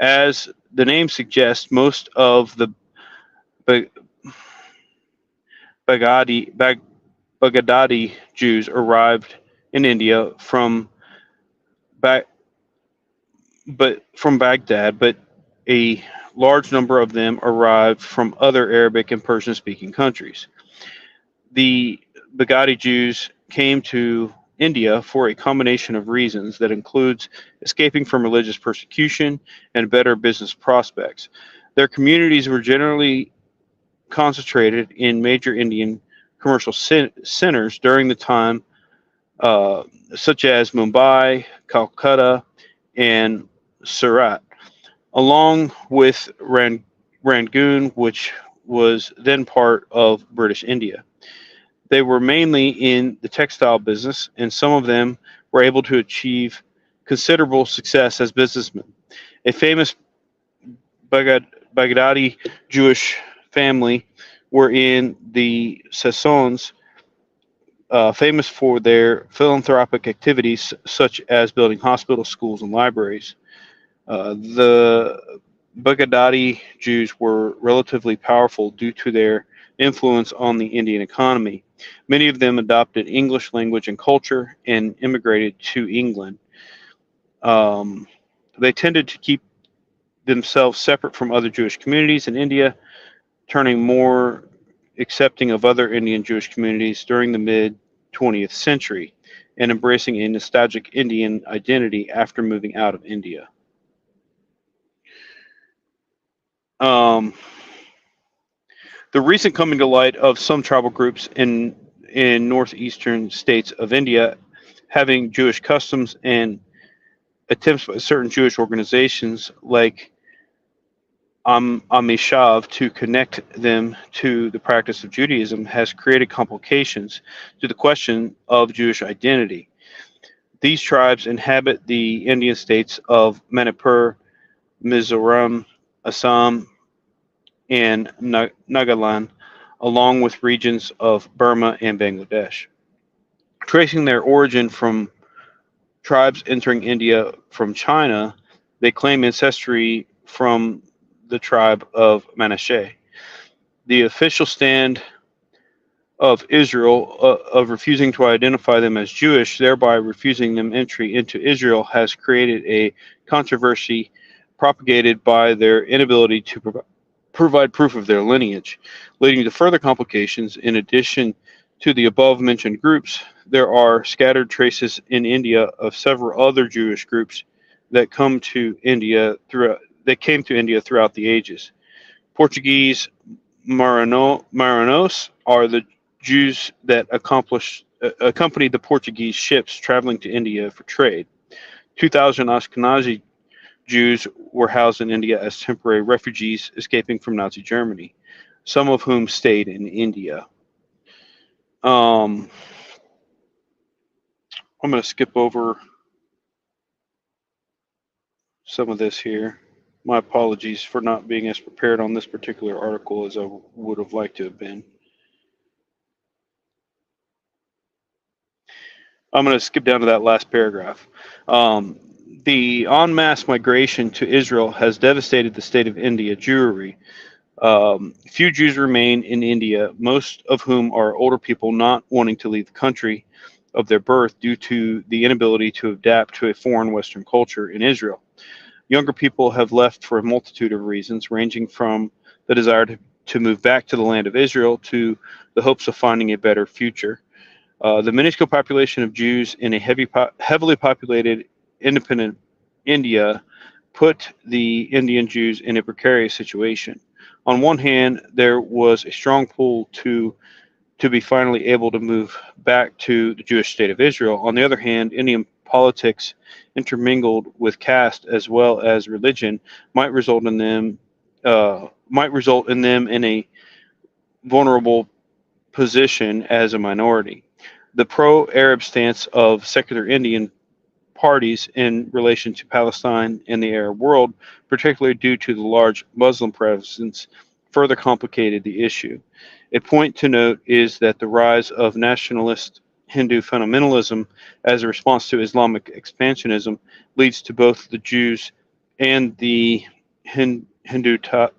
As the name suggests, most of the Baghdadi Jews arrived in India from Baghdad, but a large number of them arrived from other Arabic and Persian-speaking countries. The Baghdadi Jews came to India for a combination of reasons that includes escaping from religious persecution and better business prospects. Their communities were generally concentrated in major Indian commercial centers during the time, such as Mumbai, Calcutta, and Surat, along with Rangoon, which was then part of British India. They were mainly in the textile business, and some of them were able to achieve considerable success as businessmen. A famous Baghdadi Jewish family were in the Sassons, famous for their philanthropic activities such as building hospitals, schools, and libraries. The Baghdadi Jews were relatively powerful due to their influence on the Indian economy. Many of them adopted English language and culture and immigrated to England. They tended to keep themselves separate from other Jewish communities in India, turning more accepting of other Indian Jewish communities during the mid 20th century and embracing a nostalgic Indian identity after moving out of India. The recent coming to light of some tribal groups in northeastern states of India having Jewish customs and attempts by certain Jewish organizations like Amishav to connect them to the practice of Judaism has created complications to the question of Jewish identity. These tribes inhabit the Indian states of Manipur, Mizoram, Assam, and Nagaland, along with regions of Burma and Bangladesh. Tracing their origin from tribes entering India from China, they claim ancestry from the tribe of Manasseh. The official stand of Israel of refusing to identify them as Jewish, thereby refusing them entry into Israel, has created a controversy propagated by their inability to provide proof of their lineage, leading to further complications. In addition to the above mentioned groups, there are scattered traces in India of several other Jewish groups that came to India throughout the ages. Portuguese Marinos are the Jews that accompanied the Portuguese ships traveling to India for trade. 2,000 Ashkenazi Jews were housed in India as temporary refugees escaping from Nazi Germany, some of whom stayed in India. I'm going to skip over some of this here. My apologies for not being as prepared on this particular article as I would have liked to have been. I'm going to skip down to that last paragraph. The en masse migration to Israel has devastated the state of India Jewry. Few Jews remain in India, most of whom are older people not wanting to leave the country of their birth due to the inability to adapt to a foreign Western culture in Israel. Younger people have left for a multitude of reasons, ranging from the desire to move back to the land of Israel to the hopes of finding a better future. The minuscule population of Jews in a heavily populated independent India put the Indian Jews in a precarious situation. On one hand, there was a strong pull to be finally able to move back to the Jewish state of Israel. On the other hand, Indian politics intermingled with caste as well as religion might result in them in a vulnerable position as a minority. The pro-Arab stance of secular Indian parties in relation to Palestine and the Arab world, particularly due to the large Muslim presence, further complicated the issue. A point to note is that the rise of nationalist Hindu fundamentalism as a response to Islamic expansionism leads to both the Jews and the Hindutva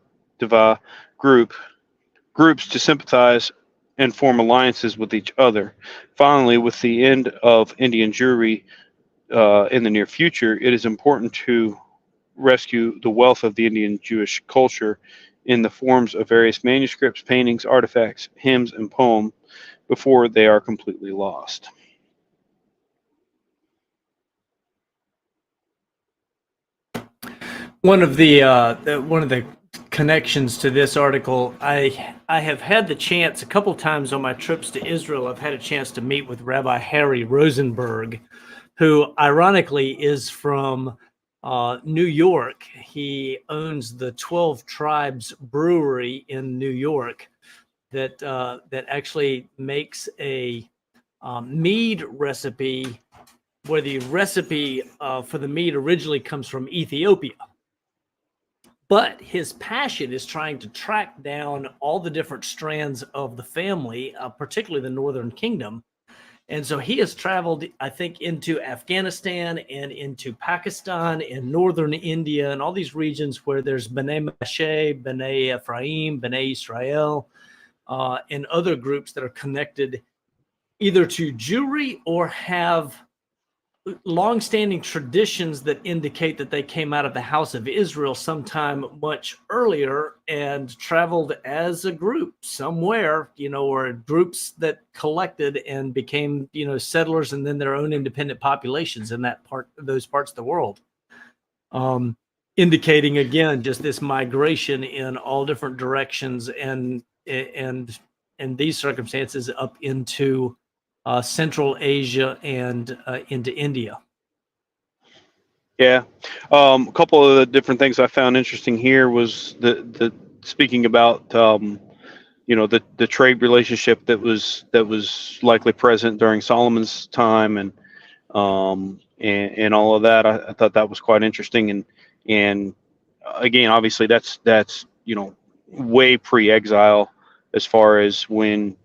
groups to sympathize and form alliances with each other. Finally, with the end of Indian Jewry in the near future, it is important to rescue the wealth of the Indian Jewish culture in the forms of various manuscripts, paintings, artifacts, hymns, and poems before they are completely lost. One of the connections to this article, I have had the chance a couple times on my trips to Israel. I've had a chance to meet with Rabbi Harry Rosenberg, who ironically is from New York. He owns the 12 Tribes Brewery in New York that actually makes a mead recipe where the recipe for the mead originally comes from Ethiopia. But his passion is trying to track down all the different strands of the family, particularly the Northern Kingdom. And so he has traveled, I think, into Afghanistan and into Pakistan and northern India and all these regions where there's B'nai Mashe, B'nai Ephraim, B'nai Israel, and other groups that are connected either to Jewry or have longstanding traditions that indicate that they came out of the house of Israel sometime much earlier and traveled as a group somewhere, or groups that collected and became, settlers and then their own independent populations in those parts of the world. Indicating again just this migration in all different directions and these circumstances up into Central Asia and into India. Yeah, a couple of the different things I found interesting here was the speaking about the trade relationship that was likely present during Solomon's time and all of that. I thought that was quite interesting and again, obviously that's way pre-exile as far as when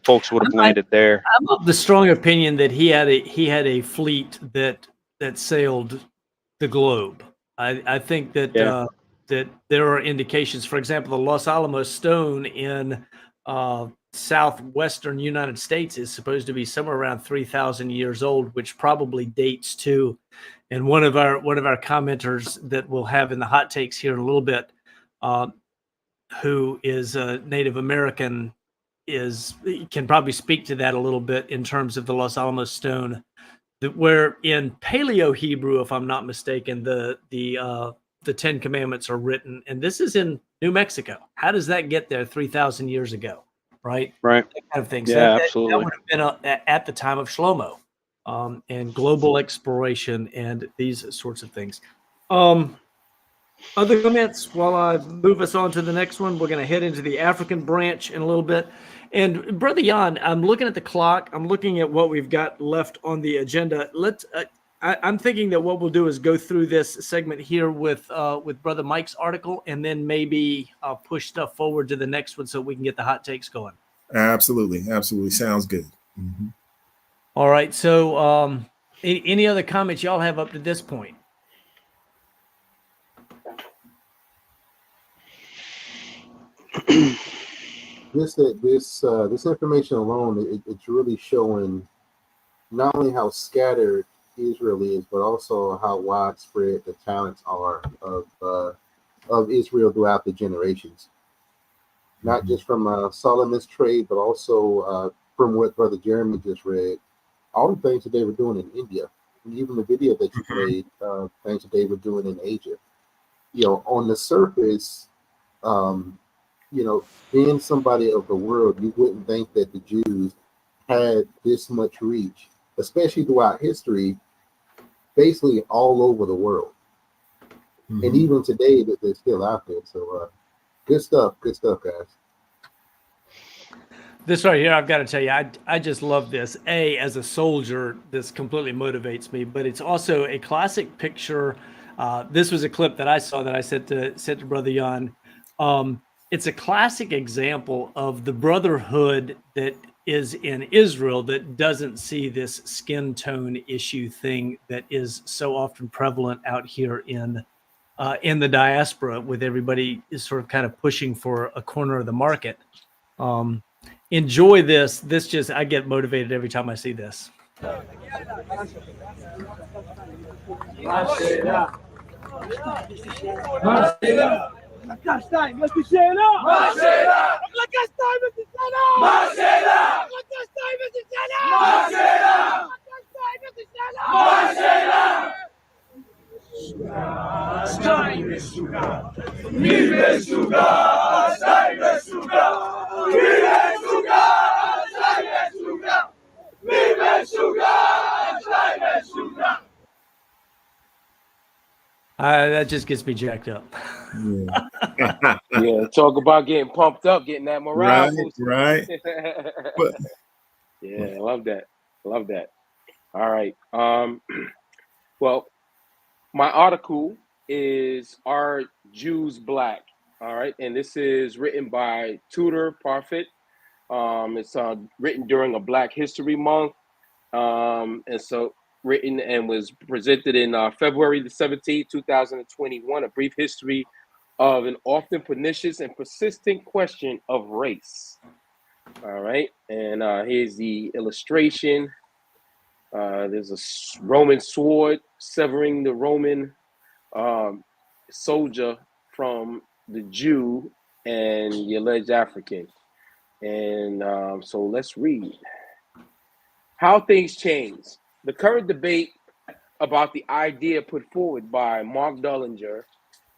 folks would have landed there. I'm of the strong opinion that he had a fleet that sailed the globe. I think that that there are indications. For example, the Los Alamos stone in southwestern United States is supposed to be somewhere around 3,000 years old, which probably dates to. And one of our commenters that we'll have in the hot takes here in a little bit, who is a Native American, can probably speak to that a little bit in terms of the Los Alamos stone, that where in Paleo Hebrew, if I'm not mistaken, the 10 Commandments are written, and this is in New Mexico. How does that get there 3,000 years ago? Right. That kind of thing. Yeah, So that absolutely. would have been at the time of Shlomo, and global exploration and these sorts of things. Other comments while I move us on to the next one? We're going to head into the African branch in a little bit. And Brother Jan, I'm looking at the clock. I'm looking at what we've got left on the agenda. I'm thinking that what we'll do is go through this segment here with Brother Mike's article, and then maybe push stuff forward to the next one so we can get the hot takes going. Absolutely. Sounds good. Mm-hmm. All right. So any other comments y'all have up to this point? This information alone, it's really showing not only how scattered Israel is, but also how widespread the talents are of Israel throughout the generations. Not just from Solomon's trade, but also from what Brother Jeremy just read, all the things that they were doing in India, and even the video that you played, things that they were doing in Asia. On the surface, being somebody of the world, you wouldn't think that the Jews had this much reach, especially throughout history, basically all over the world. Mm-hmm. And even today, that they're still out there. So good stuff, guys. This right here, I've got to tell you, I just love this. As a soldier, this completely motivates me, but it's also a classic picture. This was a clip that I saw that I sent to Brother Jan. It's a classic example of the brotherhood that is in Israel that doesn't see this skin tone issue thing that is so often prevalent out here in the diaspora, with everybody is sort of kind of pushing for a corner of the market. Enjoy this. This just, I get motivated every time I see this. That just gets me jacked up. Yeah, talk about getting pumped up, getting that morale. Right. Yeah, I love that. All right. Well, my article is Are Jews Black? All right, and this is written by Tudor Parfit. It's written during a Black History Month, and so written and was presented in February the 17th, 2021. A brief history of an often pernicious and persistent question of race. All right, and here's the illustration. There's a Roman sword severing the Roman soldier from the Jew and the alleged African. And so let's read. How things change. The current debate about the idea put forward by Mark Dullinger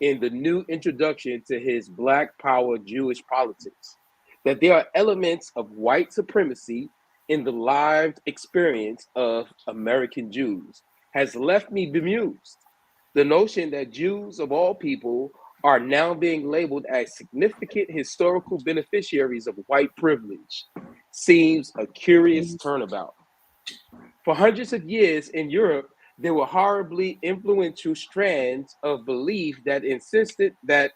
in the new introduction to his Black Power Jewish Politics, that there are elements of white supremacy in the lived experience of American Jews, has left me bemused. The notion that Jews of all people are now being labeled as significant historical beneficiaries of white privilege seems a curious turnabout. For hundreds of years in Europe, there were horribly influential strands of belief that insisted that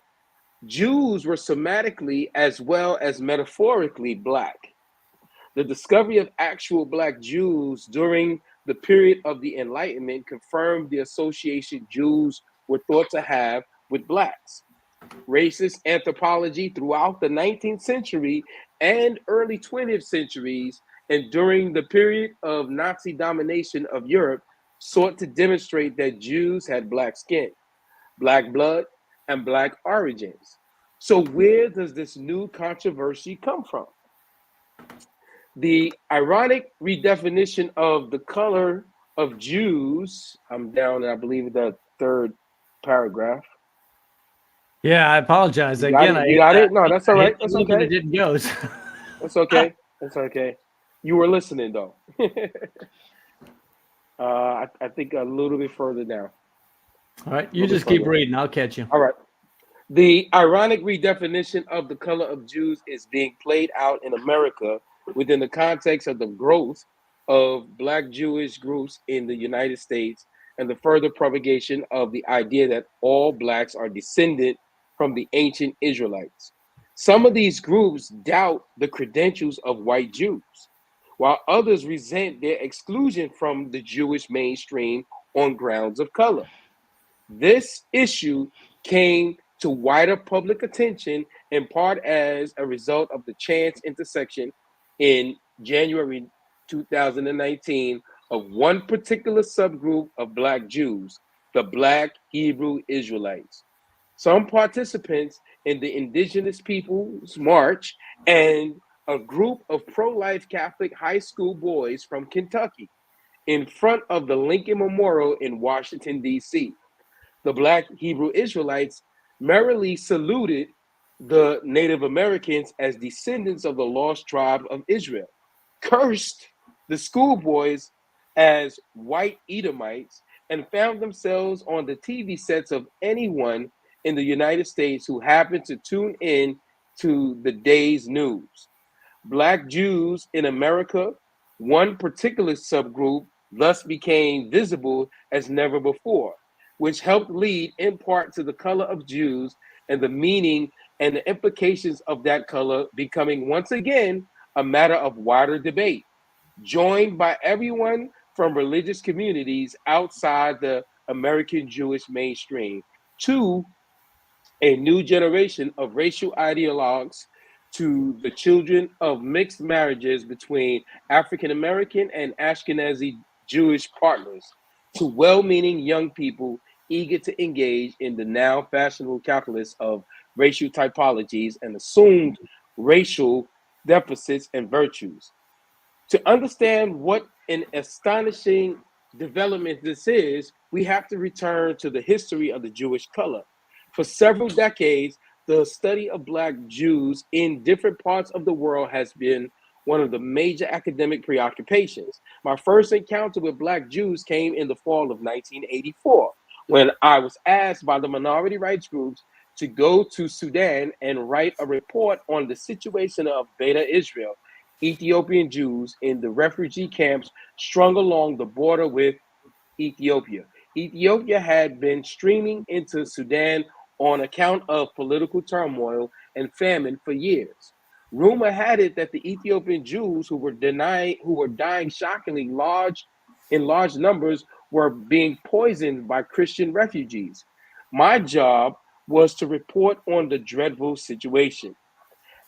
Jews were somatically as well as metaphorically Black. The discovery of actual Black Jews during the period of the Enlightenment confirmed the association Jews were thought to have with Blacks. Racist anthropology throughout the 19th century and early 20th centuries, and during the period of Nazi domination of Europe, sought to demonstrate that Jews had Black skin, Black blood, and Black origins. So where does this new controversy come from? The ironic redefinition of the color of Jews, I'm down, I believe, the third paragraph. Yeah, I apologize. You got Again, it? You got it? No, that's all right. That's That's okay. It didn't go. That's okay. That's okay. You were listening, though. I think a little bit further down. All right, you just keep reading. I'll catch you. All right. The ironic redefinition of the color of Jews is being played out in America within the context of the growth of Black Jewish groups in the United States and the further propagation of the idea that all Blacks are descended from the ancient Israelites. Some of these groups doubt the credentials of white Jews, while others resent their exclusion from the Jewish mainstream on grounds of color. This issue came to wider public attention in part as a result of the chance intersection in January 2019 of one particular subgroup of Black Jews, the Black Hebrew Israelites. Some participants in the Indigenous Peoples March and a group of pro-life Catholic high school boys from Kentucky in front of the Lincoln Memorial in Washington, D.C. The Black Hebrew Israelites merrily saluted the Native Americans as descendants of the lost tribe of Israel, cursed the schoolboys as white Edomites, and found themselves on the TV sets of anyone in the United States who happened to tune in to the day's news. Black Jews in America, one particular subgroup, thus became visible as never before, which helped lead in part to the color of Jews and the meaning and the implications of that color becoming once again a matter of wider debate, joined by everyone from religious communities outside the American Jewish mainstream to a new generation of racial ideologues, to the children of mixed marriages between African American and Ashkenazi Jewish partners, to well-meaning young people eager to engage in the now fashionable calculus of racial typologies and assumed racial deficits and virtues. To understand what an astonishing development this is, we have to return to the history of the Jewish color. For several decades, the study of Black Jews in different parts of the world has been one of the major academic preoccupations. My first encounter with Black Jews came in the fall of 1984, when I was asked by the minority rights groups to go to Sudan and write a report on the situation of Beta Israel, Ethiopian Jews in the refugee camps strung along the border with Ethiopia. Ethiopia had been streaming into Sudan on account of political turmoil and famine for years. Rumor had it that the Ethiopian Jews who were dying shockingly in large numbers were being poisoned by Christian refugees. My job was to report on the dreadful situation.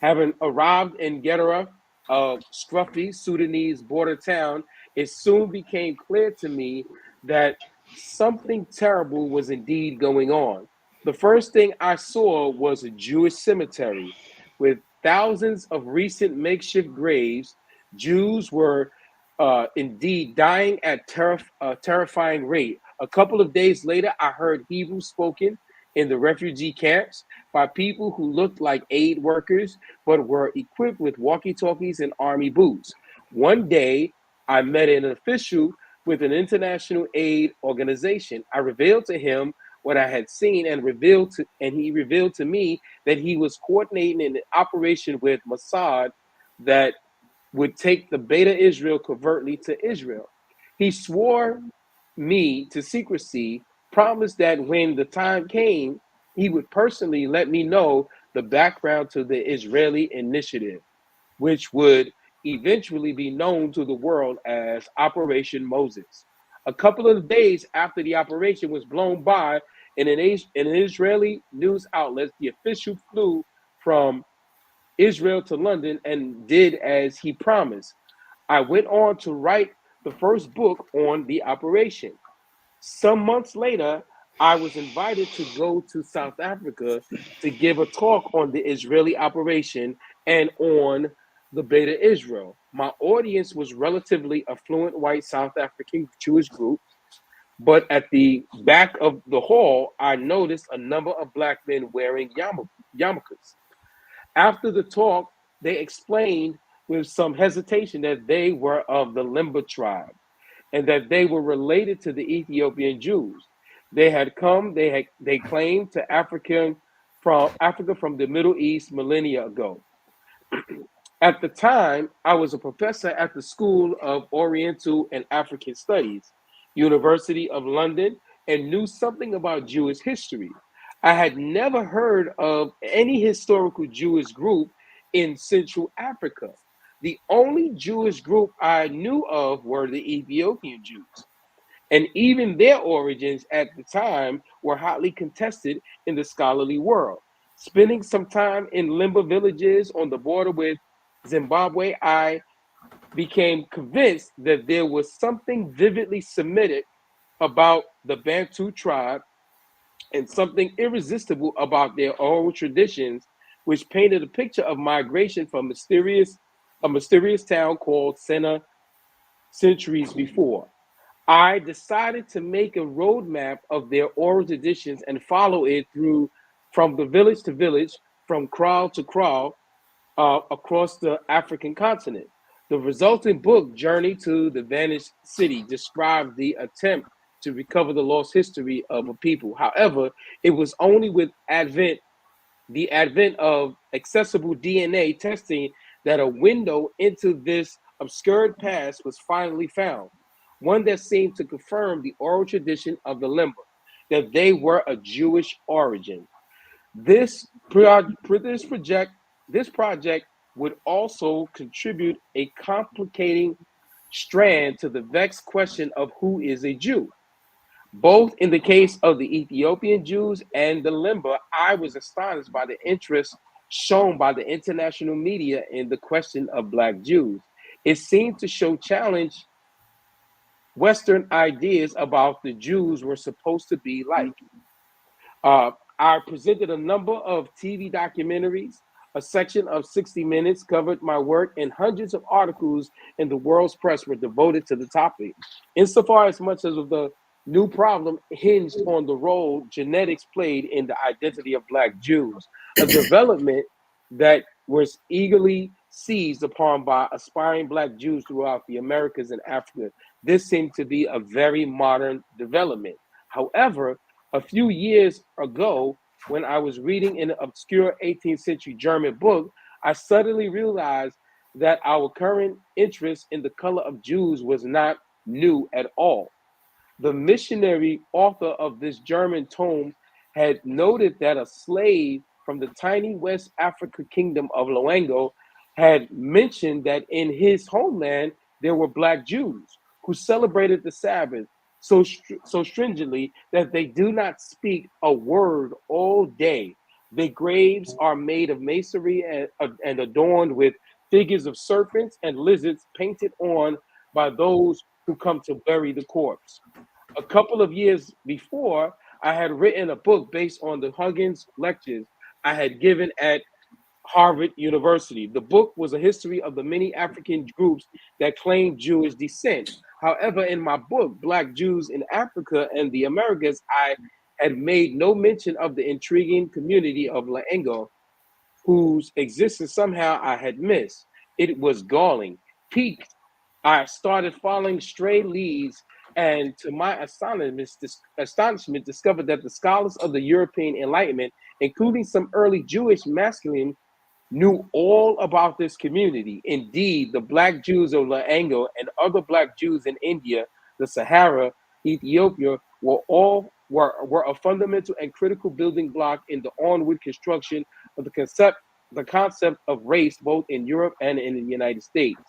Having arrived in Gedera, a scruffy Sudanese border town, it soon became clear to me that something terrible was indeed going on. The first thing I saw was a Jewish cemetery with thousands of recent makeshift graves. Jews were indeed dying at a terrifying rate. A couple of days later, I heard Hebrew spoken in the refugee camps by people who looked like aid workers but were equipped with walkie-talkies and army boots. One day, I met an official with an international aid organization. I revealed to him what I had seen and he revealed to me that he was coordinating an operation with Mossad that would take the Beta Israel covertly to Israel. He swore me to secrecy, promised that when the time came, he would personally let me know the background to the Israeli initiative, which would eventually be known to the world as Operation Moses. A couple of days after the operation was blown by in an Israeli news outlet, the official flew from Israel to London and did as he promised. I went on to write the first book on the operation. Some months later, I was invited to go to South Africa to give a talk on the Israeli operation and on the Beta Israel. My audience was relatively affluent white South African Jewish group, but at the back of the hall, I noticed a number of black men wearing yarmulkes. After the talk, they explained with some hesitation that they were of the Limba tribe and that they were related to the Ethiopian Jews. They claimed to Africa from the Middle East millennia ago. At the time, I was a professor at the School of Oriental and African Studies, University of London, and knew something about Jewish history. I had never heard of any historical Jewish group in Central Africa. The only Jewish group I knew of were the Ethiopian Jews. And even their origins at the time were hotly contested in the scholarly world. Spending some time in Limba villages on the border with Zimbabwe, I became convinced that there was something vividly Semitic about the Bantu tribe and something irresistible about their oral traditions, which painted a picture of migration from a mysterious town called Sena centuries before. I decided to make a roadmap of their oral traditions and follow it through from the village to village, from kraal to kraal, across the African continent. The resulting book, Journey to the Vanished City, described the attempt to recover the lost history of a people. However, it was only with the advent of accessible DNA testing that a window into this obscured past was finally found, one that seemed to confirm the oral tradition of the Limba, that they were a Jewish origin. This project would also contribute a complicating strand to the vexed question of who is a Jew. Both in the case of the Ethiopian Jews and the Limba, I was astonished by the interest shown by the international media in the question of Black Jews. It seemed to show challenge Western ideas about the Jews were supposed to be like. Uh, I presented a number of TV documentaries. A section of 60 Minutes covered my work, and hundreds of articles in the world's press were devoted to the topic. Insofar as much as the new problem hinged on the role genetics played in the identity of Black Jews, a development that was eagerly seized upon by aspiring Black Jews throughout the Americas and Africa. This seemed to be a very modern development. However, a few years ago, when I was reading an obscure 18th century German book, I suddenly realized that our current interest in the color of Jews was not new at all. the missionary author of this German tome had noted that a slave from the tiny West Africa kingdom of Loango had mentioned that in his homeland there were Black Jews who celebrated the Sabbath so stringently that they do not speak a word all day. Their graves are made of masonry and adorned with figures of serpents and lizards painted on by those who come to bury the corpse. A couple of years before, I had written a book based on the Huggins lectures I had given at Harvard University. The book was a history of the many African groups that claimed Jewish descent. However, in my book, Black Jews in Africa and the Americas, I had made no mention of the intriguing community of Laengo, whose existence somehow I had missed. It was galling. Piqued, I started following stray leads, and to my astonishment, discovered that the scholars of the European Enlightenment, including some early Jewish masculine, knew all about this community. Indeed, the Black Jews of Laengo and other Black Jews in India, the Sahara, Ethiopia, were a fundamental and critical building block in the onward construction of the concept of race, both in Europe and in the United States.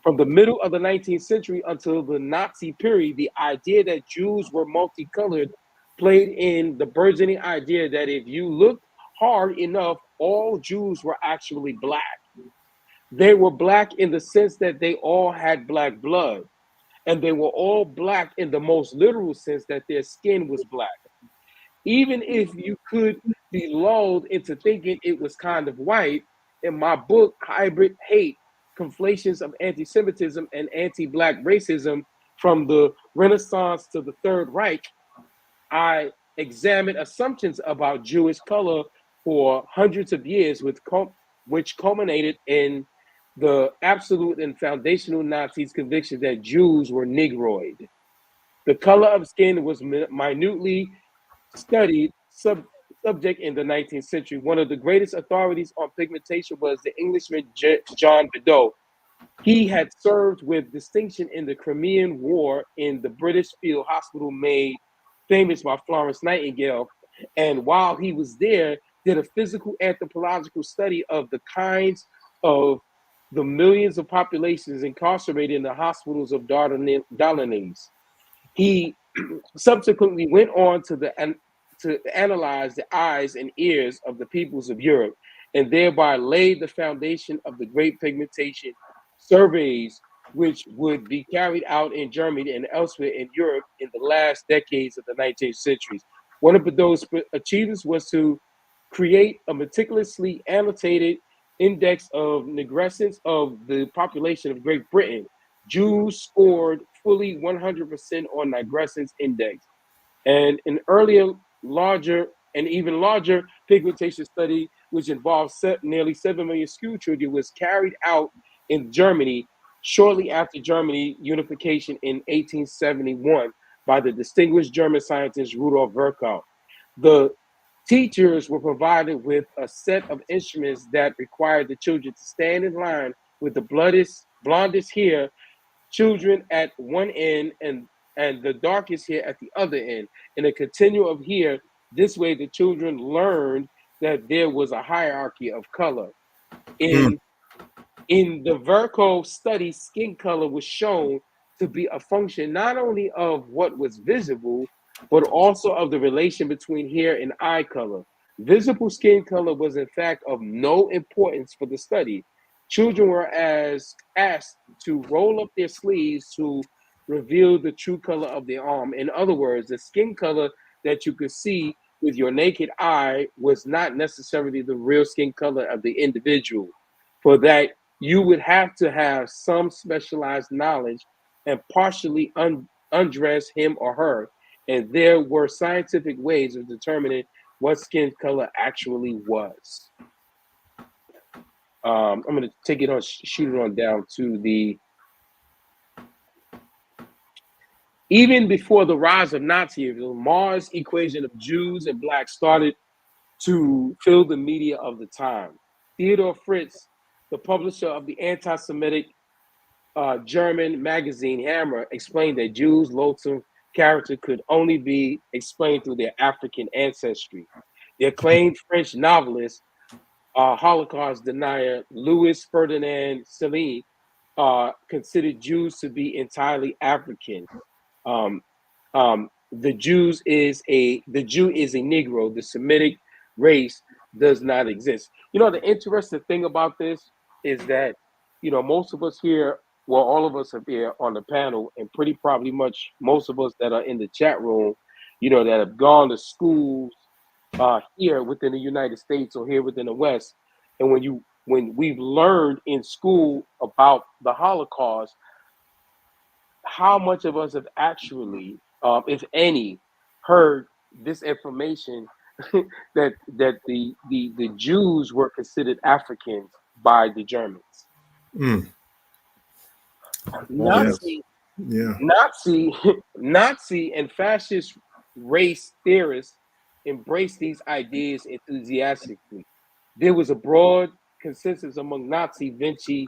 From the middle of the 19th century until the Nazi period, the idea that Jews were multicolored played in the burgeoning idea that if you looked hard enough, all Jews were actually Black. They were Black in the sense that they all had Black blood, and they were all Black in the most literal sense that their skin was Black. Even if you could be lulled into thinking it was kind of white, in my book, Hybrid Hate, Conflations of Anti-Semitism and Anti-Black Racism from the Renaissance to the Third Reich, I examined assumptions about Jewish color for hundreds of years, which culminated in the absolute and foundational Nazis' conviction that Jews were Negroid. The color of skin was minutely studied subject in the 19th century. One of the greatest authorities on pigmentation was the Englishman John Bideau. He had served with distinction in the Crimean War in the British Field Hospital made famous by Florence Nightingale. And while he was there, did a physical anthropological study of the kinds of the millions of populations incarcerated in the hospitals of Dardanelles. He subsequently went on to analyze the eyes and ears of the peoples of Europe, and thereby laid the foundation of the great pigmentation surveys, which would be carried out in Germany and elsewhere in Europe in the last decades of the 19th century. One of those achievements was to create a meticulously annotated index of negrescence of the population of Great Britain. Jews scored fully 100% on nigrescence index. And an earlier, larger, and even larger pigmentation study, which involved nearly 7 million school children, was carried out in Germany shortly after Germany unification in 1871 by the distinguished German scientist Rudolf Virchow. The teachers were provided with a set of instruments that required the children to stand in line with the blondest hair children at one end and the darkest hair at the other end in a continuum of hair. This way the children learned that there was a hierarchy of color. In the Virchow study, skin color was shown to be a function not only of what was visible, but also of the relation between hair and eye color. Visible skin color was in fact of no importance for the study. Children were asked to roll up their sleeves to reveal the true color of their arm. In other words, the skin color that you could see with your naked eye was not necessarily the real skin color of the individual. For that, you would have to have some specialized knowledge and partially undress him or her. And there were scientific ways of determining what skin color actually was. I'm going to take it on, shoot it on down to the. Even before the rise of Nazism, Mars' equation of Jews and Blacks started to fill the media of the time. Theodor Fritz, the publisher of the anti-Semitic German magazine Hammer, explained that Jews, loathsome character could only be explained through their African ancestry. The acclaimed French novelist, Holocaust denier Louis Ferdinand Céline considered Jews to be entirely African. Um, the Jew is a Negro. The Semitic race does not exist. You know, the interesting thing about this is that, you know, most of us here, well, all of us are here on the panel, and pretty probably much most of us that are in the chat room, you know, that have gone to schools here within the United States or here within the West, and when we've learned in school about the Holocaust, how much of us have actually, if any, heard this information that the Jews were considered Africans by the Germans. Mm. Nazi, Yeah. Nazi and fascist race theorists embraced these ideas enthusiastically. There was a broad consensus among Nazi, Vinci,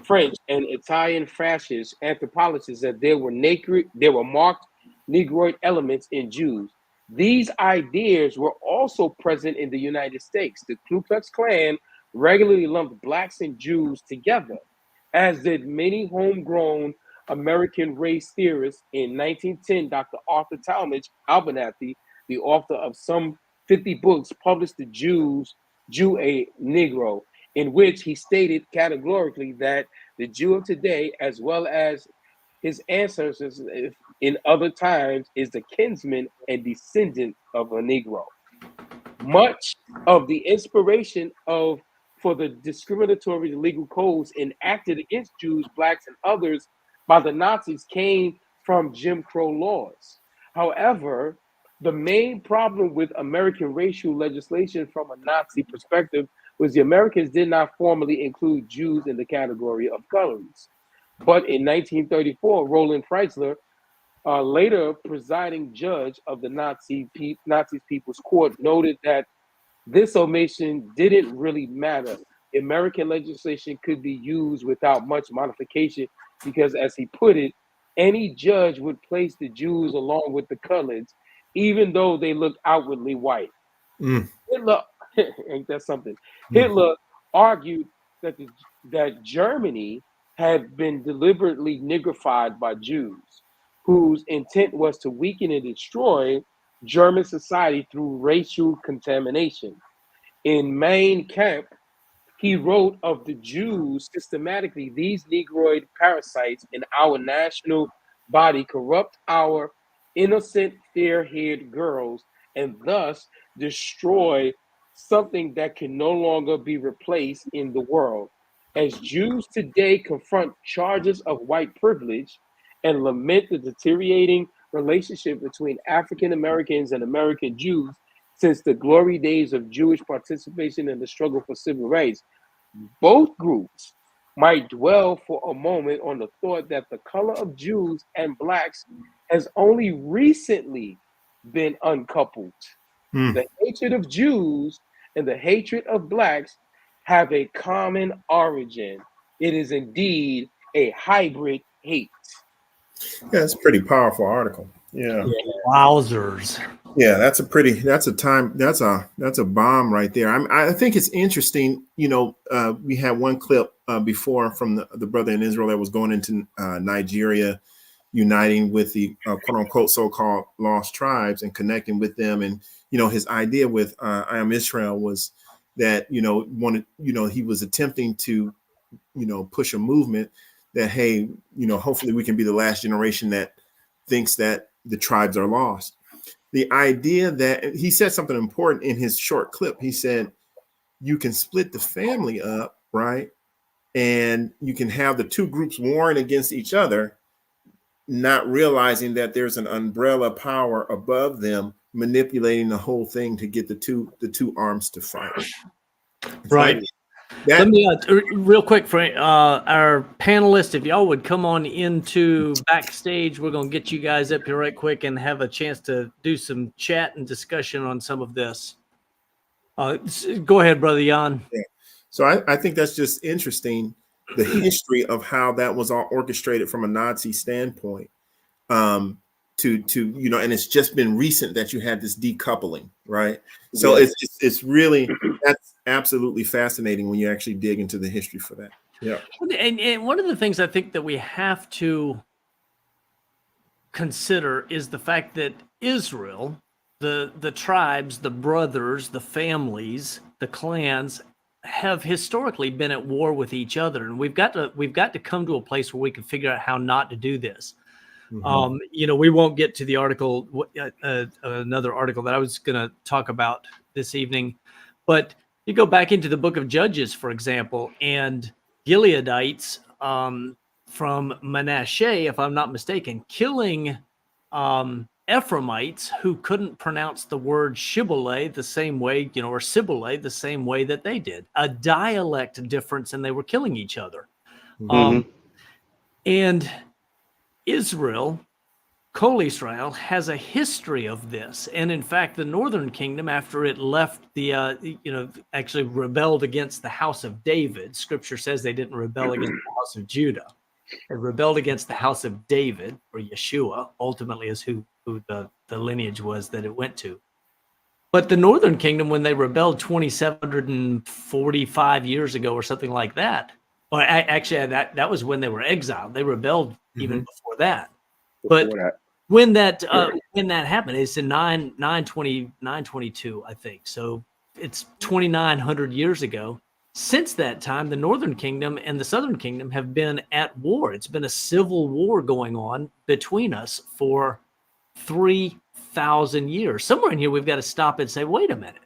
French, and Italian fascist anthropologists that there were marked Negroid elements in Jews. These ideas were also present in the United States. The Ku Klux Klan regularly lumped blacks and Jews together, as did many homegrown American race theorists. In 1910, Dr. Arthur Talmadge Abernathy, the author of some 50 books, published The Jew a Negro, in which he stated categorically that the Jew of today, as well as his ancestors in other times, is the kinsman and descendant of a Negro. Much of the inspiration for the discriminatory legal codes enacted against Jews, blacks, and others by the Nazis came from Jim Crow laws. However, the main problem with American racial legislation from a Nazi perspective was the Americans did not formally include Jews in the category of colors. But in 1934, Roland Freisler, later presiding judge of the Nazis People's Court, noted that this omission didn't really matter. American legislation could be used without much modification because, as he put it, any judge would place the Jews along with the coloreds, even though they looked outwardly white. Mm. Hitler, ain't that something? Hitler argued that Germany had been deliberately nigrified by Jews, whose intent was to weaken and destroy German society through racial contamination. In Mein Kampf, he wrote of the Jews systematically, these Negroid parasites in our national body corrupt our innocent, fair-haired girls and thus destroy something that can no longer be replaced in the world. As Jews today confront charges of white privilege and lament the deteriorating relationship between African Americans and American Jews since the glory days of Jewish participation in the struggle for civil rights, both groups might dwell for a moment on the thought that the color of Jews and blacks has only recently been uncoupled. The hatred of Jews and the hatred of blacks have a common origin. It is indeed a hybrid hate. Yeah, it's a pretty powerful article. Yeah. Wowzers. Yeah, that's a bomb right there. I think it's interesting. You know, we had one clip before from the brother in Israel that was going into Nigeria, uniting with the quote unquote so-called lost tribes and connecting with them. And you know, his idea with I Am Israel was that he was attempting to push a movement that, hey, hopefully we can be the last generation that thinks that the tribes are lost. The idea that he said something important in his short clip. He said, you can split the family up, right? And you can have the two groups warring against each other, not realizing that there's an umbrella power above them manipulating the whole thing to get the two arms to fight. It's right. Like Let me real quick, Frank, our panelists, if y'all would come on into backstage, we're going to get you guys up here right quick and have a chance to do some chat and discussion on some of this. Go ahead, Brother Jan. Yeah. So I think that's just interesting, the history of how that was all orchestrated from a Nazi standpoint. and it's just been recent that you had this decoupling, right? So it's really, that's absolutely fascinating when you actually dig into the history for that. Yeah. And one of the things I think that we have to consider is the fact that Israel, the tribes, the brothers, the families, the clans, have historically been at war with each other, and we've got to come to a place where we can figure out how not to do this. Mm-hmm. We won't get to the article, another article that I was going to talk about this evening, but you go back into the book of Judges, for example, and Gileadites from Manasseh, if I'm not mistaken, killing Ephraimites who couldn't pronounce the word shibboleth the same way, or Sibboleth the same way that they did. A dialect difference, and they were killing each other. Mm-hmm. And Israel, Kol Israel, has a history of this. And in fact, the Northern Kingdom, after it left actually rebelled against the house of David. Scripture says they didn't rebel against the house of Judah. They rebelled against the house of David, or Yeshua, ultimately is who the lineage was that it went to. But the Northern Kingdom, when they rebelled 2,745 years ago or something like that, or actually that was when they were exiled. They rebelled even before that. But when that happened, it's in 922, I think. So it's 2,900 years ago. Since that time, the Northern Kingdom and the Southern Kingdom have been at war. It's been a civil war going on between us for 3,000 years. Somewhere in here, we've got to stop and say, wait a minute.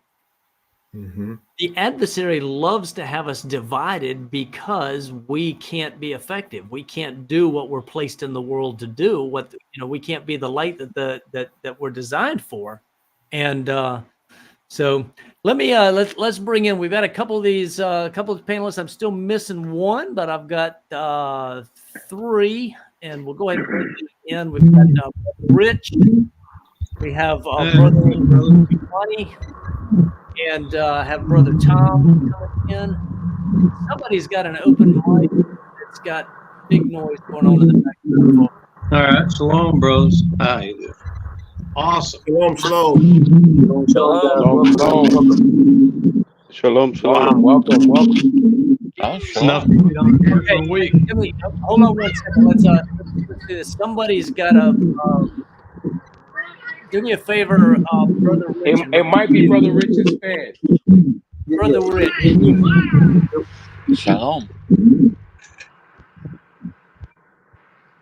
Mm-hmm. The adversary loves to have us divided because we can't be effective. We can't do what we're placed in the world to do. We can't be the light that we're designed for. And so let me let's bring in. We've got a couple of these couple of panelists. I'm still missing one, but I've got three, and we'll go ahead and bring them in. We've got Rich. We have brother Money, and have brother Tom coming in. Somebody's got an open mic that's got big noise going on in the background. All right, shalom, bros. How you doing? Awesome. Shalom. Welcome. Okay, hold on 1 second. Let's do this. Somebody's got a. Do me a favor, brother Rich. It might be brother Rich's fan. Brother Rich. Shalom.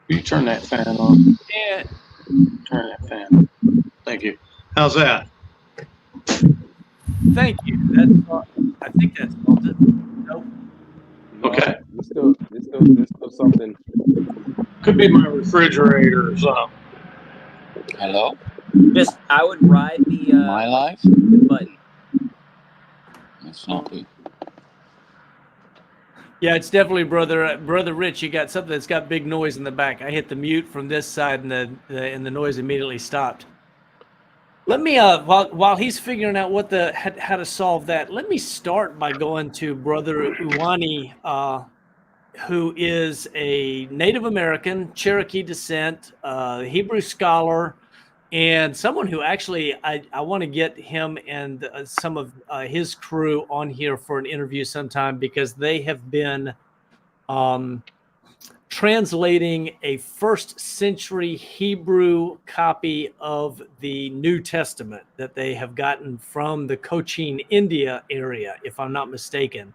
You turn that fan on. Yeah. Turn that fan. Thank you. How's that? Thank you. That's. I think that's it. Nope. Okay. There's still something. Could be my refrigerator or something. Hello? Just, I would ride the my life button. That's not good. Yeah, it's definitely brother Rich. You got something that's got big noise in the back. I hit the mute from this side, and the noise immediately stopped. Let me while he's figuring out how to solve that, let me start by going to brother Uwani, who is a Native American, Cherokee descent, Hebrew scholar, and someone who actually I want to get him and some of his crew on here for an interview sometime, because they have been translating a 1st century Hebrew copy of the New Testament that they have gotten from the Cochin, India area, if I'm not mistaken.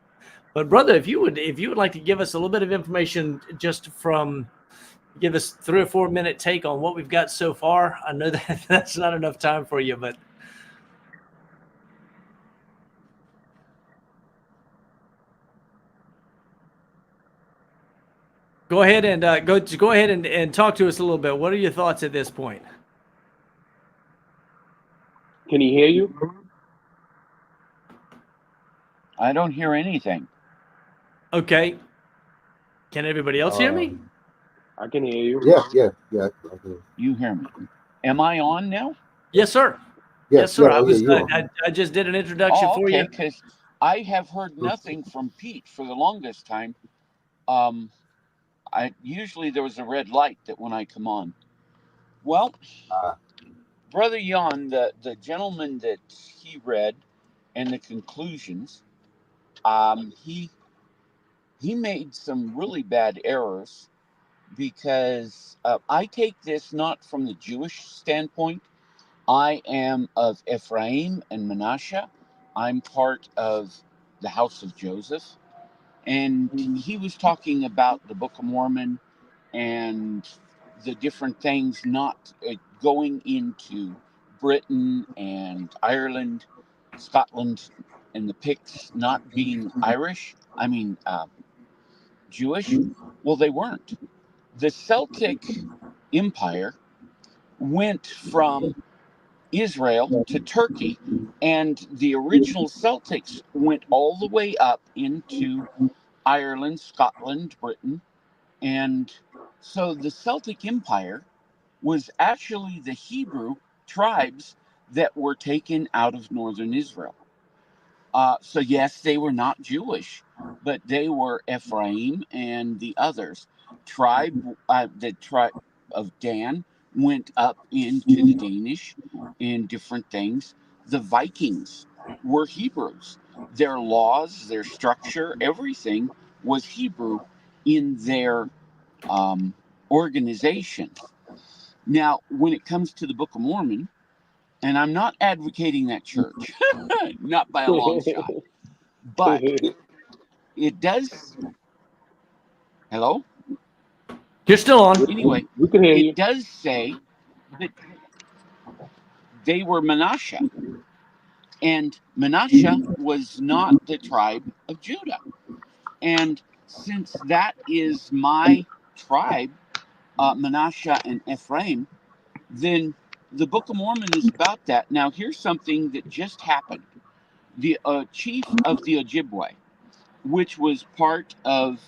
But brother, if you would like to give us a little bit of information, just give us 3 or 4 minute take on what we've got so far. I know that that's not enough time for you, but go ahead and go ahead and talk to us a little bit. What are your thoughts at this point? Can he hear you? I don't hear anything. Okay. Can everybody else hear me? I can hear you. Yeah. You hear me? Am I on now? Yes, sir. Yes, sir. I just did an introduction for you. Because I have heard nothing from Pete for the longest time. Usually there was a red light that when I come on, Well, Uh, Brother Jan, the gentleman that he read and the conclusions, he made some really bad errors because I take this not from the Jewish standpoint. I am of Ephraim and Manasseh. I'm part of the house of Joseph. And he was talking about the Book of Mormon and the different things not going into Britain and Ireland, Scotland, and the Picts not being Jewish. Well, they weren't. The Celtic Empire went from Israel to Turkey, and the original Celtics went all the way up into Ireland, Scotland, Britain, and so the Celtic Empire was actually the Hebrew tribes that were taken out of northern Israel. So yes, they were not Jewish, but they were Ephraim and the others. The tribe of Dan went up into the Danish and different things. The Vikings were Hebrews. Their laws, their structure, everything was Hebrew in their organizations. Now, when it comes to the Book of Mormon, and I'm not advocating that church, not by a long shot, but it does. Hello? You're still on. Anyway, We can hear you. it does say that they were Manasseh, and Manasseh was not the tribe of Judah. And since that is my tribe, Manasseh and Ephraim, then the Book of Mormon is about that. Now, here's something that just happened. The chief of the Ojibwe, which was part of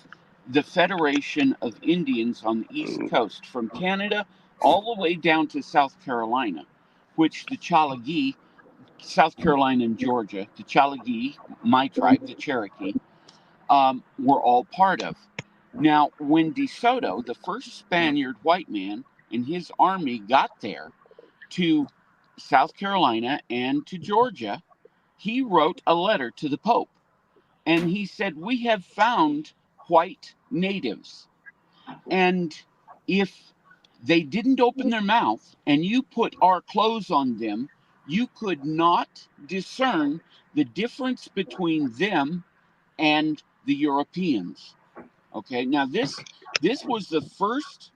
the Federation of Indians on the East Coast, from Canada all the way down to South Carolina, which the Chalagi, South Carolina and Georgia, the Chalagi, my tribe, the Cherokee, were all part of. Now, when DeSoto, the first Spaniard white man, and his army got there to South Carolina and to Georgia, he wrote a letter to the Pope. And he said, "We have found white natives. And if they didn't open their mouth and you put our clothes on them, you could not discern the difference between them and the Europeans." Okay, now this was the first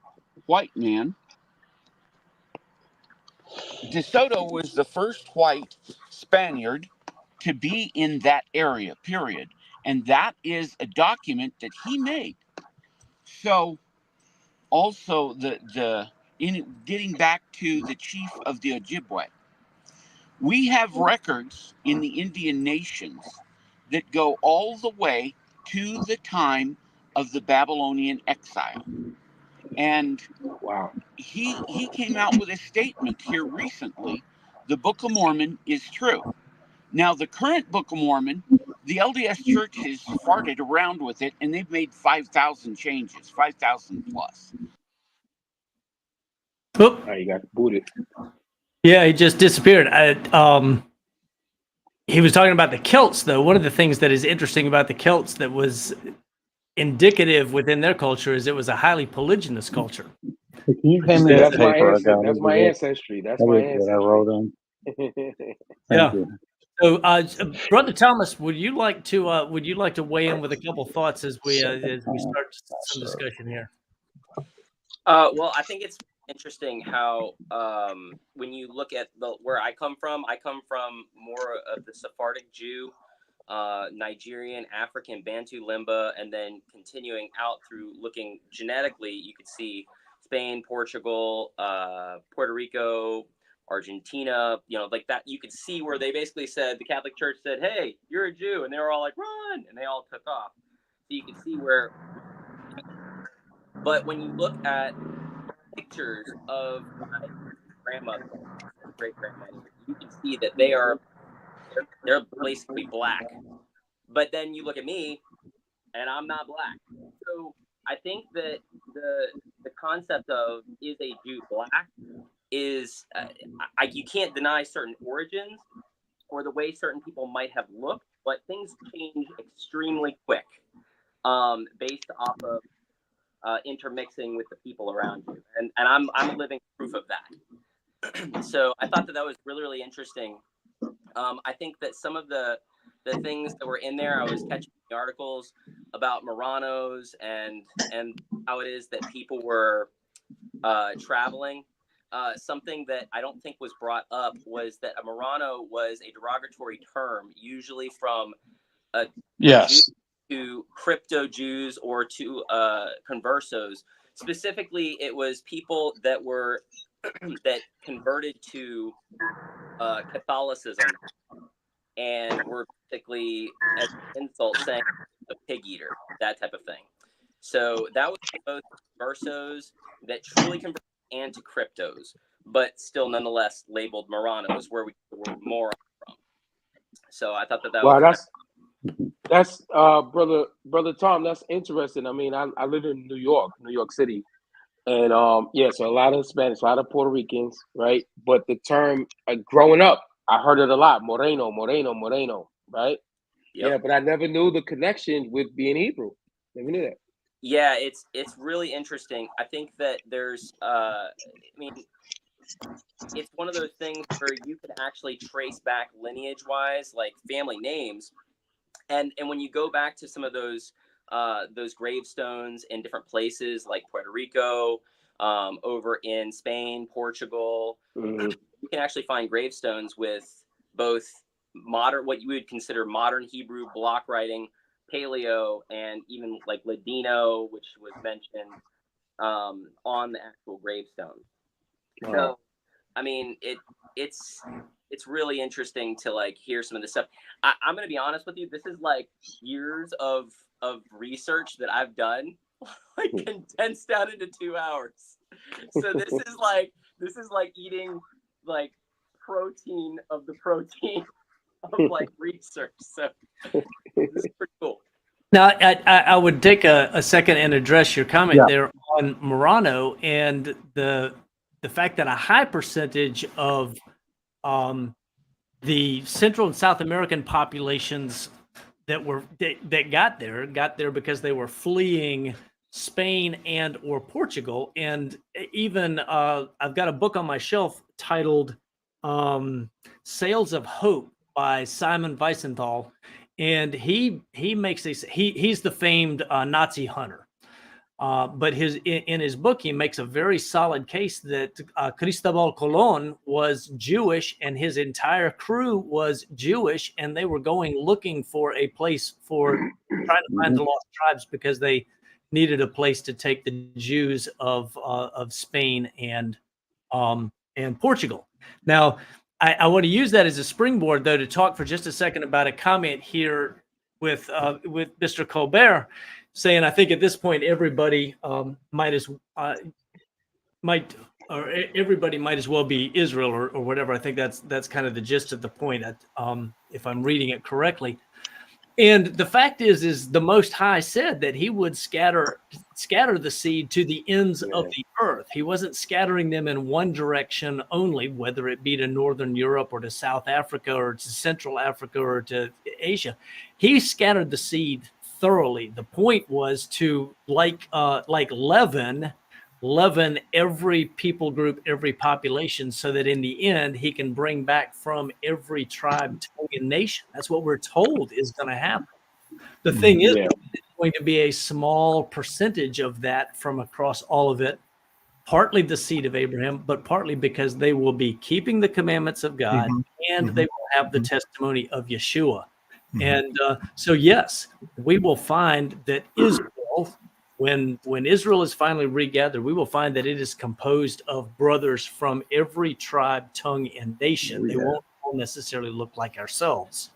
white man. DeSoto was the first white Spaniard to be in that area, period. And that is a document that he made. So also in getting back to the chief of the Ojibwe, we have records in the Indian nations that go all the way to the time of the Babylonian exile. And Wow. he came out with a statement here recently. The Book of Mormon is true. Now, the current Book of Mormon, the LDS Church has farted around with it, and they've made 5,000 changes, 5,000 plus. Oop. Oh, you got booted. Yeah, he just disappeared. He was talking about the Celts, though. One of the things that is interesting about the Celts that was indicative within their culture is it was a highly polygynous culture. Can you hand me that That's my paper I got? That's my ancestry. That's my ancestry. That I wrote in. Thank you. So, Brother Thomas, would you like to weigh in with a couple thoughts as we start some discussion here? Well, I think it's interesting how when you look at where I come from more of the Sephardic Jew, Nigerian, African, Bantu, Limba, and then continuing out through looking genetically, you could see Spain, Portugal, Puerto Rico, Argentina, like that. You could see where they basically said, the Catholic Church said, "Hey, you're a Jew," and they were all like, "Run," and they all took off. So you could see where. But when you look at pictures of my grandmother, great grandmother, you can see that they're basically black. But then you look at me, and I'm not black. So I think that the concept of is a Jew black is you can't deny certain origins or the way certain people might have looked, but things change extremely quick based off of intermixing with the people around you, and I'm a living proof of that. So I thought that was really interesting. I think that some of the things that were in there, I was catching the articles about Marranos and how it is that people were traveling. Something that I don't think was brought up was that a Marrano was a derogatory term, usually from a Yes. Jew to crypto Jews or to conversos. Specifically, it was people that were that converted to Catholicism and were basically, as an insult, saying a pig eater, that type of thing. So that was both conversos that truly converted and to cryptos, but still nonetheless labeled Marranos, where we get the word moron from. So I thought that Well, was that's brother Tom. That's interesting. I mean, I live in New York City, and so a lot of Hispanics, a lot of Puerto Ricans, right? But the term growing up, I heard it a lot: Moreno, Moreno, Moreno, right? Yep. Yeah, but I never knew the connection with being Hebrew. Never knew that. Yeah, it's really interesting. I think that there's I mean, it's one of those things where you can actually trace back lineage wise, like family names, and when you go back to some of those gravestones in different places like Puerto Rico, over in Spain, Portugal, you can actually find gravestones with both modern, what you would consider modern Hebrew block writing, Paleo, and even like Ladino, which was mentioned on the actual gravestone. So, I mean, it's really interesting to like hear some of this stuff. I'm gonna be honest with you. This is like years of research that I've done, like condensed down into 2 hours. So this is like eating like protein of the protein of like research. So this is pretty cool. Now, I would take a second and address your comment there on Murano and the fact that a high percentage of the Central and South American populations that got there because they were fleeing Spain and or Portugal. And even I've got a book on my shelf titled Sails of Hope by Simon Wiesenthal. And he makes he's the famed Nazi hunter. But in his book, he makes a very solid case that Cristobal Colon was Jewish and his entire crew was Jewish, and they were going looking for a place for trying to find the lost tribes because they needed a place to take the Jews of Spain and Portugal. Now, I want to use that as a springboard, though, to talk for just a second about a comment here with Mr. Colbert, saying I think at this point everybody everybody might as well be Israel or whatever. I think that's kind of the gist of the point, if I'm reading it correctly. And the fact is the Most High said that He would scatter the seed to the ends of the earth. He wasn't scattering them in one direction only, whether it be to Northern Europe or to South Africa or to Central Africa or to Asia. He scattered the seed thoroughly. The point was to like leaven every people group, every population, so that in the end he can bring back from every tribe, tongue, and nation. That's what we're told is going to happen. The thing is, it's going to be a small percentage of that from across all of it, partly the seed of Abraham, but partly because they will be keeping the commandments of God and they will have the testimony of Yeshua. And so, yes, we will find that Israel, when Israel is finally regathered, we will find that it is composed of brothers from every tribe, tongue, and nation. They won't all necessarily look like ourselves.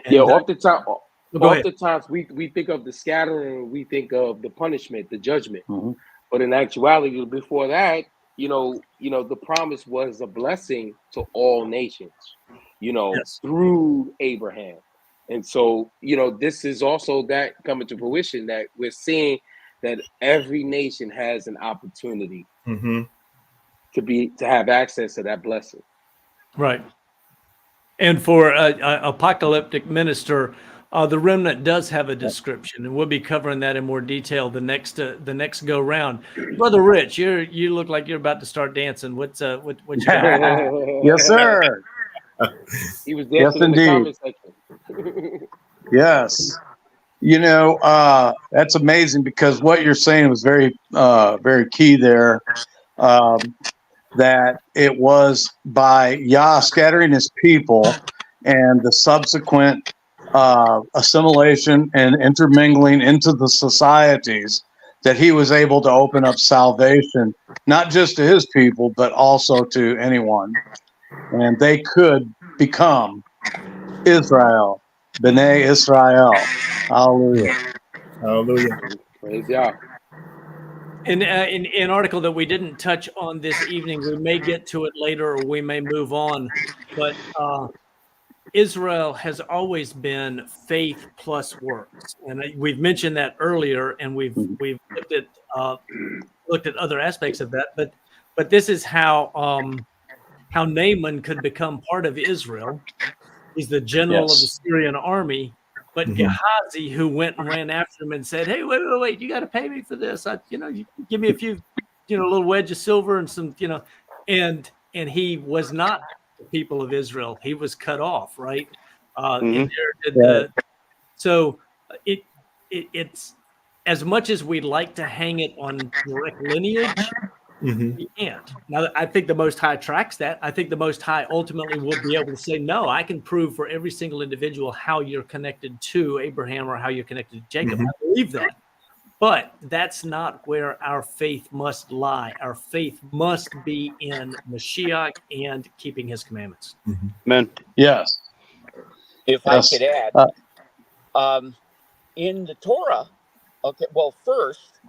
And, oftentimes we think of the scattering, we think of the punishment, the judgment. But in actuality, before that, the promise was a blessing to all nations, through Abraham. And so, this is also that coming to fruition, that we're seeing that every nation has an opportunity Mm-hmm. to have access to that blessing. Right. And for apocalyptic minister, the remnant does have a description, and we'll be covering that in more detail the next go round. Brother Rich, you look like you're about to start dancing. What you got? Yes, sir. He was Yes, dancing in the indeed. comment section. Yes. You know, that's amazing, because what you're saying was very, very key there. That it was by Yah scattering his people and the subsequent assimilation and intermingling into the societies that he was able to open up salvation, not just to his people, but also to anyone. And they could become Israel, B'nai Israel. Hallelujah. Hallelujah. Praise Yah. In an article that we didn't touch on this evening, we may get to it later, or we may move on. But Israel has always been faith plus works, and we've mentioned that earlier, and we've looked at other aspects of that. But this is how Naaman could become part of Israel. He's the general of the Yes. Syrian army. But Mhm. Gehazi, who went and ran after him and said, "Hey, wait! You got to pay me for this. You give me a few, a little wedge of silver and some, and he was not the people of Israel. He was cut off, right? Inherited so it's as much as we'd like to hang it on direct lineage, Mhm. we can't. Now, I think the Most High tracks that. I think the Most High ultimately will be able to say, no, I can prove for every single individual how you're connected to Abraham or how you're connected to Jacob. Mhm. I believe that. But that's not where our faith must lie. Our faith must be in Mashiach and keeping his commandments. Amen. Yes. If I Yes. could add, in the Torah, okay, well, first,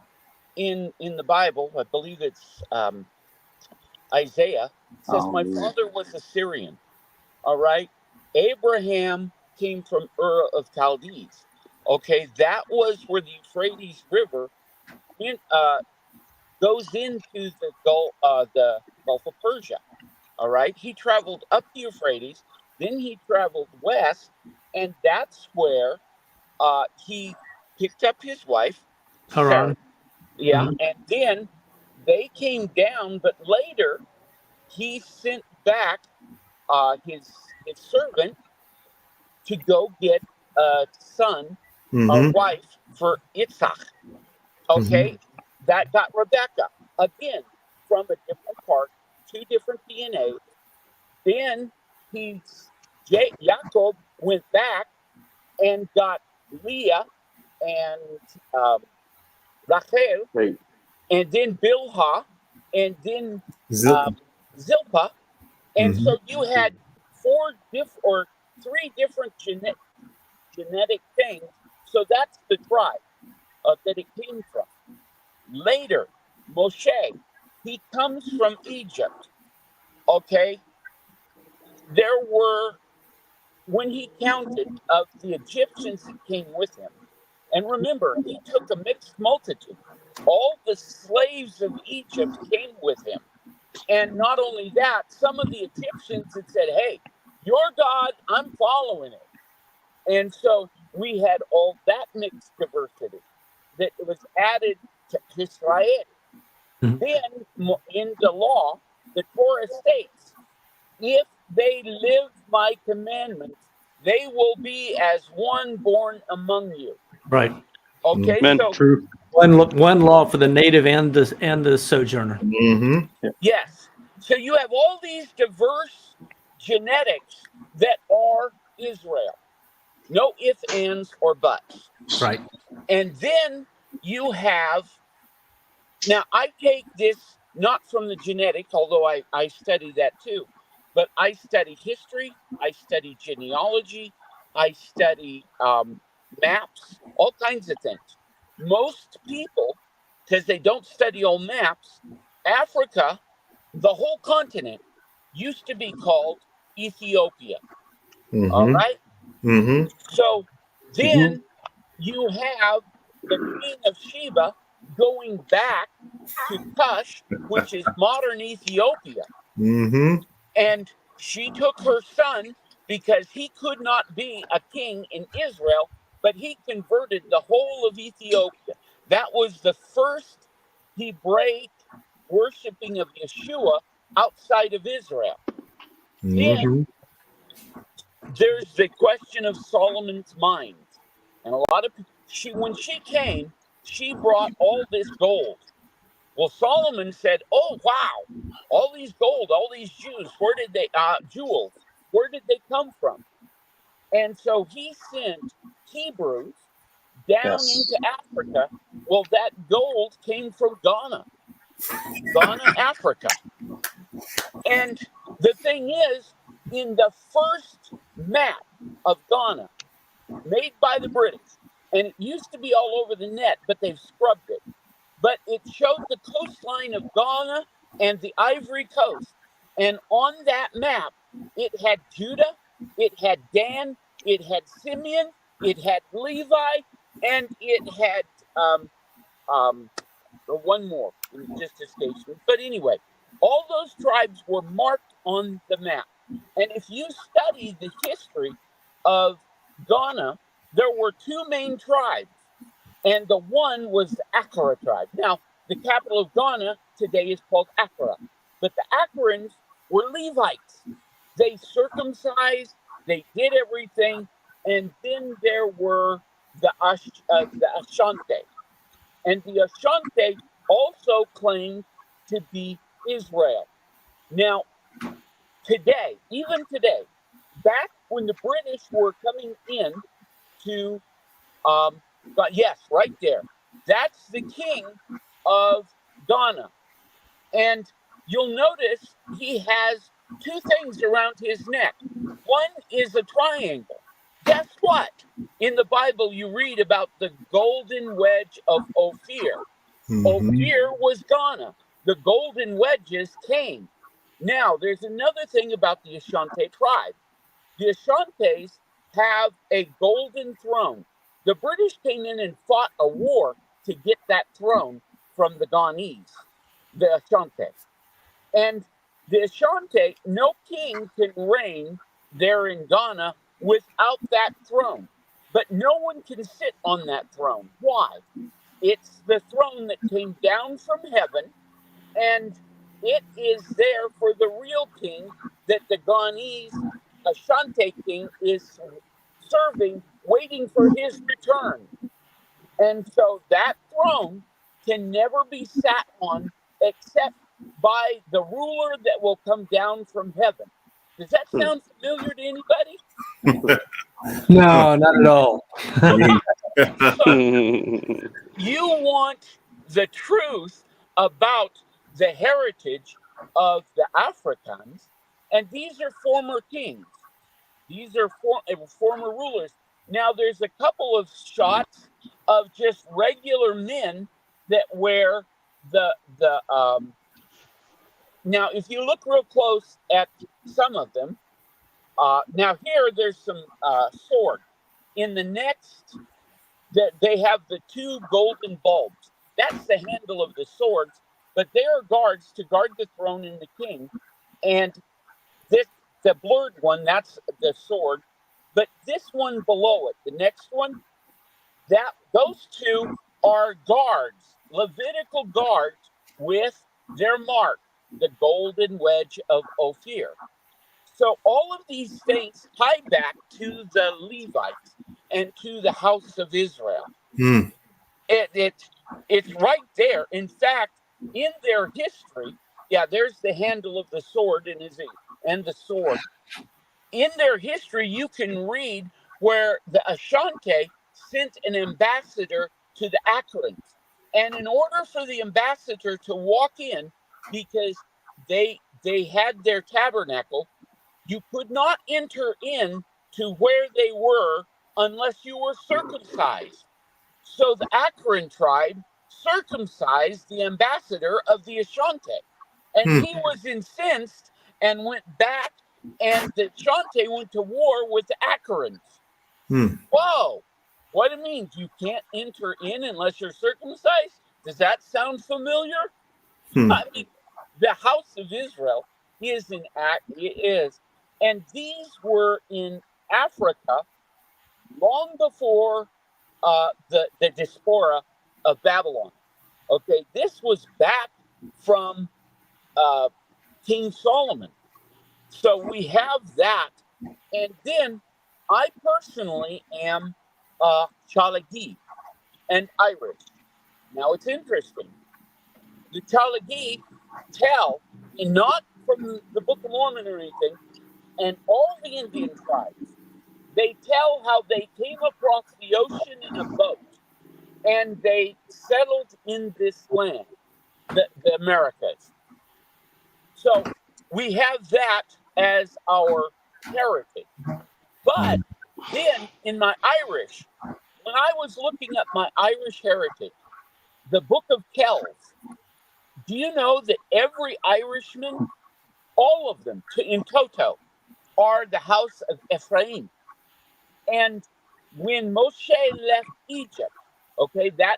in the Bible, I believe it's Isaiah, says, my father was a Syrian, all right? Abraham came from Ur of Chaldees. Okay, that was where the Euphrates River goes into the Gulf of Persia. All right, he traveled up the Euphrates, then he traveled west, and that's where he picked up his wife, Sarah. Haran. Yeah, and then they came down, but later he sent back his servant to go get a son or Mhm. wife for Yitzhak. Okay, that got Rebecca again from a different part, two different DNA. Then Jacob went back and got Leah and Rachel, Right. and then Bilhah, and then Zilpah. Zilpah. And Mhm. so you had three different genetic things. So that's the tribe that it came from. Later, Moshe, he comes from Egypt. Okay, there were, when he counted of the Egyptians that came with him, and remember, he took a mixed multitude. All the slaves of Egypt came with him. And not only that, some of the Egyptians had said, hey, your God, I'm following it. And so we had all that mixed diversity that was added to Israel. Then in the law, the Torah states, if they live my commandments, they will be as one born among you. Right. Okay, Amen. so True. One law for the native and the sojourner. Mhm. yes, so you have all these diverse genetics that are Israel. No ifs, ands, or buts. Right. And then you have, now I take this not from the genetics, although I study that too, but I study history, I study genealogy, I study maps, all kinds of things. Most people, because they don't study old maps, Africa, the whole continent, used to be called Ethiopia. All Mhm. right? Mhm. So then you have the Queen of Sheba going back to Cush, which is modern Ethiopia. Mm-hmm. And she took her son because he could not be a king in Israel, but he converted the whole of Ethiopia. That was the first Hebraic worshiping of Yeshua outside of Israel. Mm-hmm. Then there's the question of Solomon's mines. And a lot of when she came, she brought all this gold. Well, Solomon said, "Oh wow, all these gold, all these jewels, where did they come from?" And so he sent Hebrews down Yes. into Africa. Well, that gold came from Ghana, Africa. And the thing is, in the first map of Ghana made by the British, and it used to be all over the net, but they've scrubbed it. But it showed the coastline of Ghana and the Ivory Coast. And on that map, it had Judah, it had Dan, it had Simeon, it had Levi, and it had one more. It just escapes me. But anyway, all those tribes were marked on the map. And if you study the history of Ghana, there were two main tribes, and the one was the Accra tribe. Now, the capital of Ghana today is called Accra, but the Accrans were Levites. They circumcised, they did everything, and then there were the Ashanti. And the Ashanti also claimed to be Israel. Now, today, even today, back when the British were coming in to, but yes, right there, that's the king of Ghana. And you'll notice he has two things around his neck. One is a triangle. Guess what? In the Bible, you read about the golden wedge of Ophir. Mm-hmm. Ophir was Ghana. The golden wedges came. Now, there's another thing about the Ashanti tribe. The Ashantis have a golden throne. The British came in and fought a war to get that throne from the Ghanese, the Ashanti. And the Ashanti, no king can reign there in Ghana without that throne. But no one can sit on that throne. Why? It's the throne that came down from heaven, and it is there for the real king that the Ghanese Ashanti king is serving, waiting for his return. And so that throne can never be sat on except by the ruler that will come down from heaven. Does that sound familiar to anybody? No, not at all. So you want the truth about the heritage of the Africans, and these are former kings. These are former rulers. Now, there's a couple of shots of just regular men that wear the. Now, if you look real close at some of them, now here there's some sword. In the next, they have the two golden bulbs. That's the handle of the swords, but they are guards to guard the throne and the king. And this, the blurred one, that's the sword. But this one below it, the next one, those two are guards, Levitical guards with their mark, the golden wedge of Ophir. So all of these things tie back to the Levites and to the house of Israel. Mm. It's right there. In fact, in their history, yeah, there's the handle of the sword and the sword. In their history, you can read where the Ashanti sent an ambassador to the Acrans. And in order for the ambassador to walk in, because they had their tabernacle, you could not enter in to where they were unless you were circumcised. So the Akron tribe circumcised the ambassador of the Ashanti. And he was incensed and went back, and the Ashanti went to war with the Akrans. Whoa! What it means? You can't enter in unless you're circumcised? Does that sound familiar? I mean, the house of Israel is in act. It is, and these were in Africa long before the diaspora of Babylon. Okay, this was back from King Solomon. So we have that, and then I personally am Chalagi and Irish. Now it's interesting. The Chalagi tell, and not from the Book of Mormon or anything, and all the Indian tribes, they tell how they came across the ocean in a boat and they settled in this land, the Americas. So we have that as our heritage. But then in my Irish, when I was looking at my Irish heritage, the Book of Kells, do you know that every Irishman, all of them in toto, are the house of Ephraim? And when Moshe left Egypt, okay, that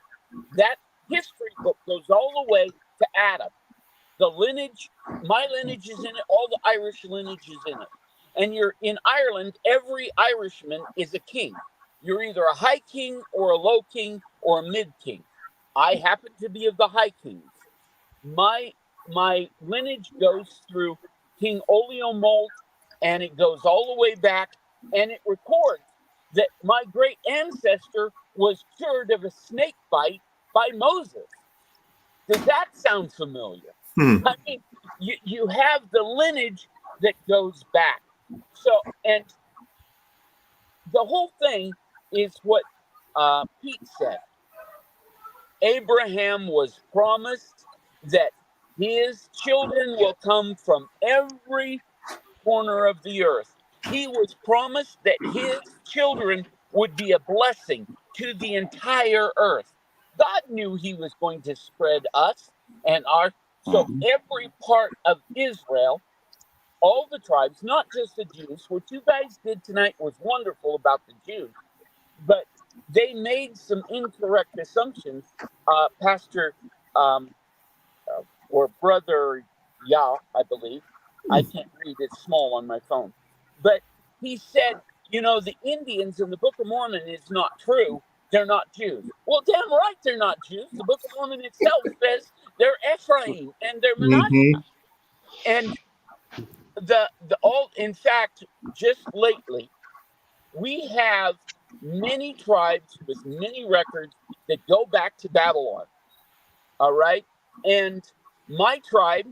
history book goes all the way to Adam. The lineage, my lineage is in it, all the Irish lineage is in it. And you're in Ireland, every Irishman is a king. You're either a high king or a low king or a mid king. I happen to be of the high kings. My lineage goes through King Oleomold, and it goes all the way back, and it records that my great ancestor was cured of a snake bite by Moses. Does that sound familiar? I mean, you have the lineage that goes back. So, and the whole thing is what Pete said. Abraham was promised that his children will come from every corner of the earth. He was promised that his children would be a blessing to the entire earth. God knew he was going to spread us and our, so every part of Israel, all the tribes, not just the Jews. What you guys did tonight was wonderful about the Jews, but they made some incorrect assumptions. Pastor or Brother Yah, I believe. I can't read, it's small on my phone. But he said, you know, the Indians in the Book of Mormon is not true. They're not Jews. Well, damn right they're not Jews. The Book of Mormon itself says they're Ephraim and they're Manasseh. And in fact, just lately, we have many tribes with many records that go back to Babylon. All right. And my tribe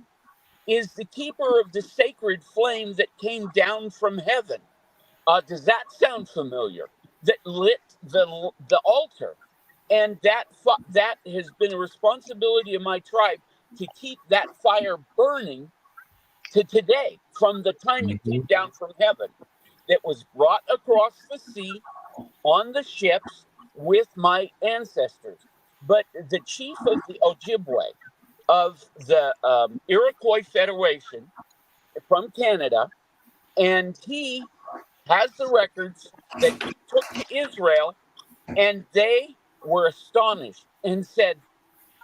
is the keeper of the sacred flame that came down from heaven. Does that sound familiar? That lit the altar. And that has been a responsibility of my tribe to keep that fire burning to today, from the time it came down from heaven, that was brought across the sea on the ships with my ancestors. But the chief of the Ojibwe of the Iroquois Federation from Canada, and he has the records that he took to Israel, and they were astonished and said,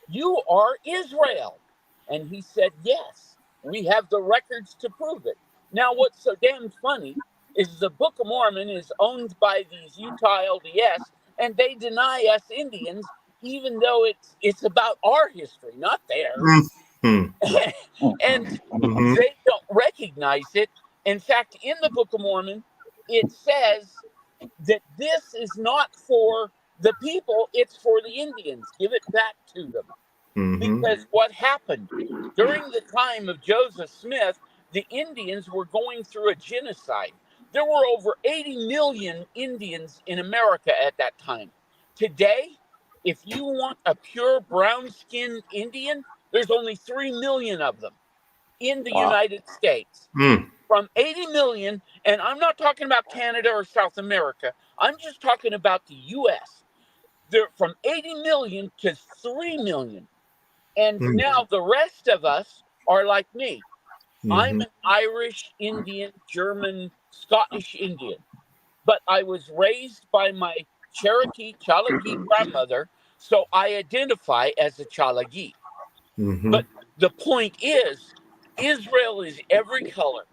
"You are Israel." And he said, "Yes, we have the records to prove it." Now, what's so damn funny is the Book of Mormon is owned by these Utah LDS, and they deny us Indians, even though it's about our history, not theirs. And they don't recognize it. In fact, in the Book of Mormon, it says that this is not for the people, it's for the Indians. Give it back to them. Because what happened during the time of Joseph Smith, the Indians were going through a genocide. There were over 80 million Indians in America at that time. Today, if you want a pure brown-skinned Indian, there's only 3 million of them in the United States. From 80 million, and I'm not talking about Canada or South America, I'm just talking about the U.S. They're from 80 million to 3 million. And now the rest of us are like me. I'm an Irish Indian, German, Scottish Indian. But I was raised by my Cherokee, Chalagi grandmother, So I identify as a Chalagi. But the point is, Israel is every color.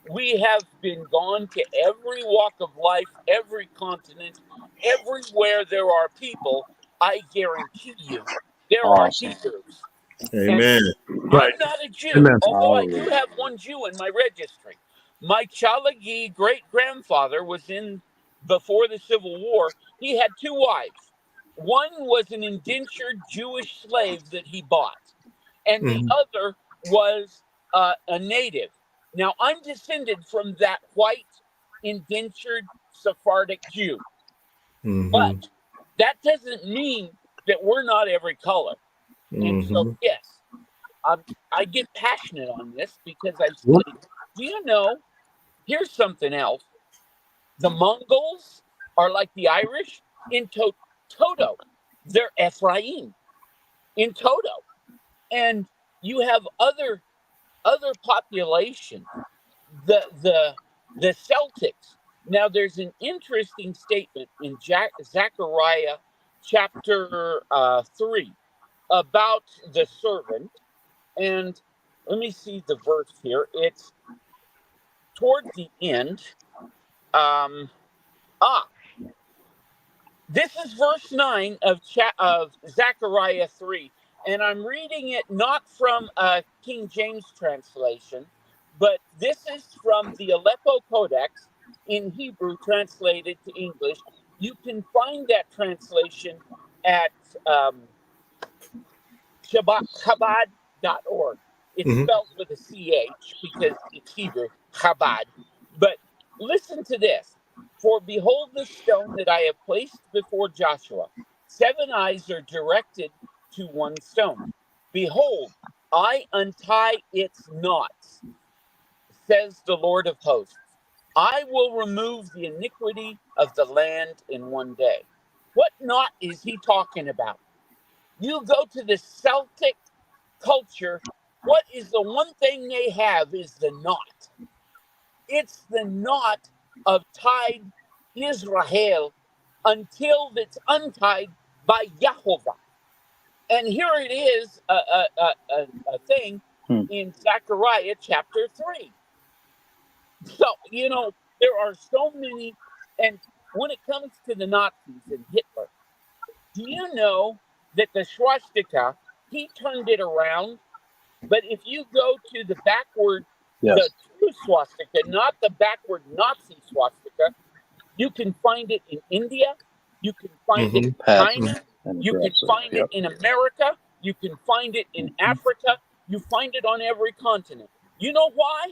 We have been gone to every walk of life, every continent, everywhere there are people. I guarantee you, there are Hebrews. And Amen. I'm not a Jew, Amen. although I do have one Jew in my registry. My Chalagi great grandfather was in before the Civil War. He had two wives. One was an indentured Jewish slave that he bought, and the other was a native. Now, I'm descended from that white indentured Sephardic Jew, but that doesn't mean that we're not every color. And so, yes, I get passionate on this because I say, do you know, here's something else. The Mongols are like the Irish in Toto. They're Ephraim in Toto. And you have other populations, the Celtics. Now, there's an interesting statement in Zechariah chapter 3 about the servant. And let me see the verse here. It's toward the end. This is verse 9 of Zechariah 3. And I'm reading it not from a King James translation, but this is from the Aleppo Codex in Hebrew translated to English. You can find that translation at Chabad.org. It's spelled with a CH because it's Hebrew, Chabad. But listen to this. For behold the stone that I have placed before Joshua. 7 eyes are directed to one stone. Behold, I untie its knots, says the Lord of hosts. I will remove the iniquity of the land in one day. What knot is he talking about? You go to the Celtic culture, what is the one thing they have is the knot. It's the knot of tied Israel until it's untied by Jehovah. And here it is, a thing in Zechariah chapter 3. So, you know, there are so many. And when it comes to the Nazis and Hitler, do you know that the swastika, he turned it around? But if you go to the backward, the true swastika, not the backward Nazi swastika, you can find it in India, you can find it in China, you can find it in America, you can find it in Africa, you find it on every continent. You know why?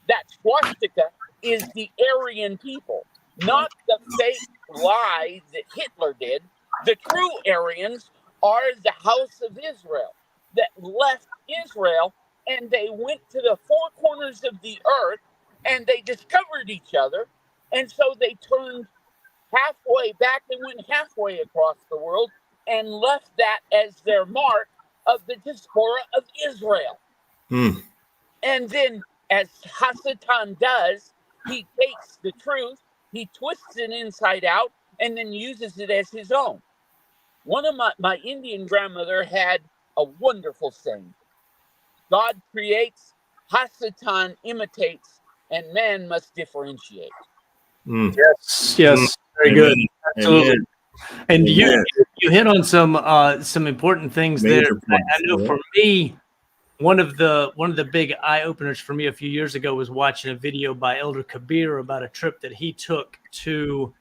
That swastika is the Aryan people, not the fake lie that Hitler did. The true Aryans are the house of Israel that left Israel and they went to the four corners of the earth and they discovered each other. And so they turned halfway back, they went halfway across the world and left that as their mark of the diaspora of Israel. And then, as Hasatan does, he takes the truth, he twists it inside out, and then uses it as his own. One of my Indian grandmother had a wonderful saying. God creates, Hasatan imitates, and man must differentiate. Yes, very good. Absolutely. Amen. And Amen. you hit on some important things there. I know for me, one of the big eye openers for me a few years ago was watching a video by Elder Kabir about a trip that he took to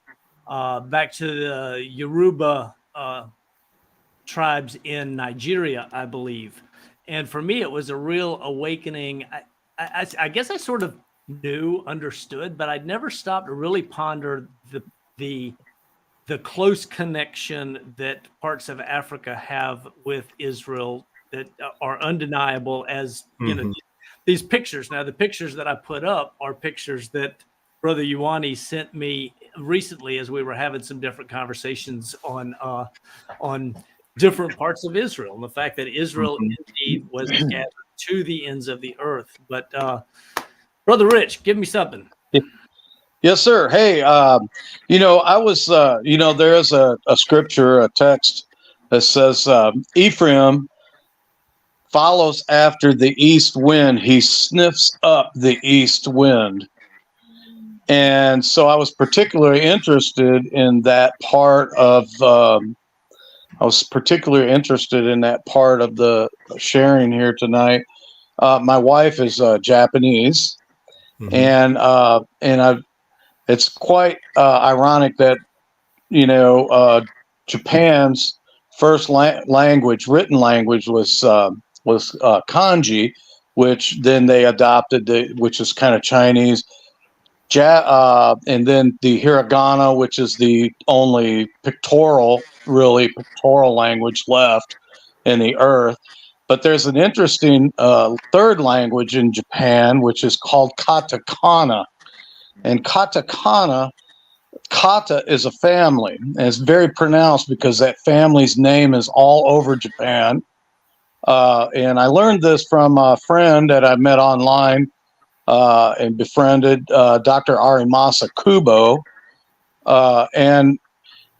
back to the Yoruba tribes in Nigeria, I believe. And for me, it was a real awakening. I guess I sort of understood, but I'd never stopped to really ponder the close connection that parts of Africa have with Israel that are undeniable, as you know, these pictures. Now, the pictures that I put up are pictures that Brother Ioani sent me recently as we were having some different conversations on different parts of Israel and the fact that Israel indeed was scattered to the ends of the earth. But Brother Rich, give me something. Yes, sir. Hey, you know, I was, you know, there is a scripture, a text that says, Ephraim follows after the east wind. He sniffs up the east wind. And so I was particularly interested in that part of, the sharing here tonight. My wife is Japanese, and it's quite ironic that, Japan's first written language was kanji, which then they adopted, which is kind of Chinese. And then the hiragana, which is the only pictorial language left in the earth. But there's an interesting third language in Japan, which is called katakana. And katakana, kata is a family, and it's very pronounced because that family's name is all over Japan. And I learned this from a friend that I met online and befriended, Dr. Arimasa Kubo. And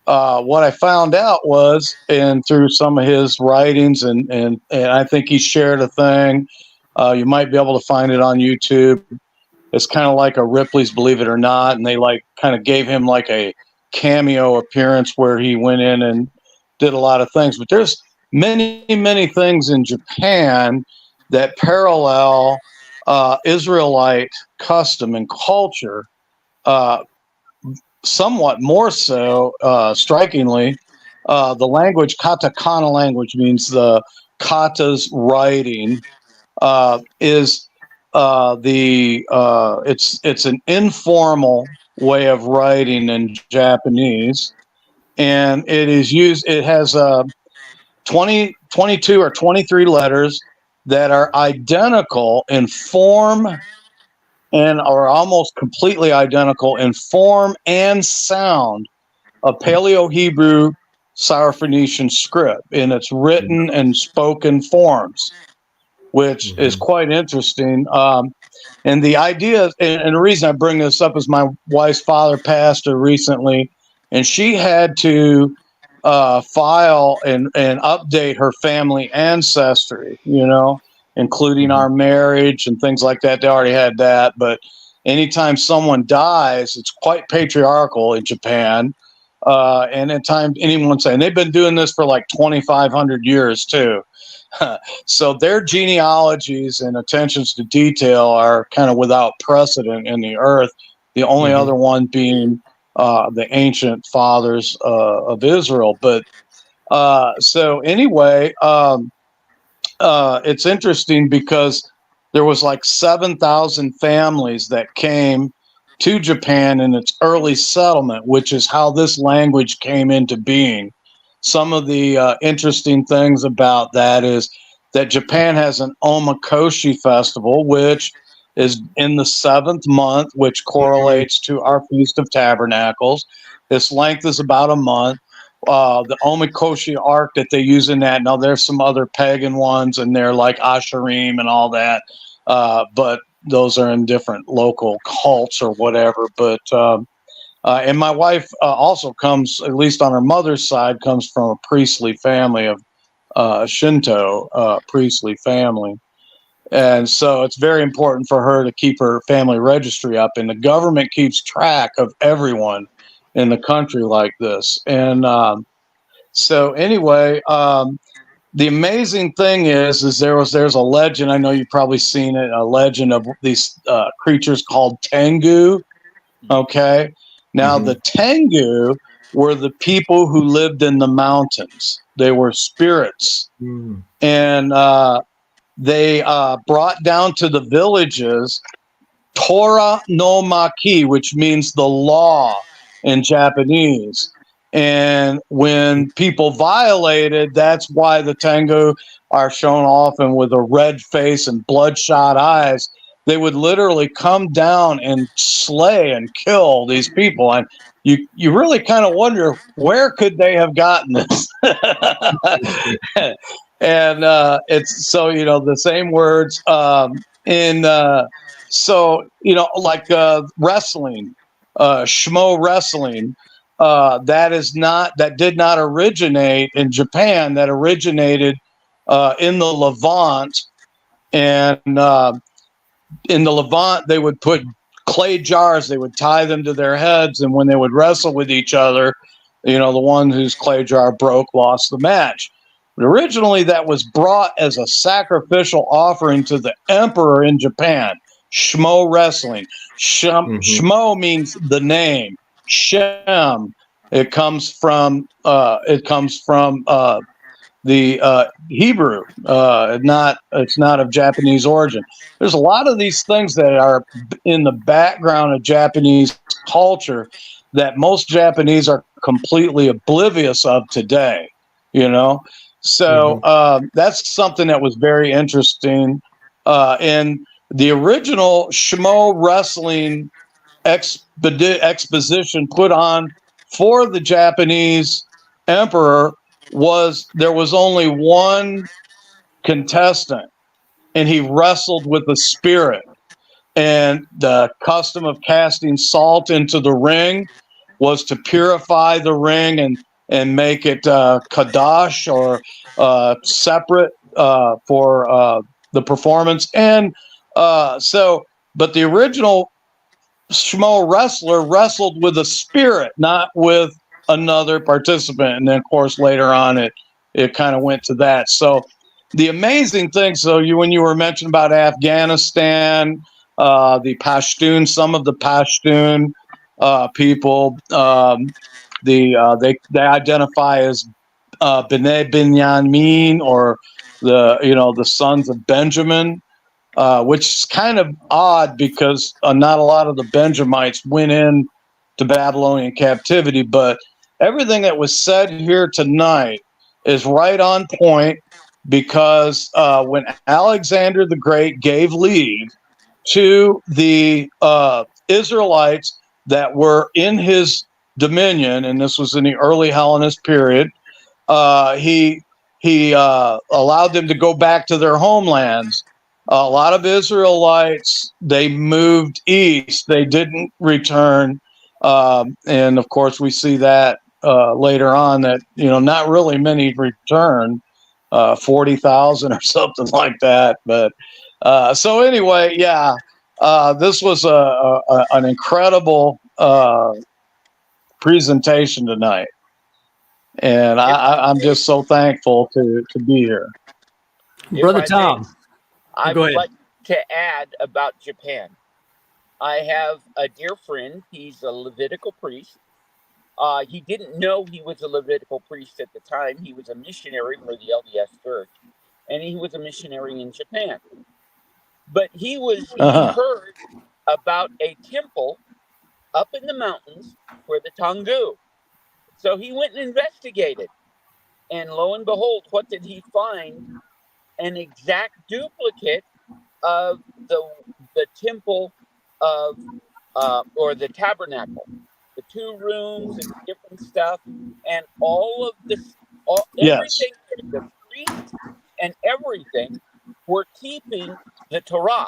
what I found out was, and through some of his writings, and I think he shared a thing, you might be able to find it on YouTube. It's kind of like a Ripley's Believe It or Not, and they kind of gave him like a cameo appearance where he went in and did a lot of things. But there's many, many things in Japan that parallel Israelite custom and culture, somewhat more so, strikingly. The language, katakana language, means the kata's writing, is it's an informal way of writing in Japanese, and it has 22 or 23 letters that are identical in form and are almost completely identical in form and sound of Paleo-Hebrew Syrophoenician script in its written and spoken forms, which is quite interesting. And the idea, and the reason I bring this up is my wife's father passed recently, and she had to file and update her family ancestry, including our marriage and things like that. They already had that, but anytime someone dies, it's quite patriarchal in Japan. And at times, anyone saying they've been doing this for like 2,500 years too. So their genealogies and attentions to detail are kind of without precedent in the earth. The only other one being the ancient fathers of Israel. But so anyway, it's interesting because there was like 7,000 families that came to Japan in its early settlement, which is how this language came into being. Some of the interesting things about that is that Japan has an Omakoshi festival, which is in the 7th month, which correlates to our Feast of Tabernacles. Its length is about a month. The Omakoshi ark that they use in that, now there's some other pagan ones, and they're like Asherim and all that, but those are in different local cults or whatever. But and my wife also comes, at least on her mother's side, comes from a priestly family of Shinto priestly family. And so it's very important for her to keep her family registry up, and the government keeps track of everyone in the country like this. And so anyway, the amazing thing is there's a legend. I know you've probably seen it, a legend of these creatures called Tengu. Okay. Now the Tengu were the people who lived in the mountains. They were spirits. And they brought down to the villages Torah no Maki, which means the law in Japanese. And when people violated, that's why the Tengu are shown often with a red face and bloodshot eyes. They would literally come down and slay and kill these people. And you really kind of wonder, where could they have gotten this? And it's so, the same words so, like wrestling, Schmo wrestling. that did not originate in Japan. That originated in the Levant, and in the Levant they would put clay jars. They would tie them to their heads, and when they would wrestle with each other, the one whose clay jar broke lost the match. But originally, that was brought as a sacrificial offering to the emperor in Japan. Shmo wrestling. Shmo means the name. Shem. It comes from the Hebrew. It's not of Japanese origin. There's a lot of these things that are in the background of Japanese culture that most Japanese are completely oblivious of today. So that's something that was very interesting. And the original Shmo wrestling exposition put on for the Japanese emperor there was only one contestant, and he wrestled with the spirit. And the custom of casting salt into the ring was to purify the ring and make it kadash, or separate for the performance. And but the original Shmo wrestler wrestled with a spirit, not with another participant. And then, of course, later on, it kind of went to that. So the amazing thing, when you were mentioning about Afghanistan, the Pashtun, some of the Pashtun people, they identify as B'nai Binyamin, or the sons of Benjamin. Which is kind of odd, because not a lot of the Benjamites went in to Babylonian captivity. But everything that was said here tonight is right on point, because when Alexander the Great gave leave to the Israelites that were in his dominion, and this was in the early Hellenist period, he allowed them to go back to their homelands. A lot of Israelites, they moved east. They didn't return. And of course, we see that later on, that, not really many returned, 40,000 or something like that. But so anyway, yeah, this was an incredible presentation tonight. And I'm just so thankful to be here. Brother Tom. I Go would ahead. like to add about Japan. I have a dear friend. He's a Levitical priest. He didn't know he was a Levitical priest at the time. He was a missionary for the LDS Church, and he was a missionary in Japan. But he heard about a temple up in the mountains for the Tengu. So he went and investigated. And lo and behold, what did he find? An exact duplicate of the temple of or the tabernacle, the 2 rooms and different stuff, and everything, the priests and everything were keeping the Torah,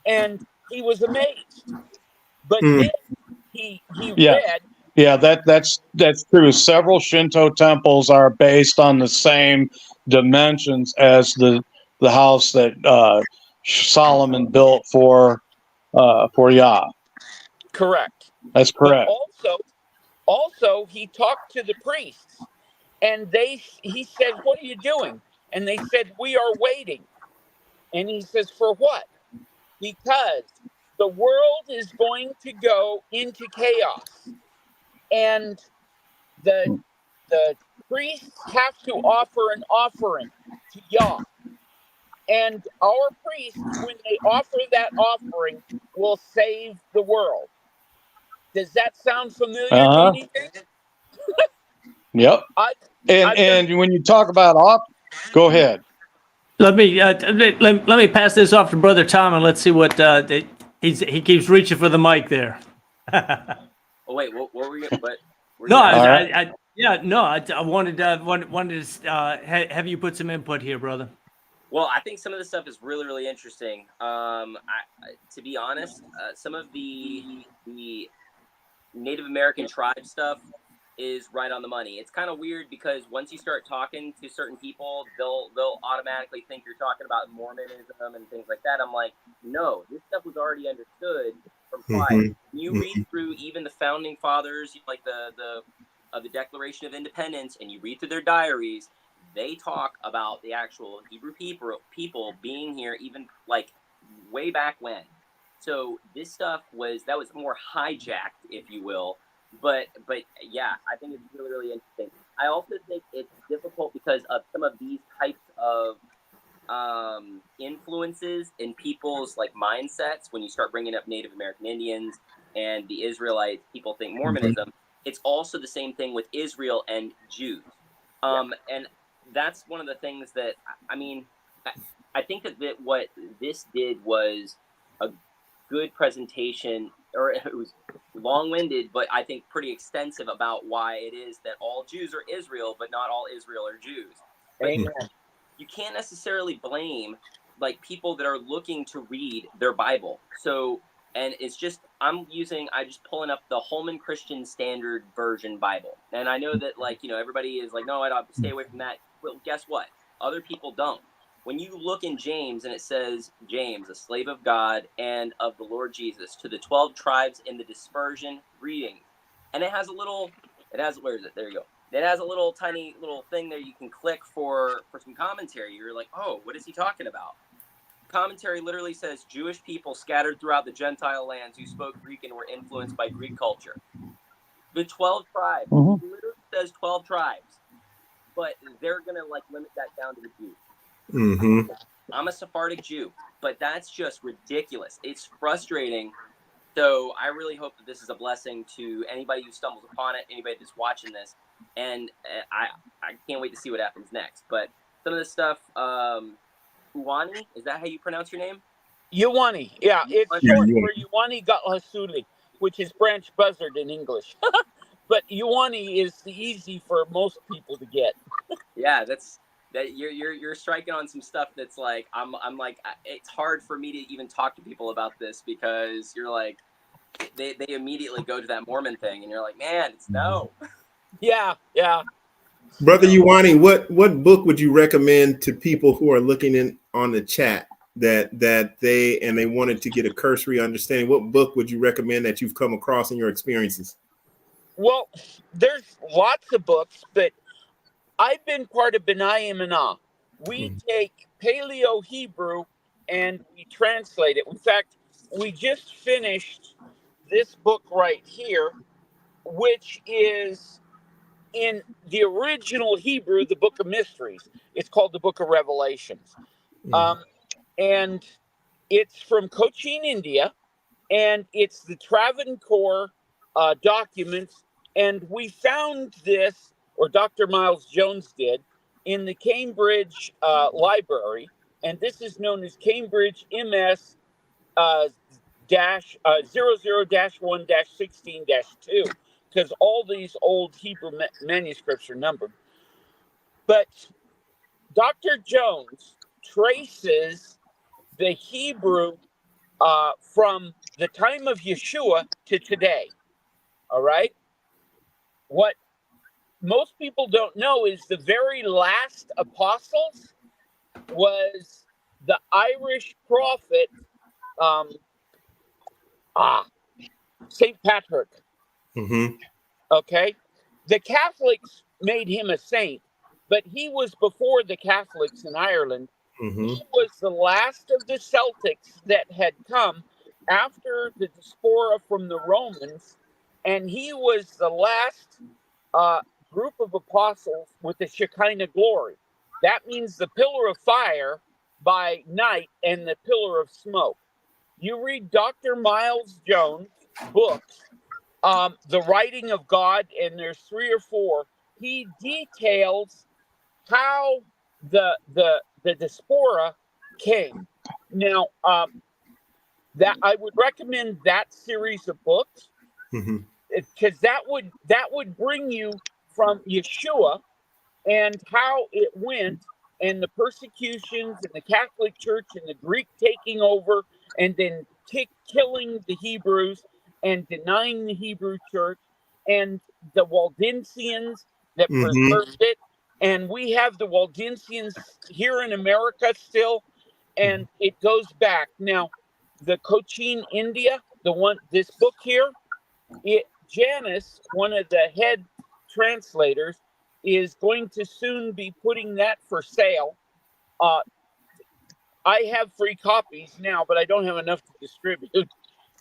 and he was amazed. But then he read. Yeah, that's true. Several Shinto temples are based on the same dimensions as the house that Solomon built for Yah. Correct. That's correct. But also he talked to the priests, and he said, "What are you doing?" And they said, "We are waiting." And he says, "For what?" Because the world is going to go into chaos, and the priests have to offer an offering to Yah. And our priests, when they offer that offering, will save the world. Does that sound familiar to anything? Yep. And when you talk about go ahead. Let me pass this off to Brother Tom, and let's see what he keeps reaching for the mic there. Oh wait, what were we? But no, I wanted to have you put some input here, brother. Well, I think some of this stuff is really, really interesting. To be honest, some of the Native American tribe stuff is right on the money. It's kind of weird because once you start talking to certain people, they'll automatically think you're talking about Mormonism and things like that. I'm like, no, this stuff was already understood from prior. You read through even the founding fathers, like the Declaration of Independence, and you read through their diaries. They talk about the actual Hebrew people being here, even like way back when. So this stuff was more hijacked, if you will. But yeah, I think it's really, really interesting. I also think it's difficult because of some of these types of influences in people's like mindsets. When you start bringing up Native American Indians and the Israelites, people think Mormonism. It's also the same thing with Israel and Jews. And that's one of the things that, I mean, I think that what this did was a good presentation, or it was long-winded, but I think pretty extensive about why it is that all Jews are Israel, but not all Israel are Jews. But you can't necessarily blame like people that are looking to read their Bible. So, and it's just, I'm just pulling up the Holman Christian Standard Version Bible. And I know that like, everybody is like, no, I'd stay away from that. Well, guess what? Other people don't. When you look in James and it says, James, a slave of God and of the Lord Jesus, to the 12 tribes in the dispersion, greetings. And where is it? There you go. It has a little tiny little thing there you can click for some commentary. You're like, oh, what is he talking about? Commentary literally says Jewish people scattered throughout the Gentile lands who spoke Greek and were influenced by Greek culture. The 12 tribes, it literally says 12 tribes, but they're going to like limit that down to the Jews. I'm a Sephardic Jew, but that's just ridiculous. It's frustrating. So I really hope that this is a blessing to anybody who stumbles upon it, anybody that's watching this. And I can't wait to see what happens next. But some of this stuff, Uwani, is that how you pronounce your name? Uwani, yeah. It's short for Uwani Gathasuli, which is branch buzzard in English. But Uwani is easy for most people to get. Yeah, you're striking on some stuff that's like I'm like, it's hard for me to even talk to people about this because you're like they immediately go to that Mormon thing and you're like, man, it's no. Yeah. Brother Uwani, what book would you recommend to people who are looking in on the chat that they wanted to get a cursory understanding? What book would you recommend that you've come across in your experiences? Well, there's lots of books, but I've been part of B'nai Emunah. We take Paleo Hebrew and we translate it. In fact, we just finished this book right here, which is in the original Hebrew, the Book of Mysteries. It's called the Book of Revelations. And it's from Cochin, India, and it's the Travancore documents. And we found this, or Dr. Miles Jones did, in the Cambridge Library. And this is known as Cambridge MS 00-1-16-2, because all these old Hebrew manuscripts are numbered. But Dr. Jones traces the Hebrew from the time of Yeshua to today. All right? What most people don't know is the very last apostles was the Irish prophet St. Patrick. Okay? The Catholics made him a saint, but he was before the Catholics in Ireland. He was the last of the Celtics that had come after the diaspora from the Romans, and he was the last group of apostles with the Shekinah glory. That means the pillar of fire by night and the pillar of smoke. You read Dr. Miles Jones' books, The Writing of God, and there's 3 or 4. He details how the diaspora came. Now, that I would recommend that series of books, because that would bring you from Yeshua and how it went, and the persecutions and the Catholic Church and the Greek taking over and then killing the Hebrews, and denying the Hebrew church, and the Waldensians that Mm-hmm. preserved it. And we have the Waldensians here in America still, and it goes back. Now, the Cochin India, this book here, Janice, one of the head translators, is going to soon be putting that for sale. I have free copies now, but I don't have enough to distribute,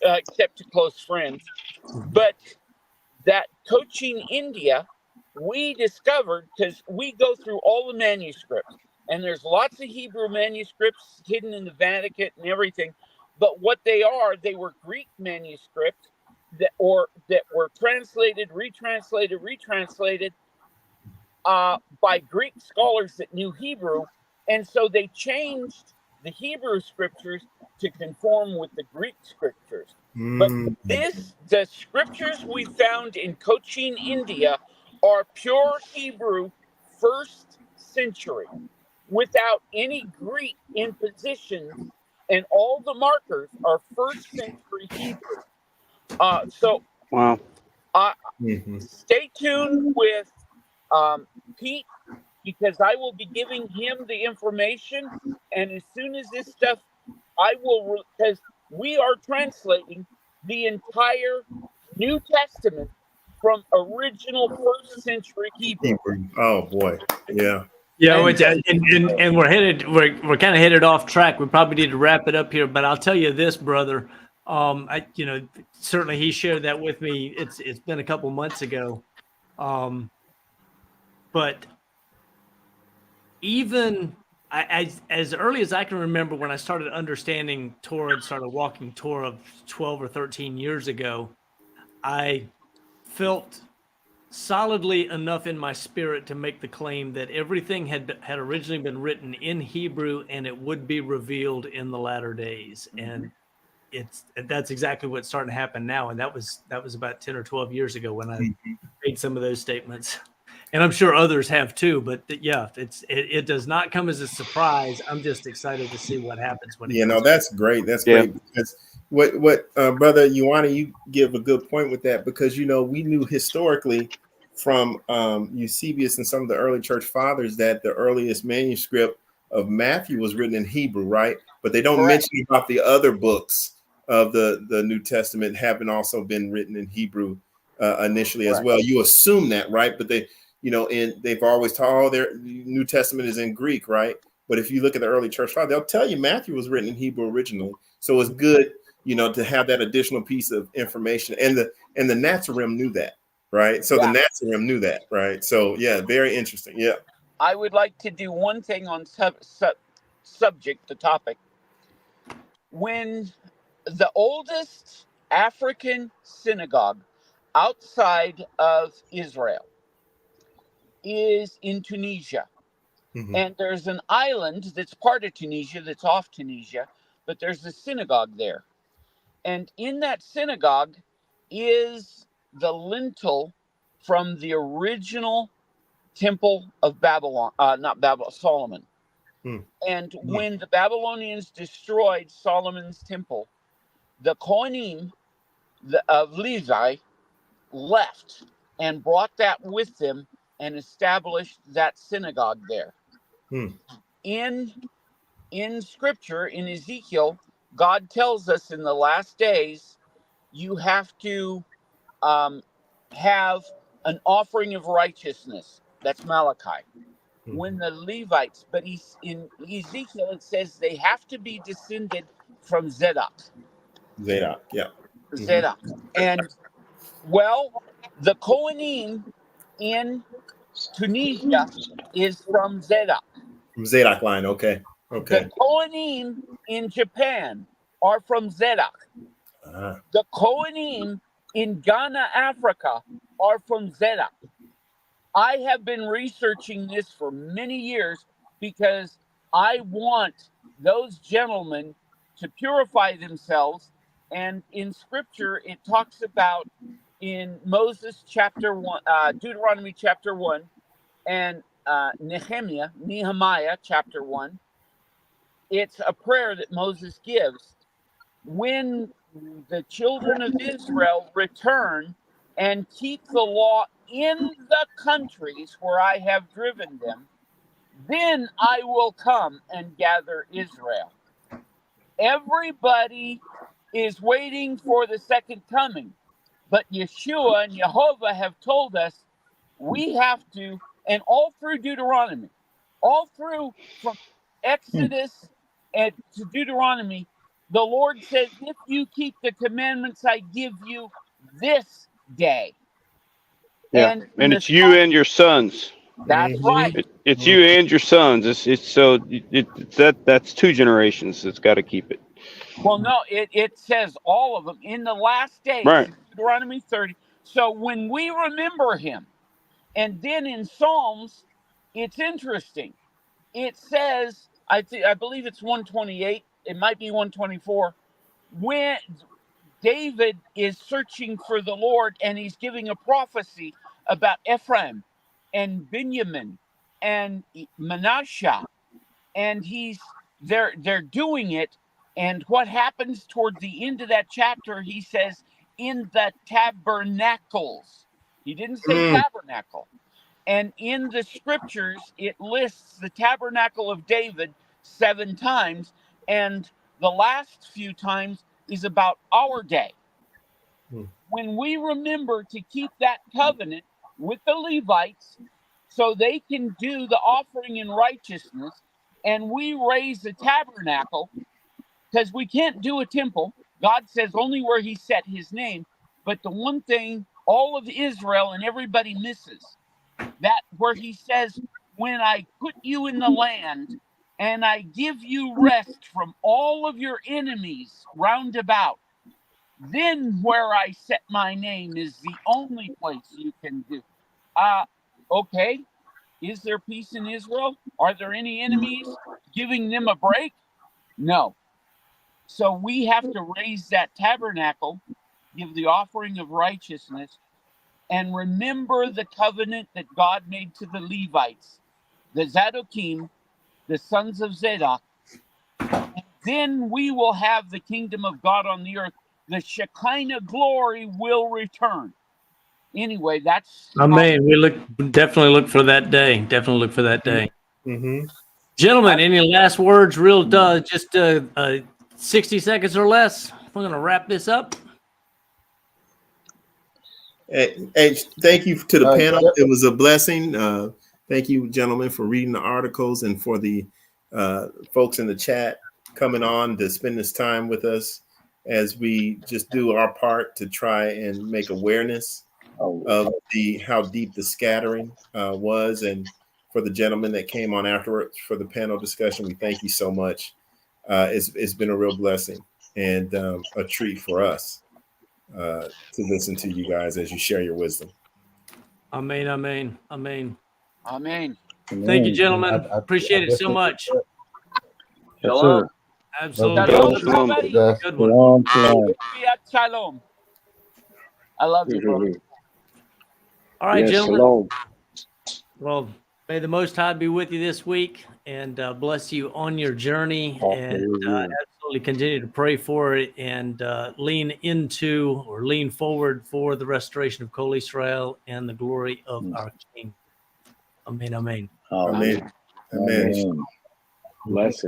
except to close friends. But that Cochin India, we discovered, because we go through all the manuscripts, and there's lots of Hebrew manuscripts hidden in the Vatican and everything. But what they were Greek manuscripts that were translated, retranslated by Greek scholars that knew Hebrew, and so they changed the Hebrew scriptures to conform with the Greek scriptures. But the scriptures we found in Cochin, India, are pure Hebrew, 1st century, without any Greek impositions, and all the markers are 1st century Hebrew. So Wow. stay tuned with Pete, because I will be giving him the information, and as soon as this stuff, I will, because we are translating the entire New Testament from original 1st century Hebrew. Oh boy, yeah. Yeah, and we're kind of headed off track. We probably need to wrap it up here, but I'll tell you this, brother. Certainly he shared that with me. It's been a couple months ago, but even as early as I can remember, when I started understanding Torah and started walking Torah 12 or 13 years ago, I felt solidly enough in my spirit to make the claim that everything had originally been written in Hebrew and it would be revealed in the latter days. And that's exactly what's starting to happen now. And that was about 10 or 12 years ago when I made some of those statements. And I'm sure others have too, but yeah, it does not come as a surprise. I'm just excited to see what happens when it comes. That's great. That's great. Because what brother Ioana, you give a good point with that, because we knew historically from Eusebius and some of the early church fathers that the earliest manuscript of Matthew was written in Hebrew, right? But they don't mention about the other books of the New Testament having also been written in Hebrew initially as well. You assume that, right? But and they've always taught their New Testament is in Greek, right? But if you look at the early church fathers, they'll tell you Matthew was written in Hebrew originally. So it's good, to have that additional piece of information. And the Nazarene knew that, right? So the Nazarene knew that, right? So yeah, very interesting. Yeah. I would like to do one thing on the topic. When the oldest African synagogue outside of Israel is in Tunisia. And there's an island that's part of Tunisia that's off Tunisia, but there's a synagogue there. And in that synagogue is the lintel from the original temple of Babylon, not Babylon, Solomon. And when the Babylonians destroyed Solomon's temple, the Kohanim of Levi left and brought that with them and established that synagogue there. In scripture, in Ezekiel, God tells us in the last days, you have to have an offering of righteousness. That's Malachi. When the Levites, but in Ezekiel, it says they have to be descended from Zadok. Zadok. And, the Kohanim in Tunisia is from Zadok. From Zadok line, okay. The Kohanim in Japan are from Zadok. The Kohanim in Ghana, Africa are from Zadok. I have been researching this for many years because I want those gentlemen to purify themselves. And in scripture, it talks about in Moses chapter 1, Deuteronomy chapter 1, and Nehemiah chapter 1. It's a prayer that Moses gives. When the children of Israel return and keep the law in the countries where I have driven them, then I will come and gather Israel. Everybody is waiting for the second coming, but Yeshua and Jehovah have told us we have to, and all through Deuteronomy, all through from Exodus and to Deuteronomy, the Lord says, if you keep the commandments I give you this day. Yeah, and it's you and your sons. That's right. It's you and your sons. That's 2 generations. It's got to keep it. Well, no, it says all of them in the last days, Right. Deuteronomy 30. So when we remember him, and then in Psalms, it's interesting. It says, I believe it's 128. It might be 124. When David is searching for the Lord and he's giving a prophecy about Ephraim and Benjamin and Manasseh, and they're doing it. And what happens toward the end of that chapter, he says, in the tabernacles. He didn't say tabernacle. And in the scriptures, it lists the tabernacle of David 7 times. And the last few times is about our day. When we remember to keep that covenant with the Levites so they can do the offering in righteousness, and we raise the tabernacle, because we can't do a temple. God says only where he set his name. But the one thing all of Israel and everybody misses, that where he says, when I put you in the land and I give you rest from all of your enemies round about, then where I set my name is the only place you can do. Okay. Is there peace in Israel? Are there any enemies giving them a break? No. So we have to raise that tabernacle, give the offering of righteousness, and remember the covenant that God made to the Levites, the Zadokim, the sons of Zadok. And then we will have the kingdom of God on the earth. The Shekinah glory will return. Anyway, that's Amen. We definitely look for that day. Definitely look for that day. Gentlemen, any last words? Just 60 seconds or less. We're going to wrap this up. Hey, thank you to the panel. It was a blessing. Thank you, gentlemen, for reading the articles, and for the folks in the chat coming on to spend this time with us as we just do our part to try and make awareness of how deep the scattering was. And for the gentlemen that came on afterwards for the panel discussion, we thank you so much. It's been a real blessing and a treat for us to listen to you guys as you share your wisdom. Amen, amen, amen. Amen. Thank you, gentlemen. Appreciate it so much. Yes, sir. Absolutely. Good one. Shalom. I love you, bro. All right, Yes, gentlemen. shalom. Well, may the Most High be with you this week and bless you on your journey, and absolutely continue to pray for it and lean forward for the restoration of Kol Israel and the glory of our King. Amen, amen. Amen. Amen. Blessed.